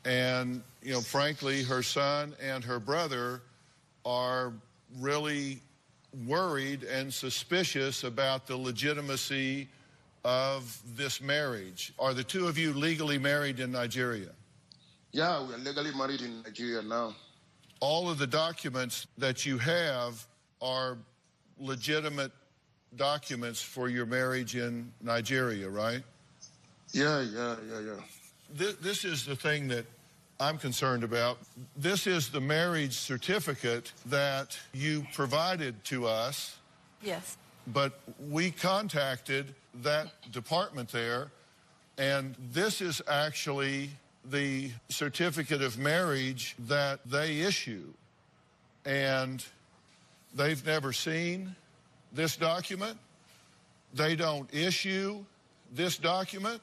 And, you know, frankly, her son and her brother are really worried and suspicious about the legitimacy of this marriage. Are the two of you legally married in Nigeria? Yeah, we are legally married in Nigeria now. all of the documents that you have are legitimate documents for your marriage in Nigeria, right? Yeah. This is the thing that I'm concerned about. This is the marriage certificate that you provided to us. Yes. But we contacted that department there, and this is actually the certificate of marriage that they issue. And they've never seen this document. They don't issue this document.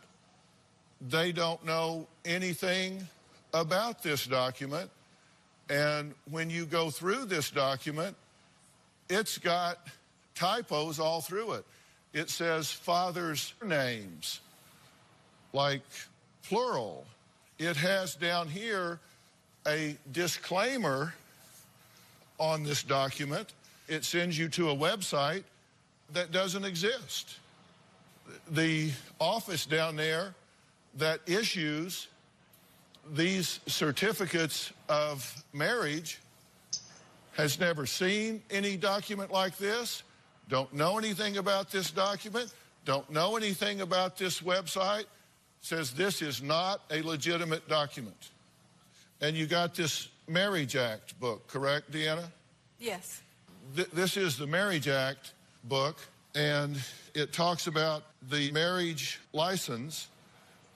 They don't know anything about this document. And when you go through this document, it's got typos all through it. It says fathers' names, like plural. It has down here a disclaimer on this document. It sends you to a website that doesn't exist. The office down there that issues these certificates of marriage has never seen any document like this, don't know anything about this document, don't know anything about this website, says this is not a legitimate document. And you got this Marriage Act book, correct, Deanna? Yes. This is the Marriage Act book, and it talks about the marriage license,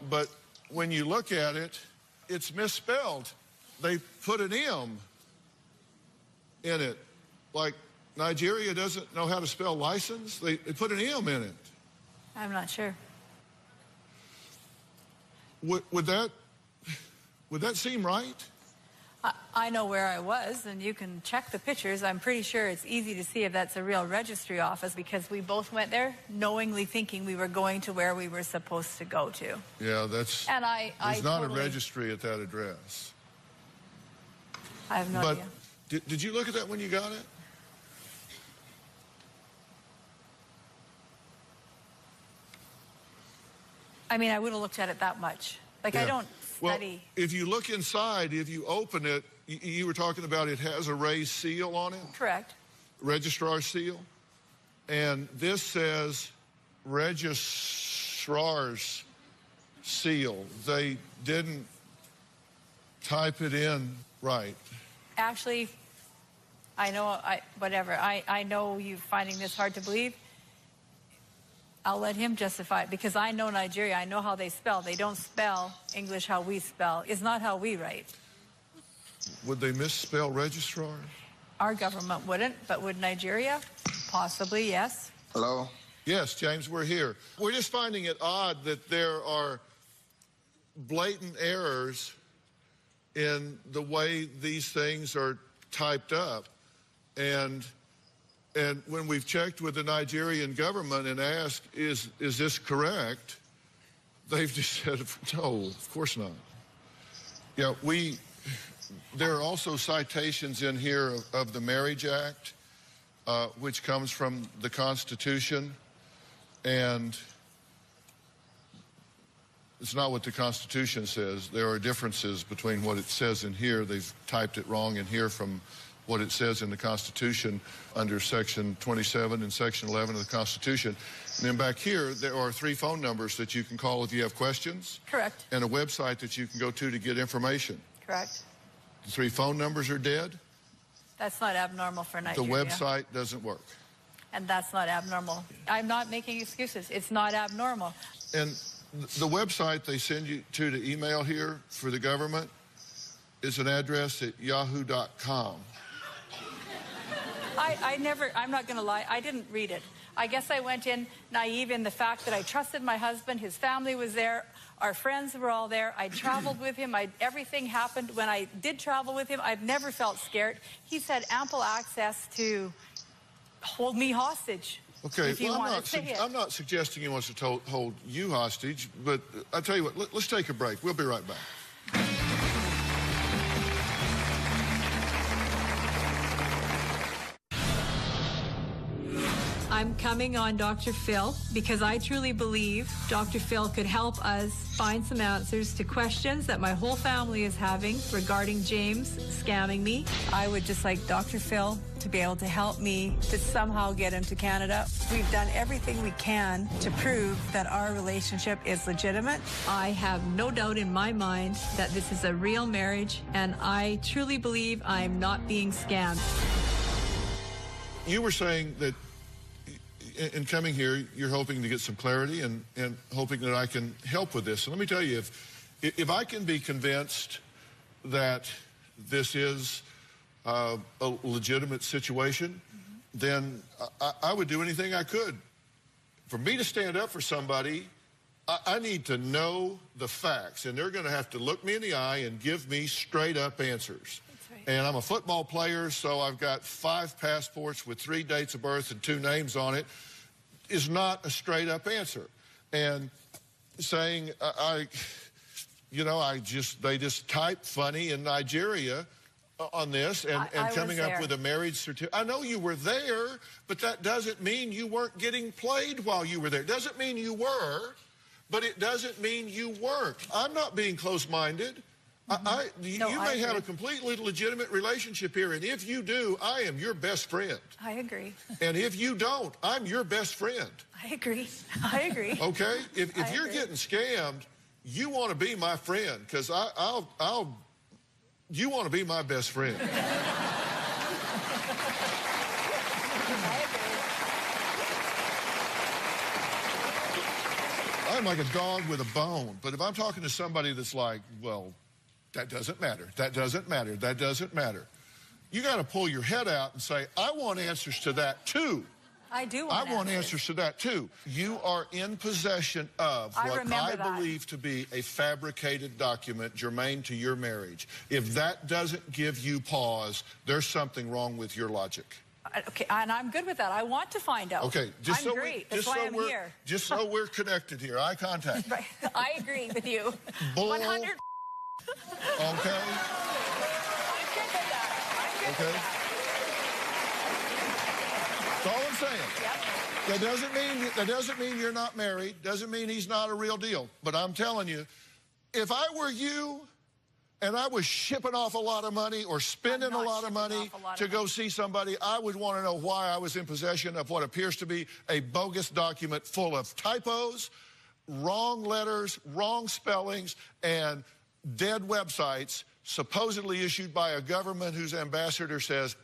but when you look at it, it's misspelled. They put an M in it. Like Nigeria doesn't know how to spell license. They put an M in it. I'm not sure. Would that seem right? I know where I was, and you can check the pictures. I'm pretty sure it's easy to see if that's a real registry office, because we both went there knowingly thinking we were going to where we were supposed to go to. Yeah, that's... And there's not a registry at that address. I have no idea. Did you look at that when you got it? I mean, I would have looked at it that much. Like, yeah. I don't study. Well, if you look inside, if you open it, you were talking about it has a raised seal on it? Correct. Registrar seal. And this says registrar's seal. They didn't type it in right. Actually, I know, whatever. I know you're finding this hard to believe. I'll let him justify it, because I know Nigeria. I know how they spell. They don't spell English how we spell. It's not how we write. Would they misspell registrar? Our government wouldn't, but would Nigeria? Possibly, yes. Hello? Yes, James, we're here. We're just finding it odd that there are blatant errors in the way these things are typed up. And when we've checked with the Nigerian government and asked, is this correct? They've just said, no, of course not. Yeah, there are also citations in here of the Marriage Act, which comes from the Constitution, and it's not what the Constitution says. There are differences between what it says in here. They've typed it wrong in here from what it says in the Constitution under Section 27 and Section 11 of the Constitution. And then back here, there are 3 phone numbers that you can call if you have questions. Correct. And a website that you can go to get information. Correct. The 3 phone numbers are dead. That's not abnormal for Nigeria. The website doesn't work. And that's not abnormal. I'm not making excuses. It's not abnormal. And the website they send you to the email here for the government is an address at yahoo.com. I'm not going to lie, I didn't read it. I guess I went in naive in the fact that I trusted my husband, his family was there, our friends were all there, I traveled with him, everything happened. When I did travel with him, I've never felt scared. He's had ample access to hold me hostage. Okay, well, I'm not suggesting he wants to hold you hostage, but I'll tell you what, let's take a break. We'll be right back. I'm coming on Dr. Phil because I truly believe Dr. Phil could help us find some answers to questions that my whole family is having regarding James scamming me. I would just like Dr. Phil to be able to help me to somehow get him to Canada. We've done everything we can to prove that our relationship is legitimate. I have no doubt in my mind that this is a real marriage, and I truly believe I'm not being scammed. You were saying that in coming here, you're hoping to get some clarity and hoping that I can help with this. And let me tell you, if I can be convinced that this is a legitimate situation, then I would do anything I could. For me to stand up for somebody, I need to know the facts, and they're going to have to look me in the eye and give me straight-up answers. And I'm a football player, so I've got 5 passports with 3 dates of birth and 2 names on it. Is not a straight-up answer. And saying, they just type funny in Nigeria on this and coming up with a marriage certificate. I know you were there, but that doesn't mean you weren't getting played while you were there. It doesn't mean you were, but it doesn't mean you weren't. I'm not being close-minded. You may have a completely legitimate relationship here, and if you do, I am your best friend. I agree. And if you don't, I'm your best friend. I agree. I agree. Okay? If you're getting scammed, you want to be my friend, because you want to be my best friend. I'm like a dog with a bone, but if I'm talking to somebody that's like, well, that doesn't matter, that doesn't matter, that doesn't matter, you got to pull your head out and say, I want answers to that too. I do want I want answers to that too. You are in possession of what I believe to be a fabricated document germane to your marriage. If that doesn't give you pause, there's something wrong with your logic. Okay, and I'm good with that. I want to find out. Okay, That's why I'm here. Just so we're connected here, eye contact. Right. I agree with you. 100. Okay. I'm good with that. Okay. That's all I'm saying. Yep. That doesn't mean you're not married. Doesn't mean he's not a real deal. But I'm telling you, if I were you and I was shipping off a lot of money or spending a lot of money to go see somebody, I would want to know why I was in possession of what appears to be a bogus document full of typos, wrong letters, wrong spellings, and dead websites supposedly issued by a government whose ambassador says,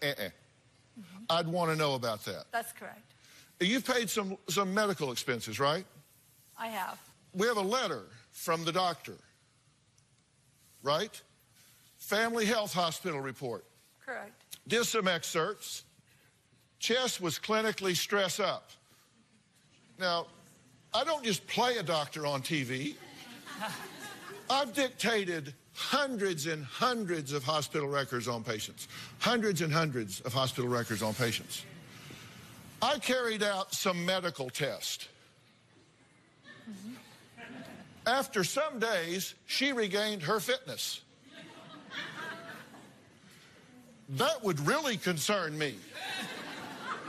I'd want to know about that. That's correct. You've paid some medical expenses, right? I have. We have a letter from the doctor, right? Family Health Hospital report. Correct. Did some excerpts. Chest was clinically stress up. Now, I don't just play a doctor on TV. I've dictated hundreds and hundreds of hospital records on patients. Hundreds and hundreds of hospital records on patients. I carried out some medical tests. After some days, she regained her fitness. That would really concern me.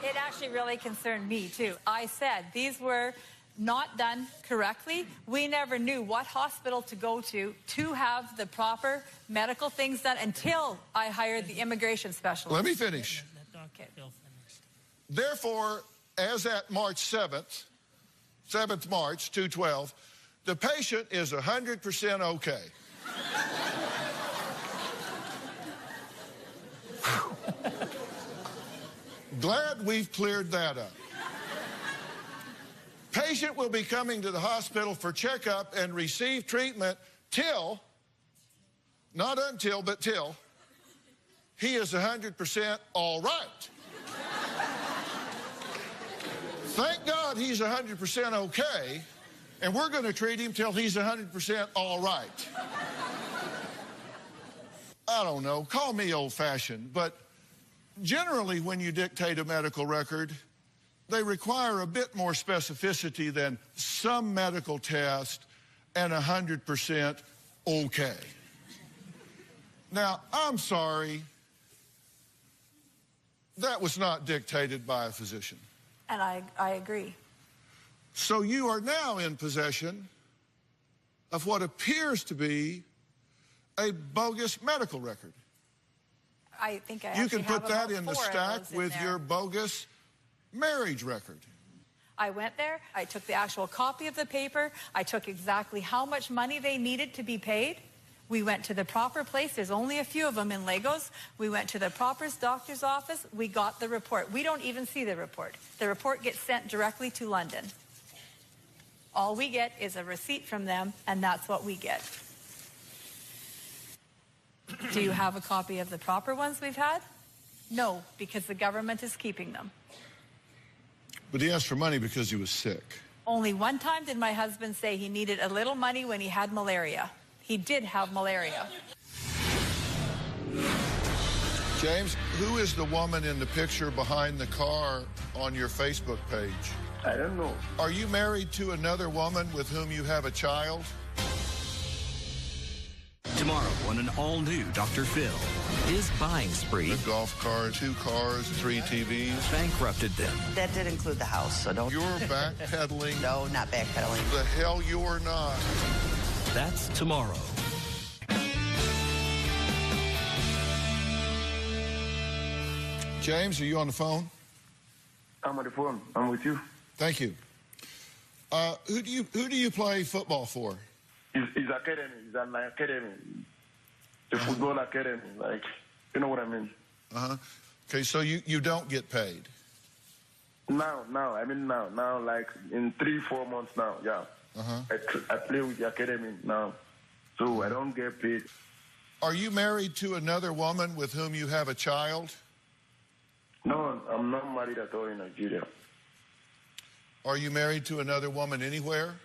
It actually really concerned me, too. I said these were not done correctly. We never knew what hospital to go to have the proper medical things done until I hired the immigration specialist. Let me finish. Okay. Therefore, as at March 7th March, 2/12, the patient is 100% okay. Glad we've cleared that up. Patient will be coming to the hospital for checkup and receive treatment till, not until, but till, he is 100% all right. Thank God he's 100% okay, and we're going to treat him till he's 100% all right. I don't know, call me old-fashioned, but generally when you dictate a medical record, they require a bit more specificity than some medical test and 100% okay. Now, I'm sorry, that was not dictated by a physician. And I agree. So you are now in possession of what appears to be a bogus medical record. I think I You actually can put have that about in the 4 of stack those in with there. your bogus marriage record. I went there, I took the actual copy of the paper, I took exactly how much money they needed to be paid. We went to the proper place. There's only a few of them in Lagos. We went to the proper doctor's office. We got the report. We don't even see the report. The report gets sent directly to London. All we get is a receipt from them, and that's what we get. Do you have a copy of the proper ones we've had? No, because the government is keeping them. But he asked for money because he was sick. Only one time did my husband say he needed a little money when he had malaria. He did have malaria. James, who is the woman in the picture behind the car on your Facebook page? I don't know. Are you married to another woman with whom you have a child? Tomorrow on an all-new Dr. Phil, his buying spree. A golf cart, 2 cars, 3 TVs. Bankrupted them. That did include the house, so don't... You're backpedaling. No, not backpedaling. The hell you're not. That's tomorrow. James, are you on the phone? I'm on the phone. I'm with you. Thank you. Who do you play football for? It's academy. It's an academy. The football academy. Like, you know what I mean? Uh-huh. Okay, so you don't get paid? Now, like in 3-4 months now, yeah. Uh-huh. I play with the academy now, so I don't get paid. Are you married to another woman with whom you have a child? No, I'm not married at all in Nigeria. Are you married to another woman anywhere?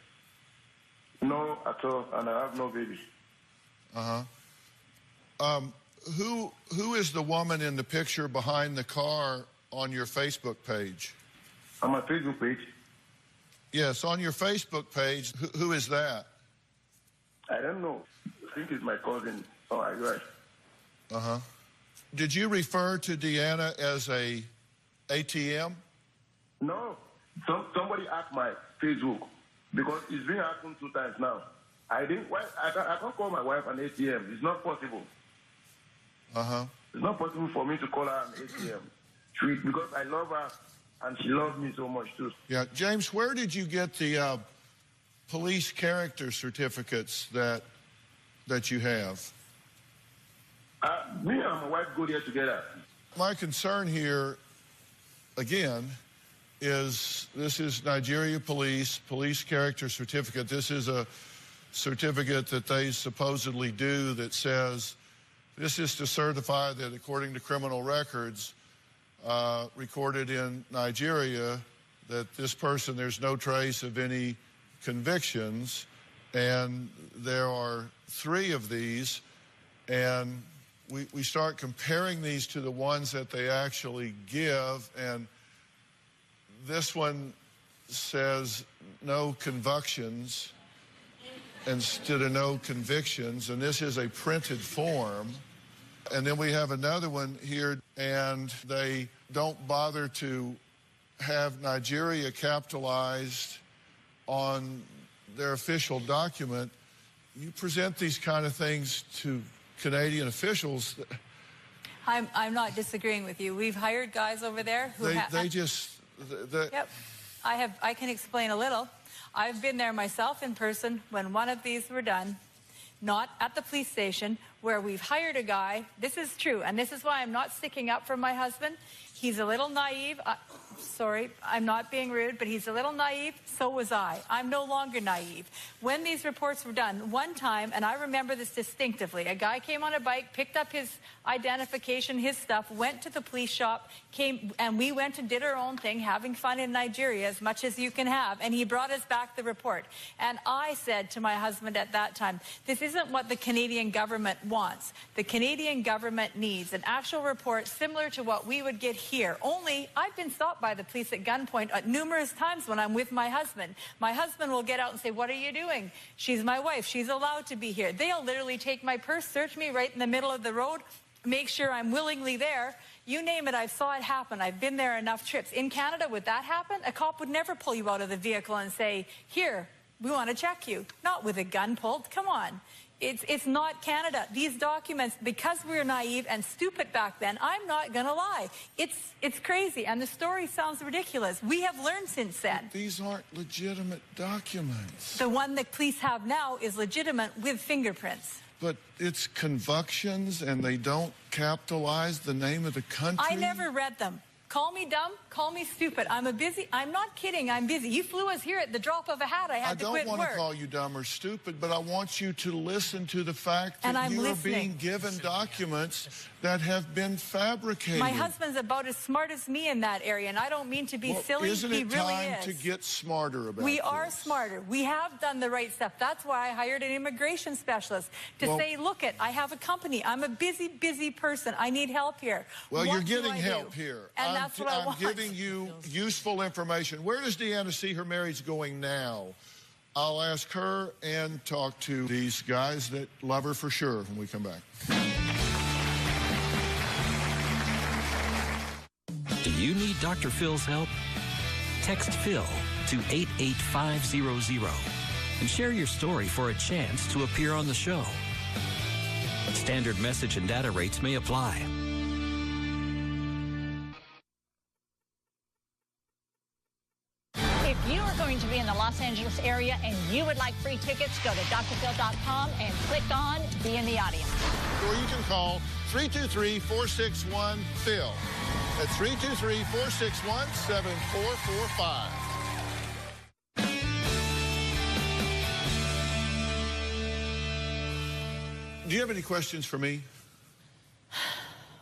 No, at all, and I have no baby. Uh-huh. Who is the woman in the picture behind the car on your Facebook page? On my Facebook page? Yes, on your Facebook page. Who is that? I don't know. I think it's my cousin. Oh, I right. Uh-huh. Did you refer to Deanna as a ATM? No. Somebody hacked my Facebook because it's been happened 2 times now. I can't call my wife an ATM. It's not possible. Uh-huh. It's not possible for me to call her an ATM. Because I love her and she loves me so much too. Yeah, James, where did you get the police character certificates that you have? Me and my wife go there together. My concern here, again, is this is Nigeria police character certificate. This is a certificate that they supposedly do that says this is to certify that according to criminal records recorded in Nigeria that this person, there's no trace of any convictions, and there are 3 of these, and we start comparing these to the ones that they actually give, and this one says no convictions instead of no convictions, and this is a printed form. And then we have another one here, and they don't bother to have Nigeria capitalized on their official document. You present these kind of things to Canadian officials. I'm not disagreeing with you. We've hired guys over there who Yep. I can explain a little. I've been there myself in person when one of these were done, not at the police station, where we've hired a guy. This is true, and this is why I'm not sticking up for my husband. He's a little naive. Sorry, I'm not being rude, but he's a little naive. So was I. I'm no longer naive. When these reports were done, one time, and I remember this distinctively, a guy came on a bike, picked up his identification, his stuff, went to the police shop, came, and we went and did our own thing, having fun in Nigeria as much as you can have, and he brought us back the report. And I said to my husband at that time, this isn't what the Canadian government wants. The Canadian government needs an actual report similar to what we would get here. Only I've been stopped by the police at gunpoint numerous times when I'm with my husband. My husband will get out and say, what are you doing? She's my wife. She's allowed to be here. They'll literally take my purse, search me right in the middle of the road, make sure I'm willingly there. You name it, I saw it happen. I've been there enough trips. In Canada, would that happen? A cop would never pull you out of the vehicle and say, here, we want to check you. Not with a gun pulled. Come on. It's not Canada. These documents, because we were naive and stupid back then, I'm not going to lie. It's crazy, and the story sounds ridiculous. We have learned since then. But these aren't legitimate documents. The one that police have now is legitimate with fingerprints. But it's convictions, and they don't capitalize the name of the country. I never read them. Call me dumb, call me stupid. I'm not kidding, I'm busy. You flew us here at the drop of a hat. I had to quit work. I don't want to call you dumb or stupid, but I want you to listen to the fact that you are being given documents that have been fabricated. My husband's about as smart as me in that area, and I don't mean to be silly. Isn't it time to get smarter about this? We are smarter. We have done the right stuff. That's why I hired an immigration specialist to say, look I have a company. I'm a busy, busy person. I need help here. Well, you're getting help here. And that's what I want. I'm giving you useful information. Where does Deanna see her marriage going now? I'll ask her and talk to these guys that love her for sure when we come back. Do you need Dr. Phil's help? Text Phil to 88500 and share your story for a chance to appear on the show. Standard message and data rates may apply. If you are going to be in the Los Angeles area and you would like free tickets, go to drphil.com and click on Be in the Audience. Or you can call 323-461-PHIL. That's 323-461-7445. Do you have any questions for me?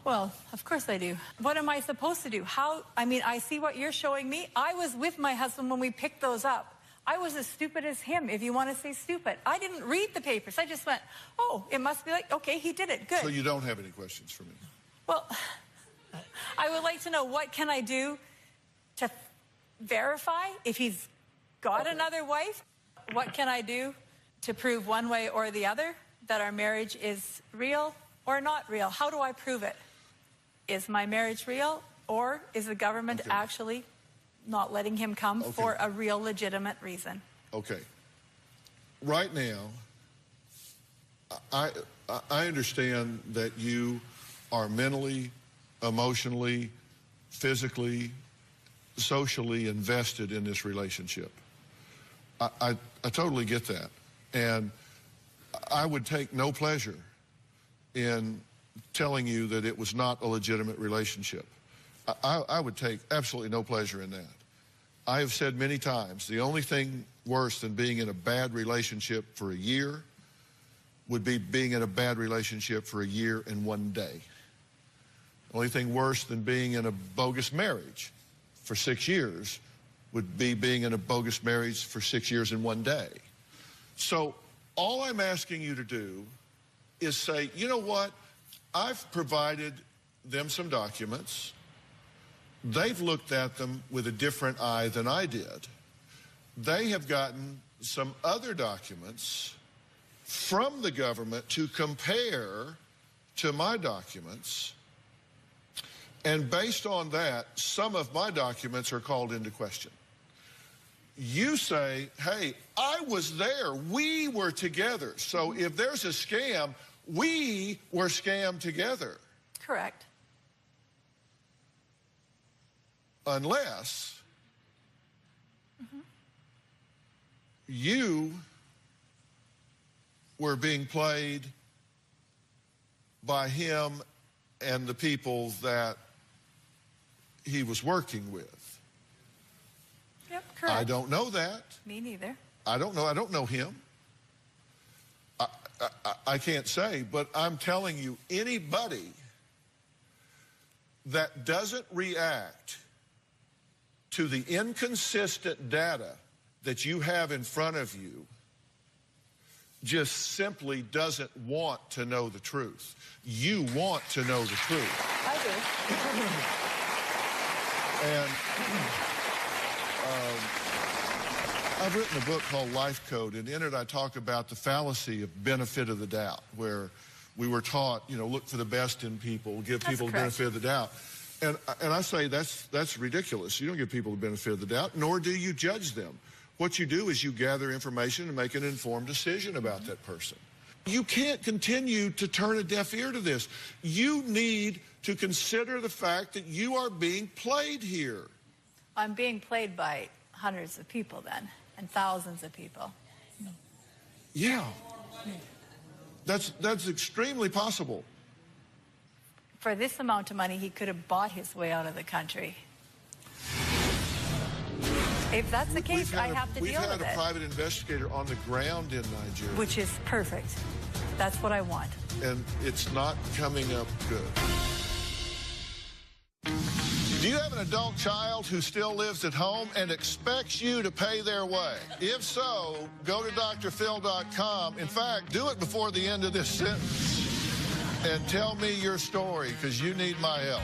Well, of course I do. What am I supposed to do? I see what you're showing me. I was with my husband when we picked those up. I was as stupid as him, if you want to say stupid. I didn't read the papers. I just went, oh, it must be like, okay, he did it. Good. So you don't have any questions for me? Well, I would like to know, what can I do to verify if he's got another wife? What can I do to prove one way or the other that our marriage is real or not real? How do I prove it? Is my marriage real, or is the government actually not letting him come for a real legitimate reason? Okay. Right now, I understand that you are mentally, emotionally, physically, socially invested in this relationship. I totally get that. And I would take no pleasure in telling you that it was not a legitimate relationship. I would take absolutely no pleasure in that. I have said many times, the only thing worse than being in a bad relationship for a year would be being in a bad relationship for a year and 1 day. The only thing worse than being in a bogus marriage for 6 years would be being in a bogus marriage for 6 years and 1 day. So all I'm asking you to do is say, you know what? I've provided them some documents. They've looked at them with a different eye than I did. They have gotten some other documents from the government to compare to my documents. And based on that, some of my documents are called into question. You say, hey, I was there. We were together. So if there's a scam, we were scammed together. Correct. Unless you were being played by him and the people that he was working with. Yep, correct. I don't know that. Me neither. I don't know. I don't know him. I can't say, but I'm telling you, anybody that doesn't react to the inconsistent data that you have in front of you just simply doesn't want to know the truth. You want to know the truth. I do. And I've written a book called Life Code, and in it I talk about the fallacy of benefit of the doubt, where we were taught, you know, look for the best in people, give people the benefit of the doubt. And I say that's ridiculous. You don't give people the benefit of the doubt, nor do you judge them. What you do is you gather information and make an informed decision about that person. You can't continue to turn a deaf ear to this. You need to consider the fact that you are being played here. I'm being played by hundreds of people then, and thousands of people. Yeah. That's extremely possible. For this amount of money, he could have bought his way out of the country. If that's the case, I have to deal with it. We've had a private investigator on the ground in Nigeria. Which is perfect. That's what I want. And it's not coming up good. Do you have an adult child who still lives at home and expects you to pay their way? If so, go to drphil.com. In fact, do it before the end of this sentence and tell me your story, because you need my help.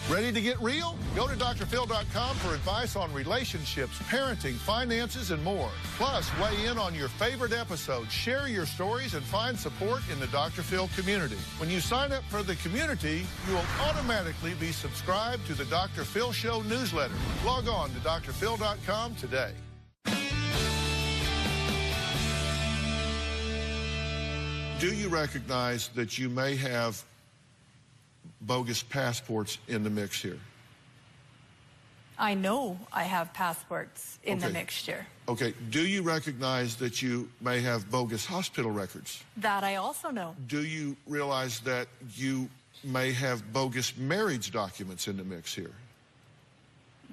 Ready to get real? Go to drphil.com for advice on relationships, parenting, finances, and more. Plus, weigh in on your favorite episodes, share your stories, and find support in the Dr. Phil community. When you sign up for the community, you will automatically be subscribed to the Dr. Phil Show newsletter. Log on to drphil.com today. Do you recognize that you may have bogus passports in the mix here? I know I have passports in the mixture. Okay. Do you recognize that you may have bogus hospital records? That I also know. Do you realize that you may have bogus marriage documents in the mix here?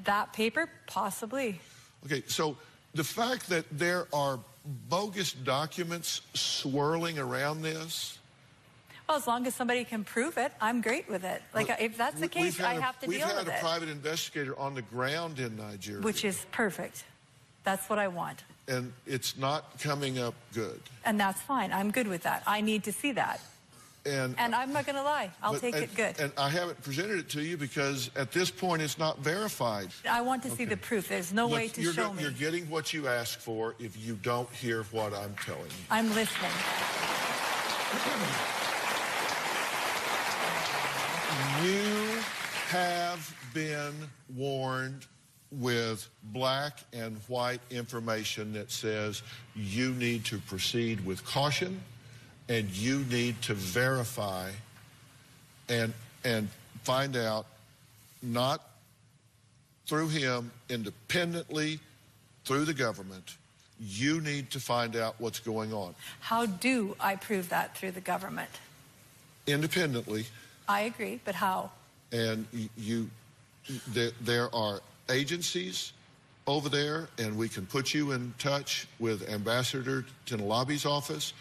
That paper? Possibly. Okay. So the fact that there are bogus documents swirling around this. Well, as long as somebody can prove it, I'm great with it. Like, if that's the case, I have to deal with it. We've had a private investigator on the ground in Nigeria. Which is perfect. That's what I want. And it's not coming up good. And that's fine. I'm good with that. I need to see that. And I'm not going to lie. I'll take it good. And I haven't presented it to you because at this point it's not verified. I want to see the proof. There's no way to show me. You're getting what you asked for if you don't hear what I'm telling you. I'm listening. You have been warned with black and white information that says you need to proceed with caution and you need to verify and find out, not through him, independently, through the government. You need to find out what's going on. How do I prove that through the government? Independently. I agree, but how? And there are agencies over there, and we can put you in touch with Ambassador Tinalabi's office,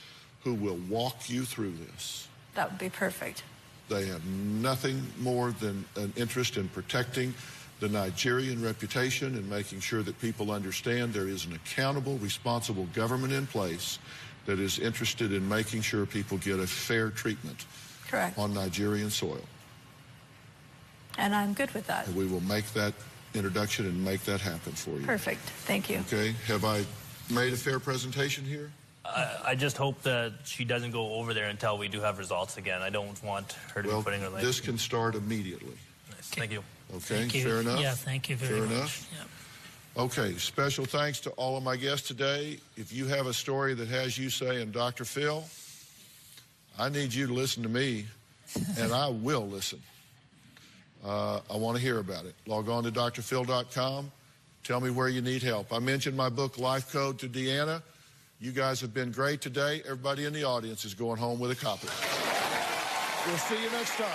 who will walk you through this. That would be perfect. They have nothing more than an interest in protecting the Nigerian reputation and making sure that people understand there is an accountable, responsible government in place that is interested in making sure people get a fair treatment. Correct. On Nigerian soil. And I'm good with that. And we will make that introduction and make that happen for you. Perfect. Thank you. Okay. Have I made a fair presentation here? I just hope that she doesn't go over there until we do have results again. I don't want her to be putting her life. This can start immediately. Nice. Thank you. Okay. Thank you. Fair enough? Yeah, thank you very much. Fair enough? Yep. Okay. Special thanks to all of my guests today. If you have a story that has you saying, Dr. Phil, I need you to listen to me, and I will listen. I want to hear about it. Log on to drphil.com. Tell me where you need help. I mentioned my book, Life Code, to Deanna. You guys have been great today. Everybody in the audience is going home with a copy. We'll see you next time.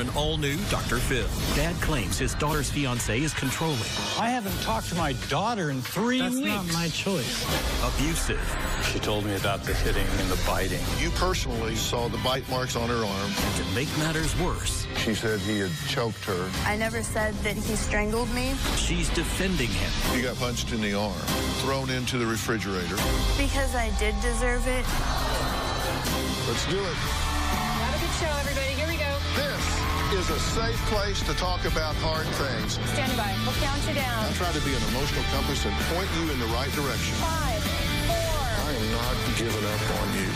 from an all-new Dr. Phil. Dad claims his daughter's fiancé is controlling. I haven't talked to my daughter in 3 weeks. That's not my choice. Abusive. She told me about the hitting and the biting. You personally saw the bite marks on her arm. And to make matters worse, she said he had choked her. I never said that he strangled me. She's defending him. He got punched in the arm, thrown into the refrigerator. Because I did deserve it. Let's do it. Have a good show, everybody. Here we go. This is a safe place to talk about hard things. Stand by. We'll count you down. I try to be an emotional compass and point you in the right direction. 5, 4. I am not giving up on you.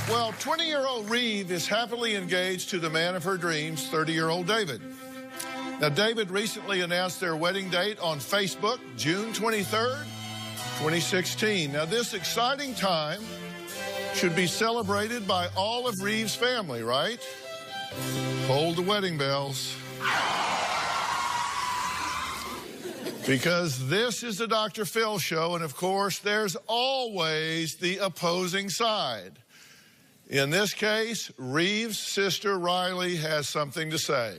Well, 20-year-old Reeve is happily engaged to the man of her dreams, 30-year-old David. Now, David recently announced their wedding date on Facebook, June 23rd, 2016. Now, this exciting time should be celebrated by all of Reeve's family, right? Hold the wedding bells. Because this is the Dr. Phil Show, and of course, there's always the opposing side. In this case, Reeve's sister Riley has something to say.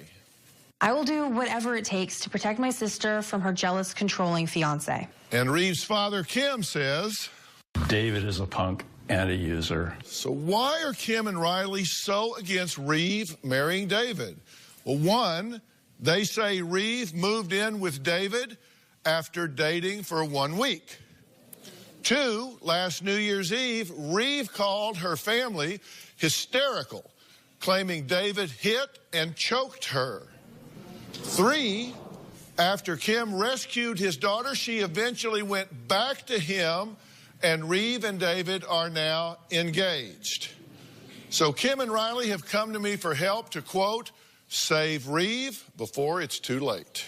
I will do whatever it takes to protect my sister from her jealous, controlling fiancé. And Reeve's father, Kim, says, David is a punk and a user. So why are Kim and Riley so against Reeve marrying David? Well, one, they say Reeve moved in with David after dating for 1 week. 2, last New Year's Eve, Reeve called her family hysterical, claiming David hit and choked her. 3, after Kim rescued his daughter, she eventually went back to him, and Reeve and David are now engaged. So Kim and Riley have come to me for help to, quote, save Reeve before it's too late.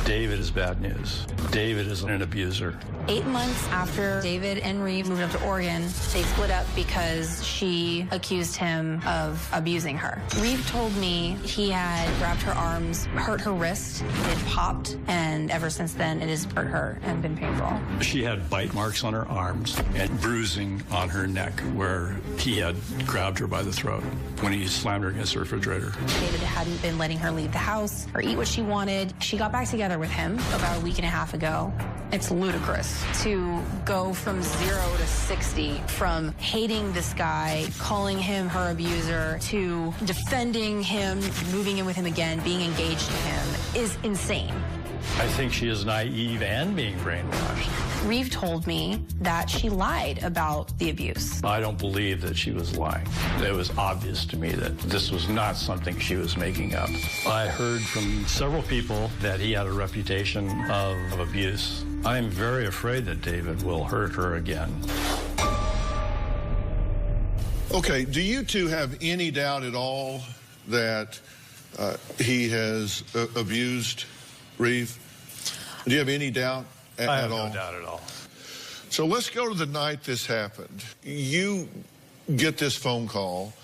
David is bad news. David is an abuser. 8 months after David and Reeve moved up to Oregon, they split up because she accused him of abusing her. Reeve told me he had grabbed her arms, hurt her wrist, it popped, and ever since then it has hurt her and been painful. She had bite marks on her arms and bruising on her neck where he had grabbed her by the throat when he slammed her against the refrigerator. David hadn't been letting her leave the house or eat what she wanted. She got back together with him about a week and a half ago. It's ludicrous to go from 0 to 60, from hating this guy, calling him her abuser, to defending him, moving in with him again, being engaged to him, is insane. I think she is naive and being brainwashed. Reeve told me that she lied about the abuse. I don't believe that she was lying. It was obvious to me that this was not something she was making up. I heard from several people that he had a reputation of abuse. I'm very afraid that David will hurt her again. Okay, do you two have any doubt at all that he has abused Reeve? Do you have any doubt at all? I have no doubt at all. So let's go to the night this happened. You get this phone call,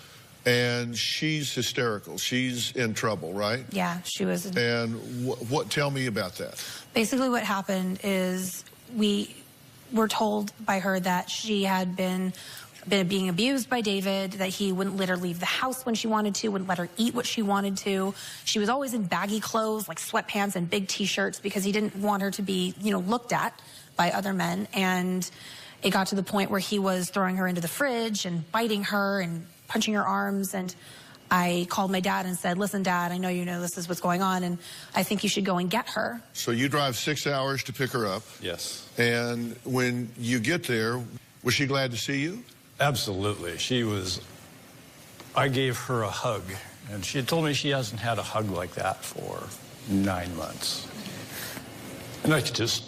and she's hysterical. She's in trouble, right? Yeah, she was. And what? Tell me about that. Basically what happened is we were told by her that she had been being abused by David, that he wouldn't let her leave the house when she wanted to, wouldn't let her eat what she wanted to. She was always in baggy clothes, like sweatpants and big T-shirts, because he didn't want her to be, looked at by other men. And it got to the point where he was throwing her into the fridge and biting her and punching her arms. And I called my dad and said, listen, Dad, I know you know this is what's going on, and I think you should go and get her. So you drive 6 hours to pick her up. Yes. And when you get there, was she glad to see you? Absolutely. She was. I gave her a hug, and she had told me she hasn't had a hug like that for 9 months. And I could just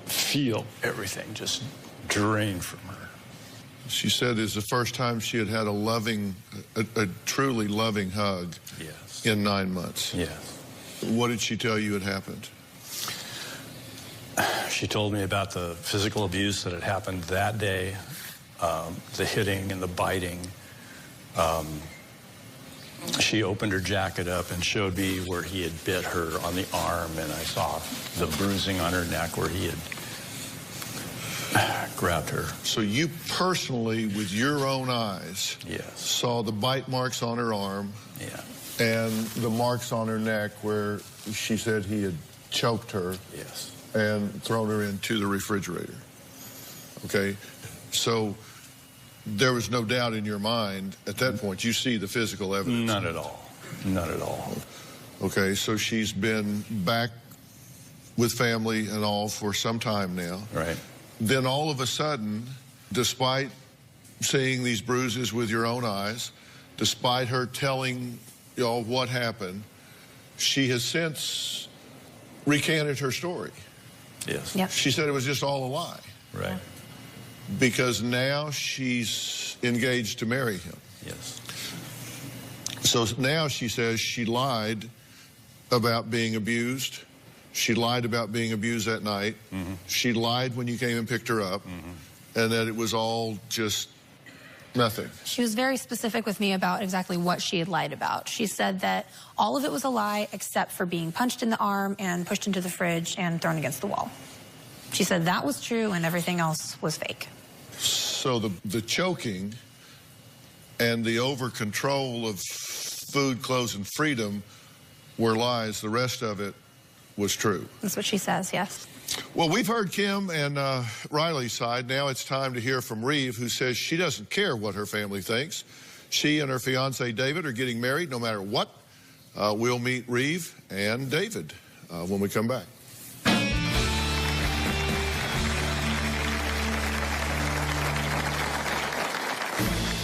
feel everything just drain from her. She said it's the first time she had had a truly loving hug. Yes. In 9 months. Yes. What did she tell you had happened? She told me about the physical abuse that had happened that day, the hitting and the biting. She opened her jacket up and showed me where he had bit her on the arm, and I saw the bruising on her neck where he had grabbed her. So you personally, with your own eyes, saw the bite marks on her arm and the marks on her neck where she said he had choked her and thrown her into the refrigerator. Okay? So there was no doubt in your mind at that point. You see the physical evidence. None at all. None at all. Okay, so she's been back with family and all for some time now. Right. Then all of a sudden, despite seeing these bruises with your own eyes, despite her telling y'all what happened, she has since recanted her story. Yes. Yep. She said it was just all a lie. Right. Because now she's engaged to marry him. Yes. So now she says she lied about being abused. She lied about being abused that night. She lied when you came and picked her up. And that it was all just nothing. She was very specific with me about exactly what she had lied about. She said that all of it was a lie except for being punched in the arm and pushed into the fridge and thrown against the wall. She said that was true and everything else was fake. So the choking and the over-control of food, clothes, and freedom were lies. The rest of it was true. That's what she says, yes. Well, we've heard Kim and Riley's side. Now it's time to hear from Reeve, who says she doesn't care what her family thinks. She and her fiance, David, are getting married no matter what. We'll meet Reeve and David when we come back.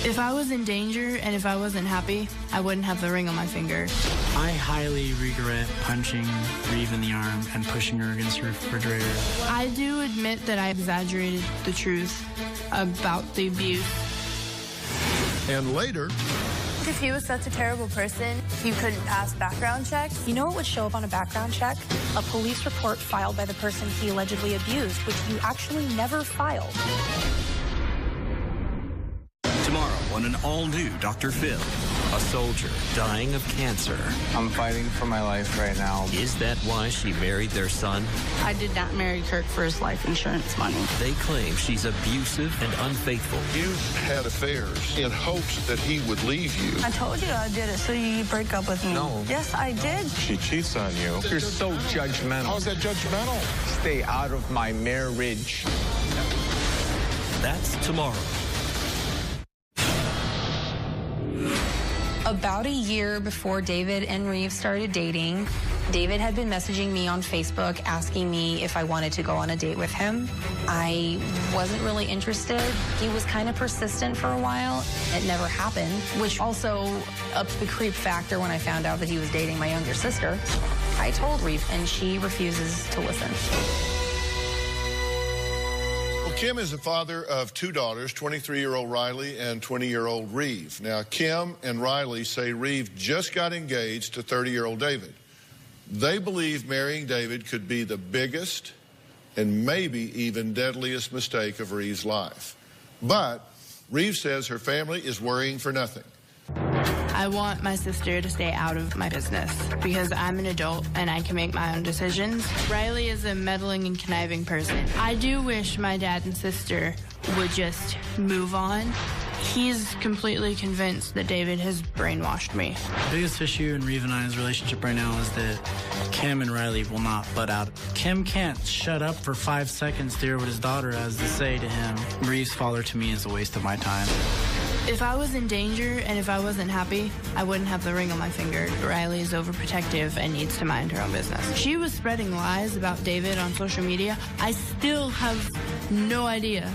If I was in danger and if I wasn't happy, I wouldn't have the ring on my finger. I highly regret punching Reeve in the arm and pushing her against the refrigerator. I do admit that I exaggerated the truth about the abuse. And later, if he was such a terrible person, you couldn't pass background checks. You know what would show up on a background check? A police report filed by the person he allegedly abused, which you actually never filed. Tomorrow on an all-new Dr. Phil, a soldier dying of cancer. I'm fighting for my life right now. Is that why she married their son? I did not marry Kirk for his life insurance money. They claim she's abusive and unfaithful. You had affairs in hopes that he would leave you. I told you I did it so you break up with me. No. Yes, I did. She cheats on you. You're so judgmental. How's that judgmental? Stay out of my marriage. That's tomorrow. About a year before David and Reeve started dating, David had been messaging me on Facebook asking me if I wanted to go on a date with him. I wasn't really interested. He was kind of persistent for a while. It never happened, which also upped the creep factor when I found out that he was dating my younger sister. I told Reeve, and she refuses to listen. Kim is the father of two daughters, 23-year-old Riley and 20-year-old Reeve. Now, Kim and Riley say Reeve just got engaged to 30-year-old David. They believe marrying David could be the biggest and maybe even deadliest mistake of Reeve's life. But Reeve says her family is worrying for nothing. I want my sister to stay out of my business because I'm an adult and I can make my own decisions. Riley is a meddling and conniving person. I do wish my dad and sister would just move on. He's completely convinced that David has brainwashed me. The biggest issue in Reeve and I's relationship right now is that Kim and Riley will not butt out. Kim can't shut up for 5 seconds to hear what his daughter has to say to him. Reeve's father to me is a waste of my time. If I was in danger and if I wasn't happy, I wouldn't have the ring on my finger. Riley is overprotective and needs to mind her own business. She was spreading lies about David on social media. I still have no idea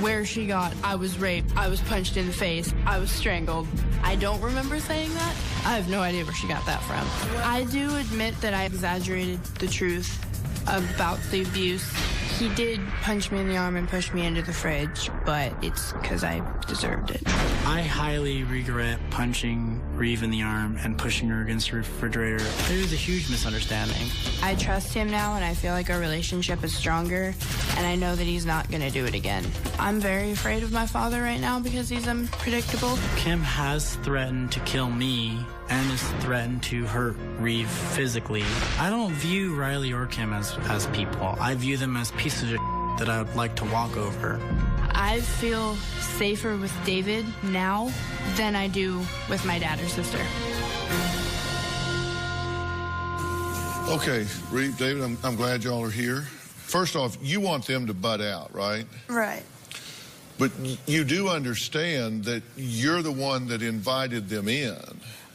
where she got, I was raped, I was punched in the face, I was strangled. I don't remember saying that. I have no idea where she got that from. I do admit that I exaggerated the truth about the abuse. He did punch me in the arm and push me into the fridge. but it's because I deserved it. I highly regret punching Reeve in the arm and pushing her against the refrigerator. There was a huge misunderstanding. I trust him now, and I feel like our relationship is stronger, and I know that he's not going to do it again. I'm very afraid of my father right now because he's unpredictable. Kim has threatened to kill me and has threatened to hurt Reeve physically. I don't view Riley or Kim as people. I view them as pieces of that I would like to walk over. I feel safer with David now than I do with my dad or sister. Okay, Reeve, David, I'm glad y'all are here. First off, you want them to butt out, right? Right. But you do understand that you're the one that invited them in.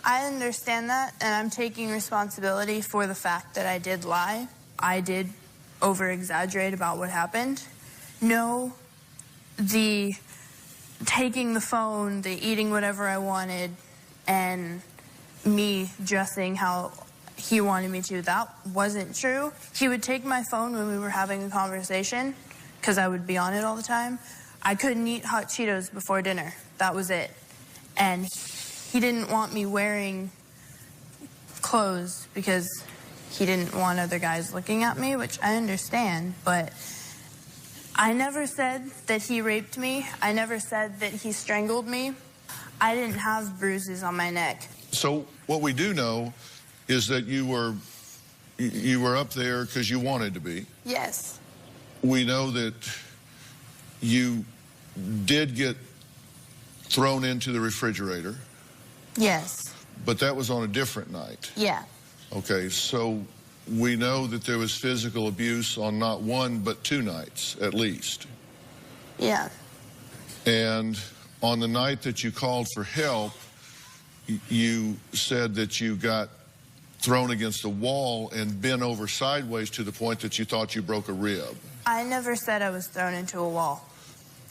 I understand that, and I'm taking responsibility for the fact that I did lie. I did over-exaggerate about what happened. No, the taking the phone, the eating whatever I wanted, and me dressing how he wanted me to, that wasn't true. He would take my phone when we were having a conversation, because I would be on it all the time. I couldn't eat hot Cheetos before dinner. That was it. And he didn't want me wearing clothes because he didn't want other guys looking at me, which I understand, but I never said that he raped me. I never said that he strangled me. I didn't have bruises on my neck. So what we do know is that you were up there because you wanted to be. Yes. We know that you did get thrown into the refrigerator. Yes. But that was on a different night. Yeah. Okay, so we know that there was physical abuse on not one but two nights, at least. Yeah. And on the night that you called for help, you said that you got thrown against the wall and bent over sideways to the point that you thought you broke a rib. I never said I was thrown into a wall.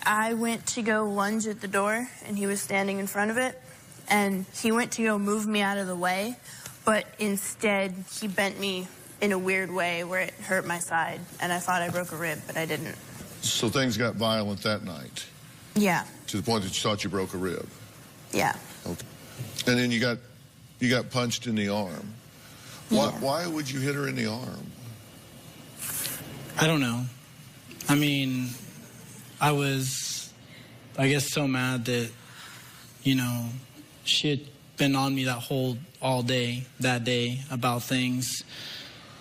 I went to go lunge at the door, and he was standing in front of it, and he went to go move me out of the way, but instead he bent me in a weird way where it hurt my side, and I thought I broke a rib, but I didn't. So things got violent that night? Yeah. To the point that you thought you broke a rib? Yeah. Okay. And then you got punched in the arm. Yeah. Why would you hit her in the arm? I don't know. I mean, I was, I guess, so mad that, you know, she had been on me all day, that day, about things.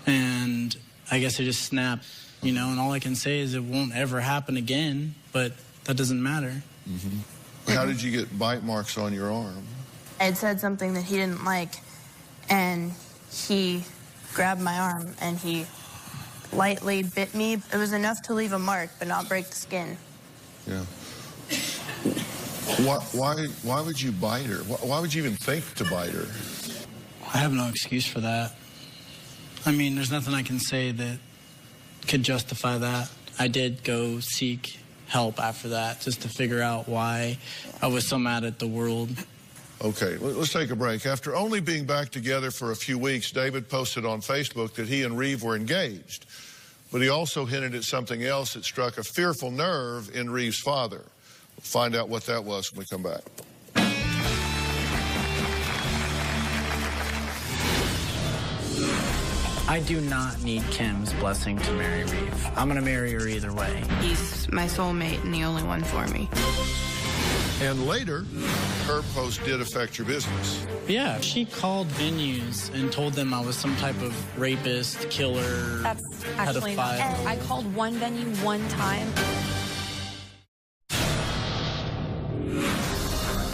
And I guess I just snapped, you know, and all I can say is it won't ever happen again, but that doesn't matter. Mm-hmm. How did you get bite marks on your arm? I had said something that he didn't like, and he grabbed my arm and he lightly bit me. It was enough to leave a mark, but not break the skin. Yeah. Why would you bite her? Why would you even think to bite her? I have no excuse for that. I mean, there's nothing I can say that could justify that. I did go seek help after that just to figure out why I was so mad at the world. Okay, let's take a break. After only being back together for a few weeks, David posted on Facebook that he and Reeve were engaged. But he also hinted at something else that struck a fearful nerve in Reeve's father. We'll find out what that was when we come back. I do not need Kim's blessing to marry Reeve. I'm going to marry her either way. He's my soulmate and the only one for me. And later, her post did affect your business. Yeah, she called venues and told them I was some type of rapist, killer, That's actually not pedophile. true. I called one venue one time.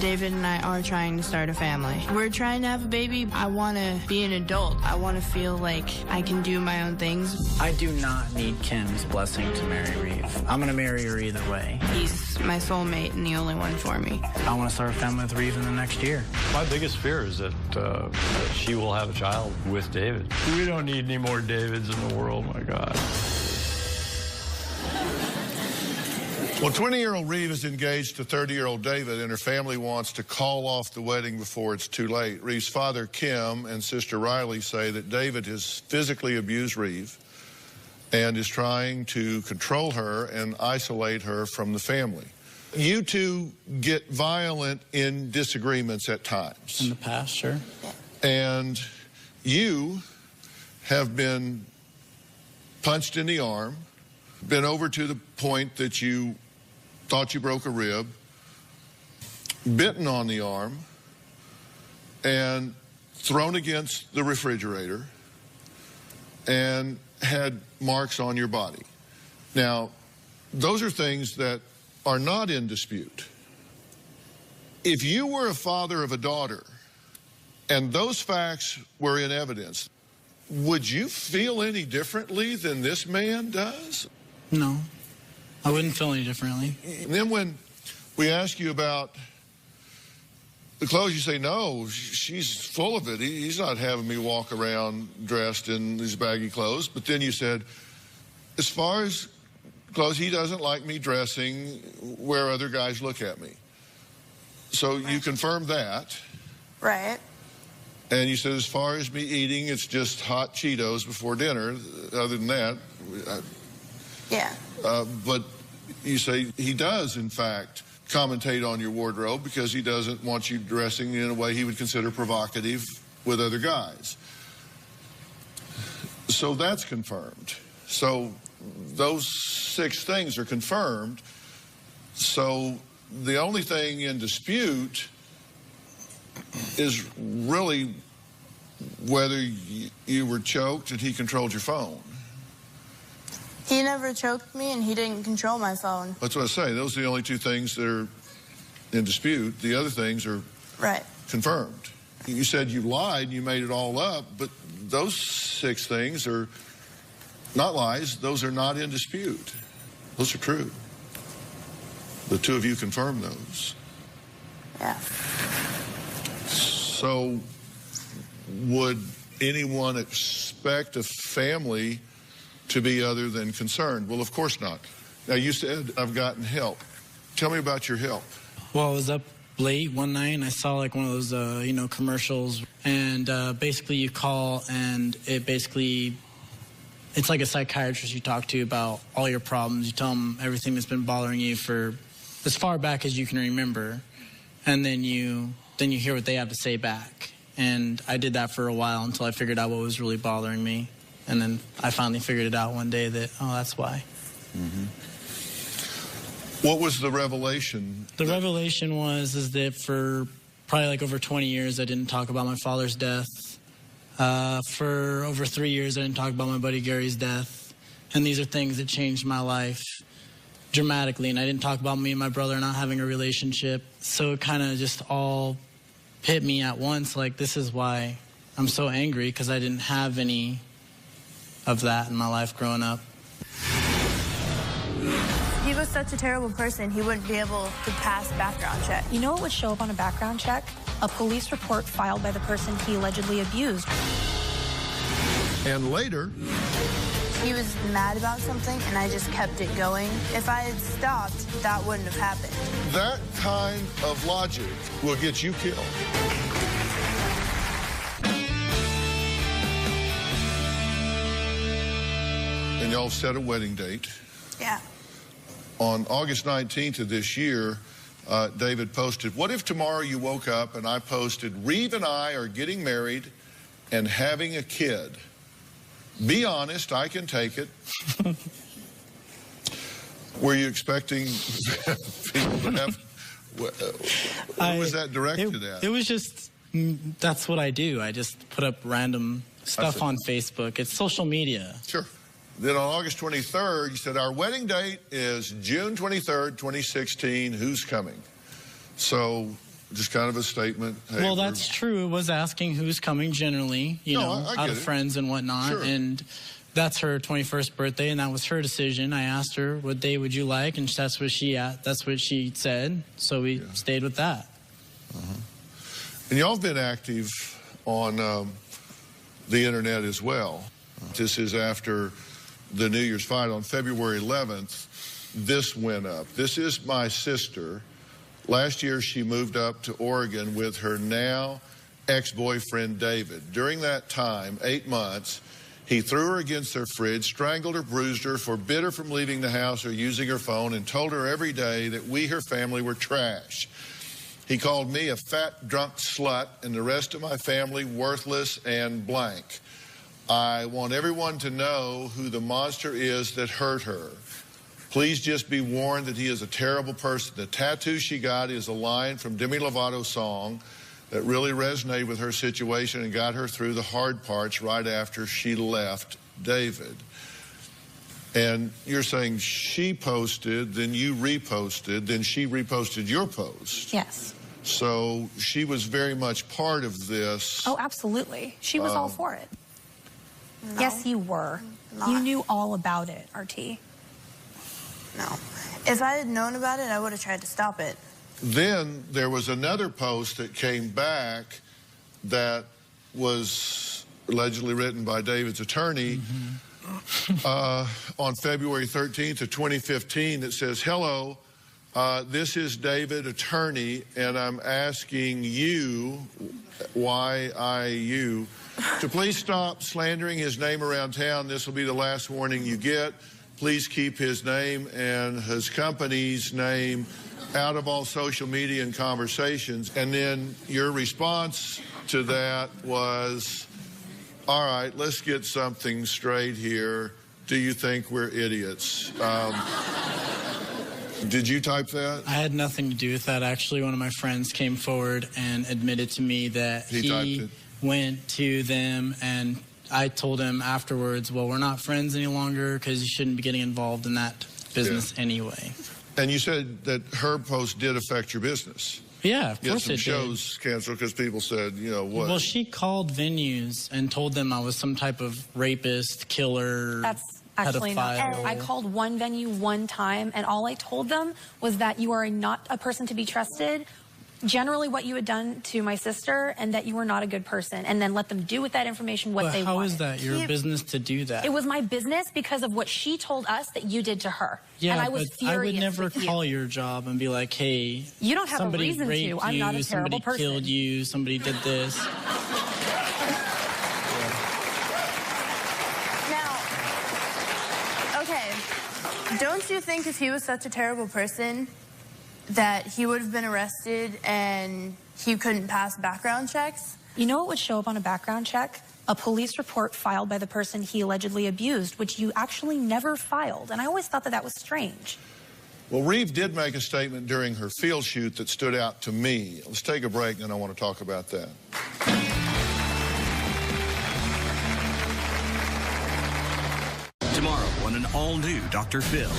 David and I are trying to start a family. We're trying to have a baby. I want to be an adult. I want to feel like I can do my own things. I do not need Kim's blessing to marry Reeve. I'm going to marry her either way. He's my soulmate and the only one for me. I want to start a family with Reeve in the next year. My biggest fear is that she will have a child with David. We don't need any more Davids in the world, my God. Well, 20-year-old Reeve is engaged to 30-year-old David, and her family wants to call off the wedding before it's too late. Reeve's father, Kim, and sister Riley say that David has physically abused Reeve and is trying to control her and isolate her from the family. You two get violent in disagreements at times. In the past, sure. And you have been punched in the arm, been over to the point that you thought you broke a rib, bitten on the arm, and thrown against the refrigerator, and had marks on your body. Now, those are things that are not in dispute. If you were a father of a daughter and those facts were in evidence, would you feel any differently than this man does? No, I wouldn't feel any differently. And then when we ask you about the clothes, you say, no, she's full of it. He's not having me walk around dressed in these baggy clothes. But then you said, as far as clothes, he doesn't like me dressing where other guys look at me. So you confirmed that. Right. And you said, as far as me eating, it's just hot Cheetos before dinner. Other than that, yeah. But you say he does, in fact, commentate on your wardrobe because he doesn't want you dressing in a way he would consider provocative with other guys. So that's confirmed. So those 6 things are confirmed. So the only thing in dispute is really whether you were choked and he controlled your phone. He never choked me and he didn't control my phone. That's what I say. Those are the only 2 things that are in dispute. The other things are confirmed. You said you lied and you made it all up, but those 6 things are not lies. Those are not in dispute. Those are true. The 2 of you confirmed those. Yeah. So would anyone expect a family to be other than concerned? Well, of course not. Now, you said, I've gotten help. Tell me about your help. Well, I was up late one night and I saw like one of those, commercials. And basically you call and it's like a psychiatrist you talk to about all your problems. You tell them everything that's been bothering you for as far back as you can remember. And then you hear what they have to say back. And I did that for a while until I figured out what was really bothering me. And then I finally figured it out one day that, oh, that's why. Mm-hmm. What was the revelation? The revelation is that for probably like over 20 years, I didn't talk about my father's death. For over 3 years, I didn't talk about my buddy Gary's death. And these are things that changed my life dramatically. And I didn't talk about me and my brother not having a relationship. So it kind of just all hit me at once. Like, this is why I'm so angry, because I didn't have any of that in my life growing up. He was such a terrible person, he wouldn't be able to pass background check. You know what would show up on a background check? A police report filed by the person he allegedly abused. And later, he was mad about something, and I just kept it going. If I had stopped, that wouldn't have happened. That kind of logic will get you killed. And y'all set a wedding date. Yeah. On August 19th of this year, David posted, what if tomorrow you woke up and I posted, Reeve and I are getting married and having a kid. Be honest, I can take it. Were you expecting people to have... Who was that directed at? It was just, that's what I do. I just put up random stuff on Facebook. It's social media. Sure. Then on August 23rd, you said, our wedding date is June 23rd, 2016. Who's coming? So just kind of a statement. Hey, well, that's true. It was asking who's coming generally, out of friends and whatnot. Sure. And that's her 21st birthday, and that was her decision. I asked her, what day would you like? And that's what she said. So we stayed with that. Uh-huh. And y'all have been active on the internet as well. This is after the New Year's fight on February 11th. This went up. This is my sister. Last year, she moved up to Oregon with her now ex-boyfriend, David. During that time, 8 months, He threw her against their fridge, strangled her, bruised her, forbid her from leaving the house or using her phone, and told her every day that we, her family, were trash. He called me a fat, drunk slut and the rest of my family worthless and blank. I want everyone to know who the monster is that hurt her. Please just be warned that he is a terrible person. The tattoo she got is a line from Demi Lovato's song that really resonated with her situation and got her through the hard parts right after she left David. And you're saying she posted, then you reposted, then she reposted your post. Yes. So she was very much part of this. Oh, absolutely. She was all for it. No. Yes, you were. Not. You knew all about it, RT. No. If I had known about it, I would have tried to stop it. Then there was another post that came back that was allegedly written by David's attorney on February 13th of 2015 that says, hello, this is David, attorney, and I'm asking you, YIU, to please stop slandering his name around town. This will be the last warning you get. Please keep his name and his company's name out of all social media and conversations. And then your response to that was, all right, let's get something straight here. Do you think we're idiots? Did you type that? I had nothing to do with that. Actually, one of my friends came forward and admitted to me that he went to them, and I told him afterwards, well, we're not friends any longer because you shouldn't be getting involved in that business anyway. And you said that her post did affect your business. Yeah, of course it did. Shows canceled because people said, you know, what? Well, she called venues and told them I was some type of rapist, killer, That's actually not. pedophile. I called one venue one time, and all I told them was that you are not a person to be trusted. Generally what you had done to my sister, and that you were not a good person, and then let them do with that information what they wanted. How is that your business to do that? It was my business because of what she told us that you did to her. Yeah, and I was but furious I would never with call you. your job and be like, hey, You don't have a somebody reason raped to. I'm not a terrible somebody person. killed you, somebody did this. Now, okay, don't you think if he was such a terrible person that he would have been arrested and he couldn't pass background checks? You know what would show up on a background check? A police report filed by the person he allegedly abused, which you actually never filed. And I always thought that that was strange. Well, Reeve did make a statement during her field shoot that stood out to me. Let's take a break, and then I want to talk about that. Tomorrow on an all-new Dr. Phil,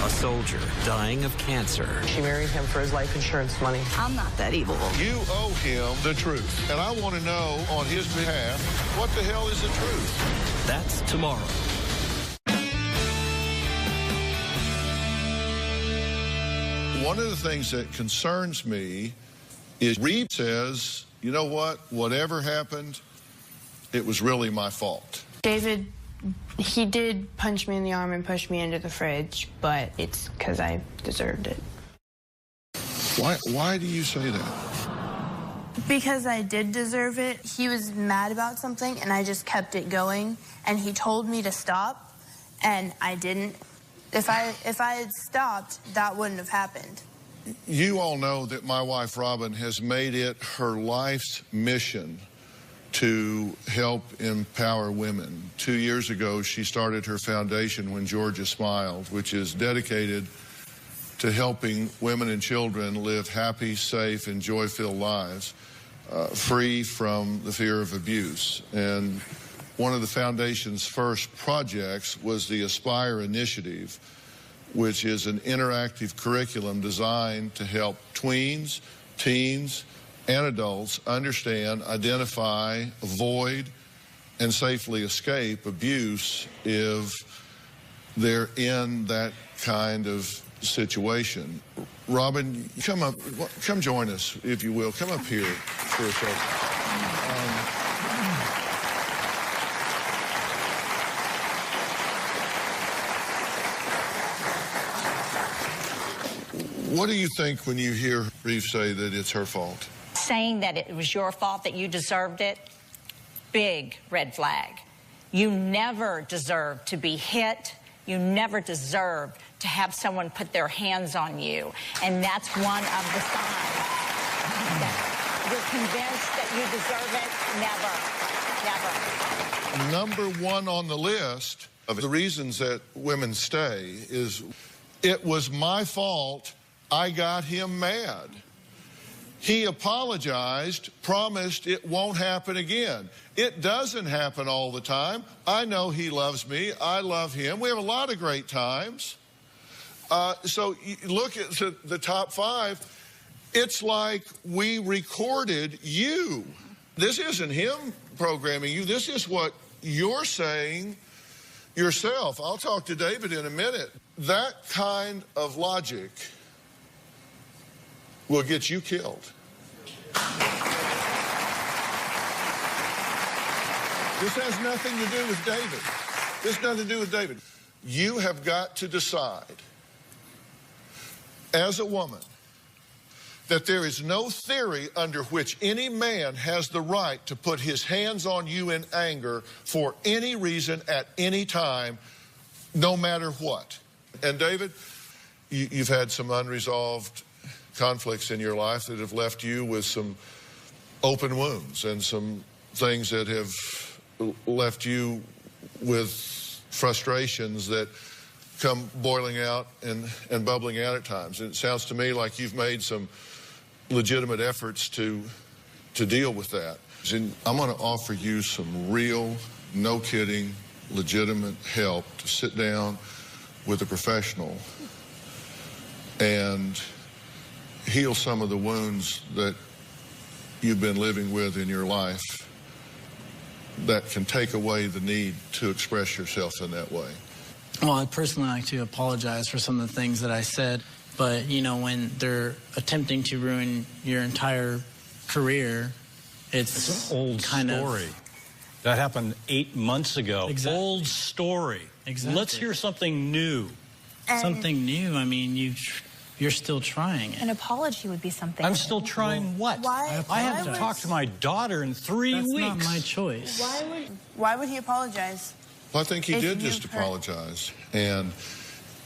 a soldier dying of cancer. She married him for his life insurance money. I'm not that evil. You owe him the truth, and I want to know on his behalf, what the hell is the truth? That's tomorrow. One of the things that concerns me is Reeve says, you know what, whatever happened, it was really my fault. David, he did punch me in the arm and push me into the fridge, but it's because I deserved it. Why do you say that? Because I did deserve it. He was mad about something, and I just kept it going, and he told me to stop, and I didn't. If I had stopped, that wouldn't have happened. You all know that my wife, Robin, has made it her life's mission to help empower women. 2 years ago, she started her foundation, When Georgia Smiled, which is dedicated to helping women and children live happy, safe, and joy-filled lives, free from the fear of abuse. And one of the foundation's first projects was the Aspire Initiative, which is an interactive curriculum designed to help tweens, teens, and adults understand, identify, avoid, and safely escape abuse if they're in that kind of situation. Robin, come join us, if you will. Come up here for a second. What do you think when you hear Reeve say that it's her fault? Saying that it was your fault, that you deserved it, big red flag. You never deserve to be hit. You never deserve to have someone put their hands on you. And that's one of the signs that you're convinced that you deserve it. Never, never. Number one on the list of the reasons that women stay is, it was my fault, I got him mad. He apologized, promised it won't happen again. It doesn't happen all the time. I know he loves me. I love him. We have a lot of great times. So you look at the top 5. It's like we recorded you. This isn't him programming you. This is what you're saying yourself. I'll talk to David in a minute. That kind of logic will get you killed. This has nothing to do with David. This has nothing to do with David. You have got to decide, as a woman, that there is no theory under which any man has the right to put his hands on you in anger for any reason at any time, no matter what. And David, you've had some unresolved conflicts in your life that have left you with some open wounds and some things that have left you with frustrations that come boiling out and bubbling out at times. And it sounds to me like you've made some legitimate efforts to deal with that. And I'm going to offer you some real, no kidding, legitimate help to sit down with a professional and heal some of the wounds that you've been living with in your life that can take away the need to express yourself in that way. Well, I'd personally like to apologize for some of the things that I said, but, you know, when they're attempting to ruin your entire career, it's an old story. That happened 8 months ago. Exactly. Old story. Exactly. Let's hear something new. Something new? I mean, you're still trying it. An apology would be something. I'm still trying what? Why? I haven't talked to my daughter in 3 weeks. That's not my choice. Why would he apologize? Well, I think he did just apologize. And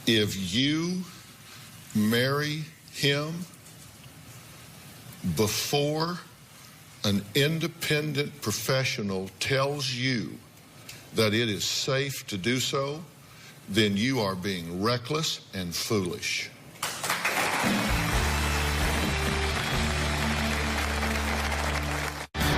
if you marry him before an independent professional tells you that it is safe to do so, then you are being reckless and foolish.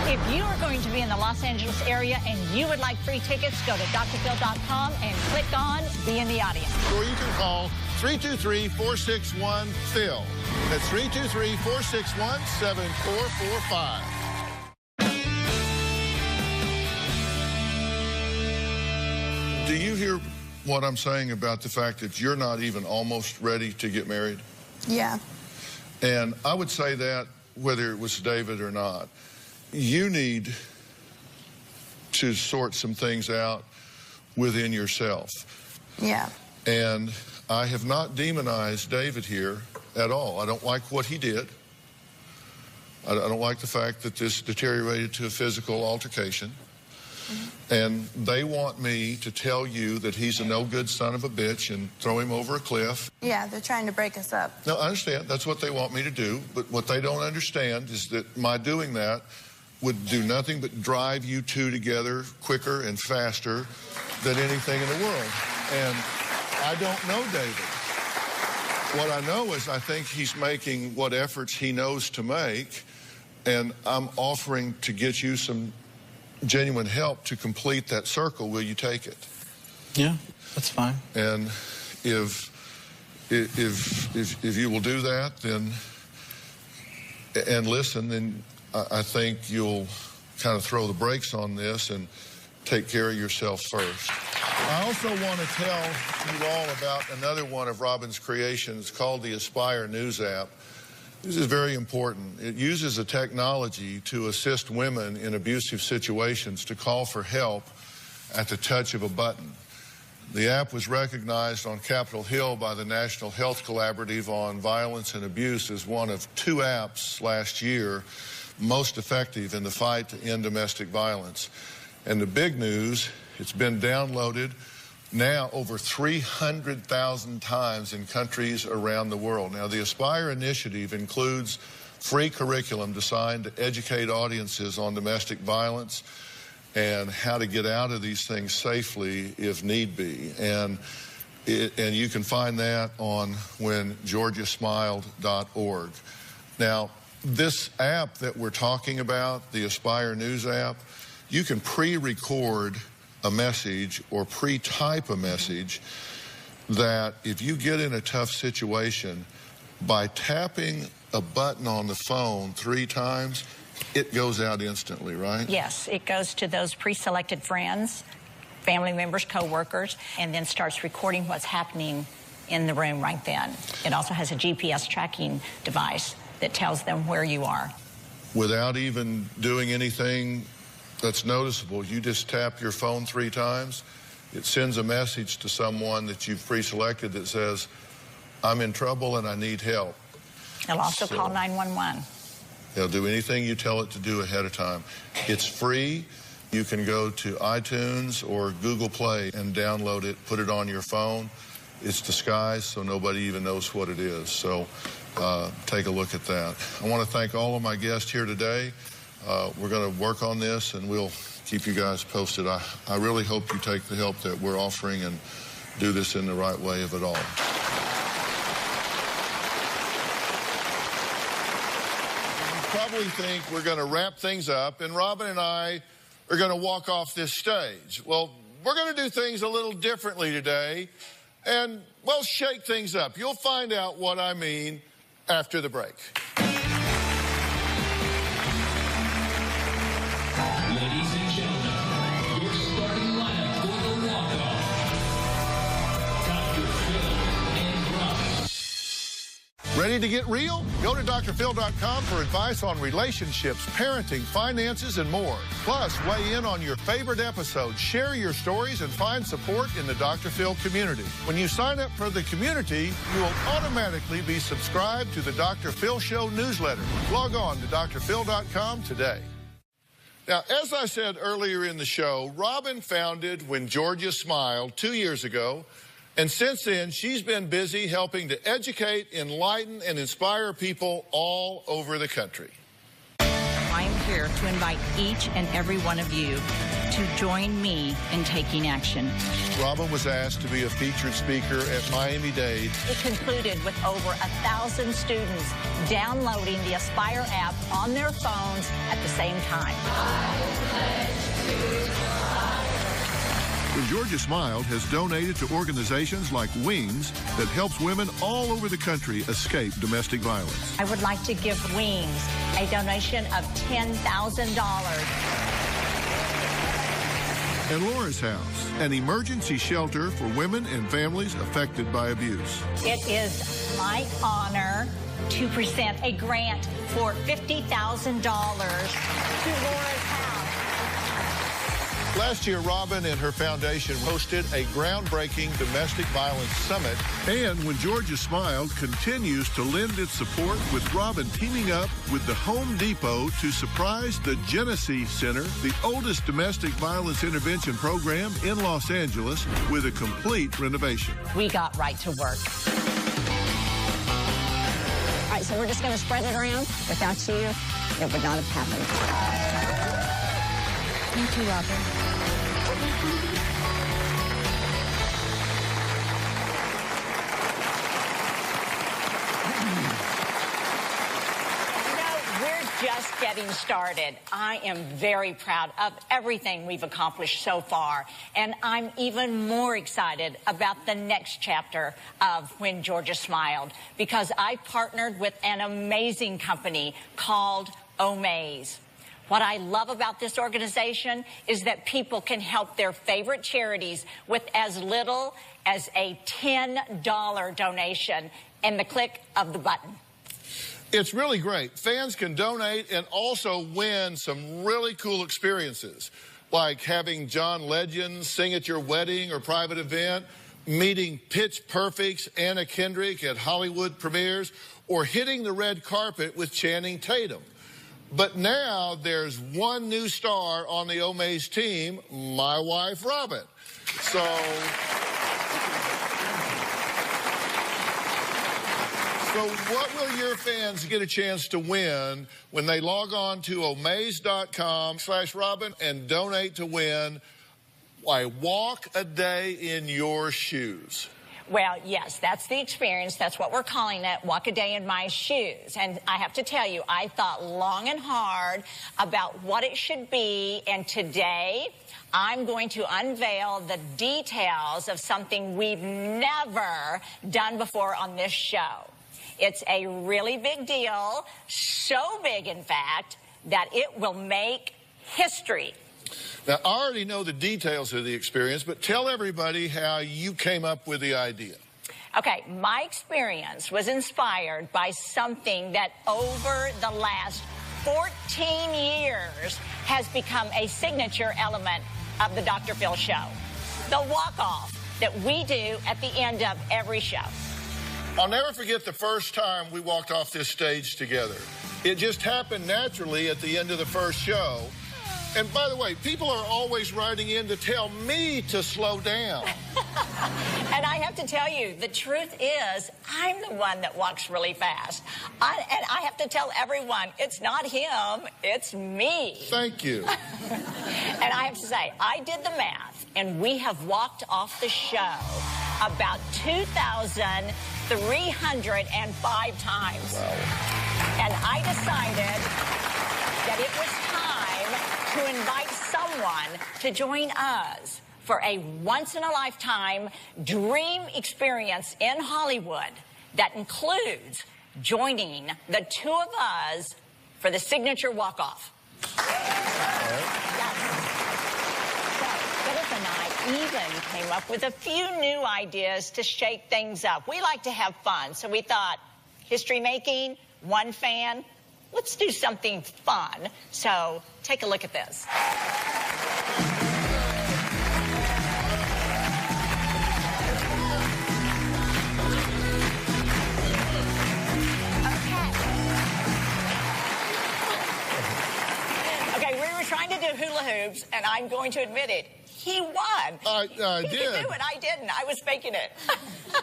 If you are going to be in the Los Angeles area and you would like free tickets, go to drphil.com and click on Be in the Audience. Or you can call 323-461-PHIL. That's 323-461-7445. Do you hear what I'm saying about the fact that you're not even almost ready to get married? Yeah. And I would say that whether it was David or not, you need to sort some things out within yourself. Yeah. And I have not demonized David here at all. I don't like what he did. I don't like the fact that this deteriorated to a physical altercation. And they want me to tell you that he's a no-good son of a bitch and throw him over a cliff. Yeah, they're trying to break us up. No, I understand. That's what they want me to do. But what they don't understand is that my doing that would do nothing but drive you two together quicker and faster than anything in the world. And I don't know David. What I know is I think he's making what efforts he knows to make, and I'm offering to get you some genuine help to complete that circle. Will you take it? Yeah, that's fine. And if you will do that, then and listen, then I think you'll kind of throw the brakes on this and take care of yourself first. I also want to tell you all about another one of Robin's creations called the Aspire News app. This is very important. It uses a technology to assist women in abusive situations to call for help at the touch of a button. The app was recognized on Capitol Hill by the National Health Collaborative on Violence and Abuse as one of 2 apps last year most effective in the fight to end domestic violence. And the big news It's been downloaded now over 300,000 times in countries around the world. Now, the Aspire initiative includes free curriculum designed to educate audiences on domestic violence and how to get out of these things safely if need be. And you can find that on whengeorgiasmiled.org. Now, this app that we're talking about, the Aspire News app, you can pre-record a message or pre-type a message that if you get in a tough situation, by tapping a button on the phone 3 times, it goes out instantly, right? Yes, it goes to those pre-selected friends, family members, co-workers, and then starts recording what's happening in the room right then. It also has a GPS tracking device that tells them where you are. Without even doing anything that's noticeable, you just tap your phone 3 times, it sends a message to someone that you've pre-selected that says, I'm in trouble and I need help. It'll also call 911. They'll do anything you tell it to do ahead of time. It's free. You can go to iTunes or Google Play and download it, put it on your phone. It's disguised so nobody even knows what it is. So take a look at that. I want to thank all of my guests here today. We're going to work on this and we'll keep you guys posted. I really hope you take the help that we're offering and do this in the right way of it all. Probably think we're going to wrap things up and Robin and I are going to walk off this stage. Well, we're going to do things a little differently today and, well, shake things up. You'll find out what I mean after the break. Ladies and gentlemen, your starting lineup for the walk-off. Dr. Phil and Robin. Ready to get real? Go to drphil.com for advice on relationships, parenting, finances, and more. Plus, weigh in on your favorite episodes, share your stories, and find support in the Dr. Phil community. When you sign up for the community, you will automatically be subscribed to the Dr. Phil Show newsletter. Log on to drphil.com today. Now, as I said earlier in the show, Robin founded When Georgia Smiled 2 years ago. And since then, she's been busy helping to educate, enlighten, and inspire people all over the country. I'm here to invite each and every one of you to join me in taking action. Robin was asked to be a featured speaker at Miami-Dade. It concluded with over 1,000 students downloading the Aspire app on their phones at the same time. When Georgia Smiled has donated to organizations like Wings that helps women all over the country escape domestic violence. I would like to give Wings a donation of $10,000. And Laura's House, an emergency shelter for women and families affected by abuse. It is my honor to present a grant for $50,000 to Laura's House. Last year, Robin and her foundation hosted a groundbreaking domestic violence summit. And When Georgia Smiled continues to lend its support with Robin teaming up with the Home Depot to surprise the Genesee Center, the oldest domestic violence intervention program in Los Angeles, with a complete renovation. We got right to work. All right, so we're just going to spread it around. Without you, it would not have happened. Thank you, Robin. Just getting started. I am very proud of everything we've accomplished so far, and I'm even more excited about the next chapter of When Georgia Smiled, because I partnered with an amazing company called Omaze. What I love about this organization is that people can help their favorite charities with as little as a $10 donation and the click of the button. It's really great. Fans can donate and also win some really cool experiences, like having John Legend sing at your wedding or private event, meeting Pitch Perfect's Anna Kendrick at Hollywood premieres, or hitting the red carpet with Channing Tatum. But now there's one new star on the Omaze team, my wife, Robin. So what will your fans get a chance to win when they log on to omaze.com/Robin and donate to win a walk a day in your shoes? Well, yes, that's the experience. That's what we're calling it, walk a day in my shoes. And I have to tell you, I thought long and hard about what it should be. And today, I'm going to unveil the details of something we've never done before on this show. It's a really big deal, so big, in fact, that it will make history. Now, I already know the details of the experience, but tell everybody how you came up with the idea. Okay, my experience was inspired by something that over the last 14 years has become a signature element of the Dr. Phil show. The walk-off that we do at the end of every show. I'll never forget the first time we walked off this stage together. It just happened naturally at the end of the first show. And by the way, people are always writing in to tell me to slow down. And I have to tell you, the truth is, I'm the one that walks really fast. And I have to tell everyone, it's not him, it's me. Thank you. And I have to say, I did the math, and we have walked off the show about 2,305 times. Wow. And I decided that it was time to invite someone to join us for a once-in-a-lifetime dream experience in Hollywood that includes joining the two of us for the signature walk-off. Phyllis and I even came up with a few new ideas to shake things up. We like to have fun, so we thought, history making, one fan, let's do something fun. So take a look at this. Okay, we were trying to do hula hoops, and I'm going to admit it. He won. I He did. could do it. I didn't. I was faking it.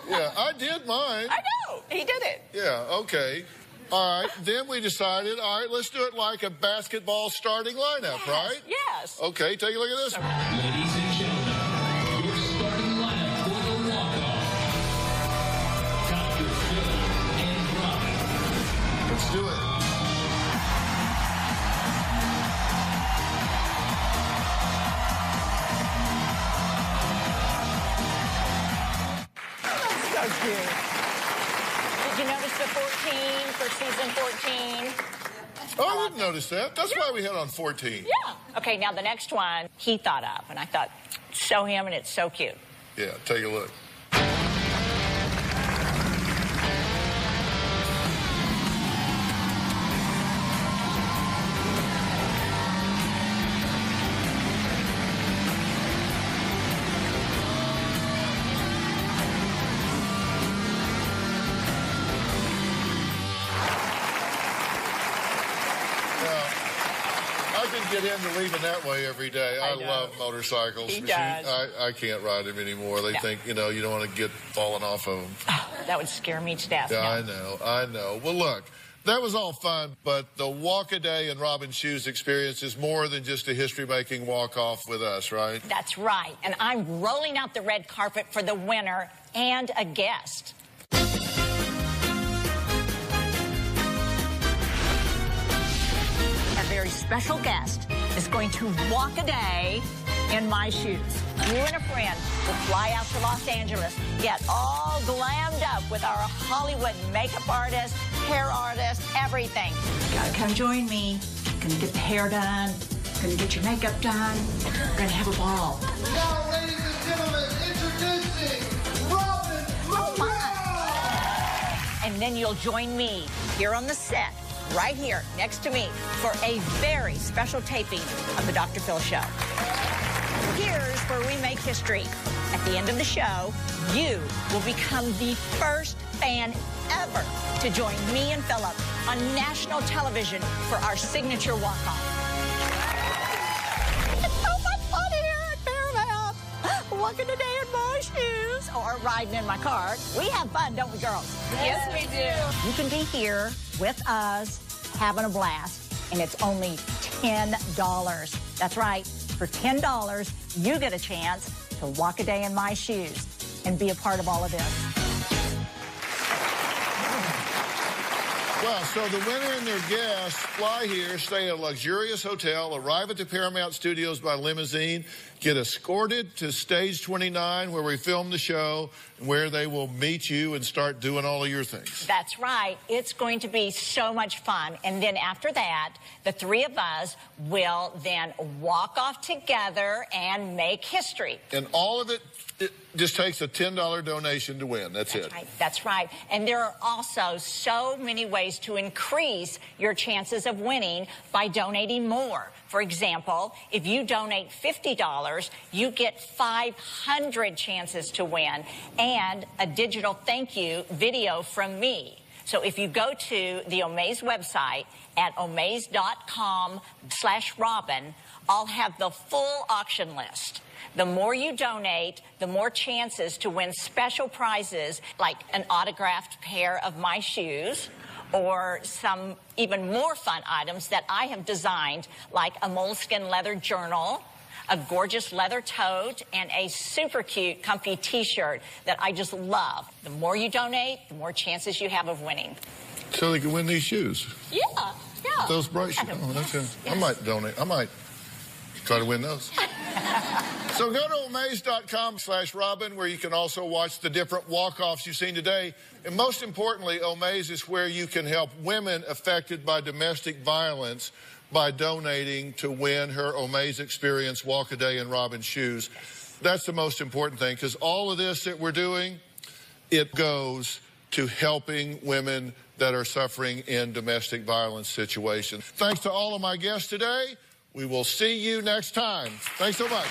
Yeah, I did mine. I know. He did it. Yeah, okay. All right, then we decided, all right, let's do it like a basketball starting lineup, right? Yes. Okay, take a look at this. Ladies and gentlemen, your starting lineup for the walk-off. Dr. Phil and Robin. Let's do it. So cute. Did you notice the 14 for season 14? Oh, I didn't notice that. That's why we had on 14. Yeah. Okay, now the next one he thought up, and I thought, so him, and it's so cute. Yeah, take a look. Get into leaving that way every day. I love motorcycles. He does. I can't ride them anymore. They think, you know, you don't want to get falling off of them. Oh, that would scare me to death. Yeah, No. I know. Well, look, that was all fun, but the walk-a-day in Robin Shoes experience is more than just a history-making walk-off with us, right? That's right. And I'm rolling out the red carpet for the winner and a guest. Our very special guest is going to walk a day in my shoes. You and a friend will fly out to Los Angeles, get all glammed up with our Hollywood makeup artist, hair artist, everything. You gotta come join me. Gonna get the hair done. Gonna get your makeup done. We're gonna have a ball. Now, ladies and gentlemen, introducing Robin McGraw! And then you'll join me here on the set, right here next to me, for a very special taping of the Dr. Phil Show. Here's where we make history. At the end of the show, you will become the first fan ever to join me and Philip on national television for our signature walk-off. It's so much fun here at Paramount. Walking today in my shoes or riding in my car. We have fun, don't we, girls? Yes, we do. You can be here with us having a blast, and it's only $10. That's right. For $10, you get a chance to walk a day in my shoes and be a part of all of this. Well, so the winner and their guests fly here, stay at a luxurious hotel, arrive at the Paramount Studios by limousine, get escorted to Stage 29 where we film the show, where they will meet you and start doing all of your things. That's right. It's going to be so much fun. And then after that, the three of us will then walk off together and make history. And all of it just takes a $10 donation to win. That's it. Right. That's right. And there are also so many ways to increase your chances of winning by donating more. For example, if you donate $50, you get 500 chances to win and a digital thank you video from me. So if you go to the Omaze website at omaze.com/Robin, I'll have the full auction list. The more you donate, the more chances to win special prizes like an autographed pair of my shoes or some even more fun items that I have designed, like a moleskin leather journal, a gorgeous leather tote, and a super cute, comfy T-shirt that I just love. The more you donate, the more chances you have of winning. So they can win these shoes. Yeah, yeah. Those bright shoes. Oh, that's it. I might donate. I might try to win those. So go to omaze.com/Robin, where you can also watch the different walk-offs you've seen today. And most importantly, Omaze is where you can help women affected by domestic violence by donating to win her Omaze Experience Walk a Day in Robin's Shoes. That's the most important thing, because all of this that we're doing, it goes to helping women that are suffering in domestic violence situations. Thanks to all of my guests today. We will see you next time. Thanks so much.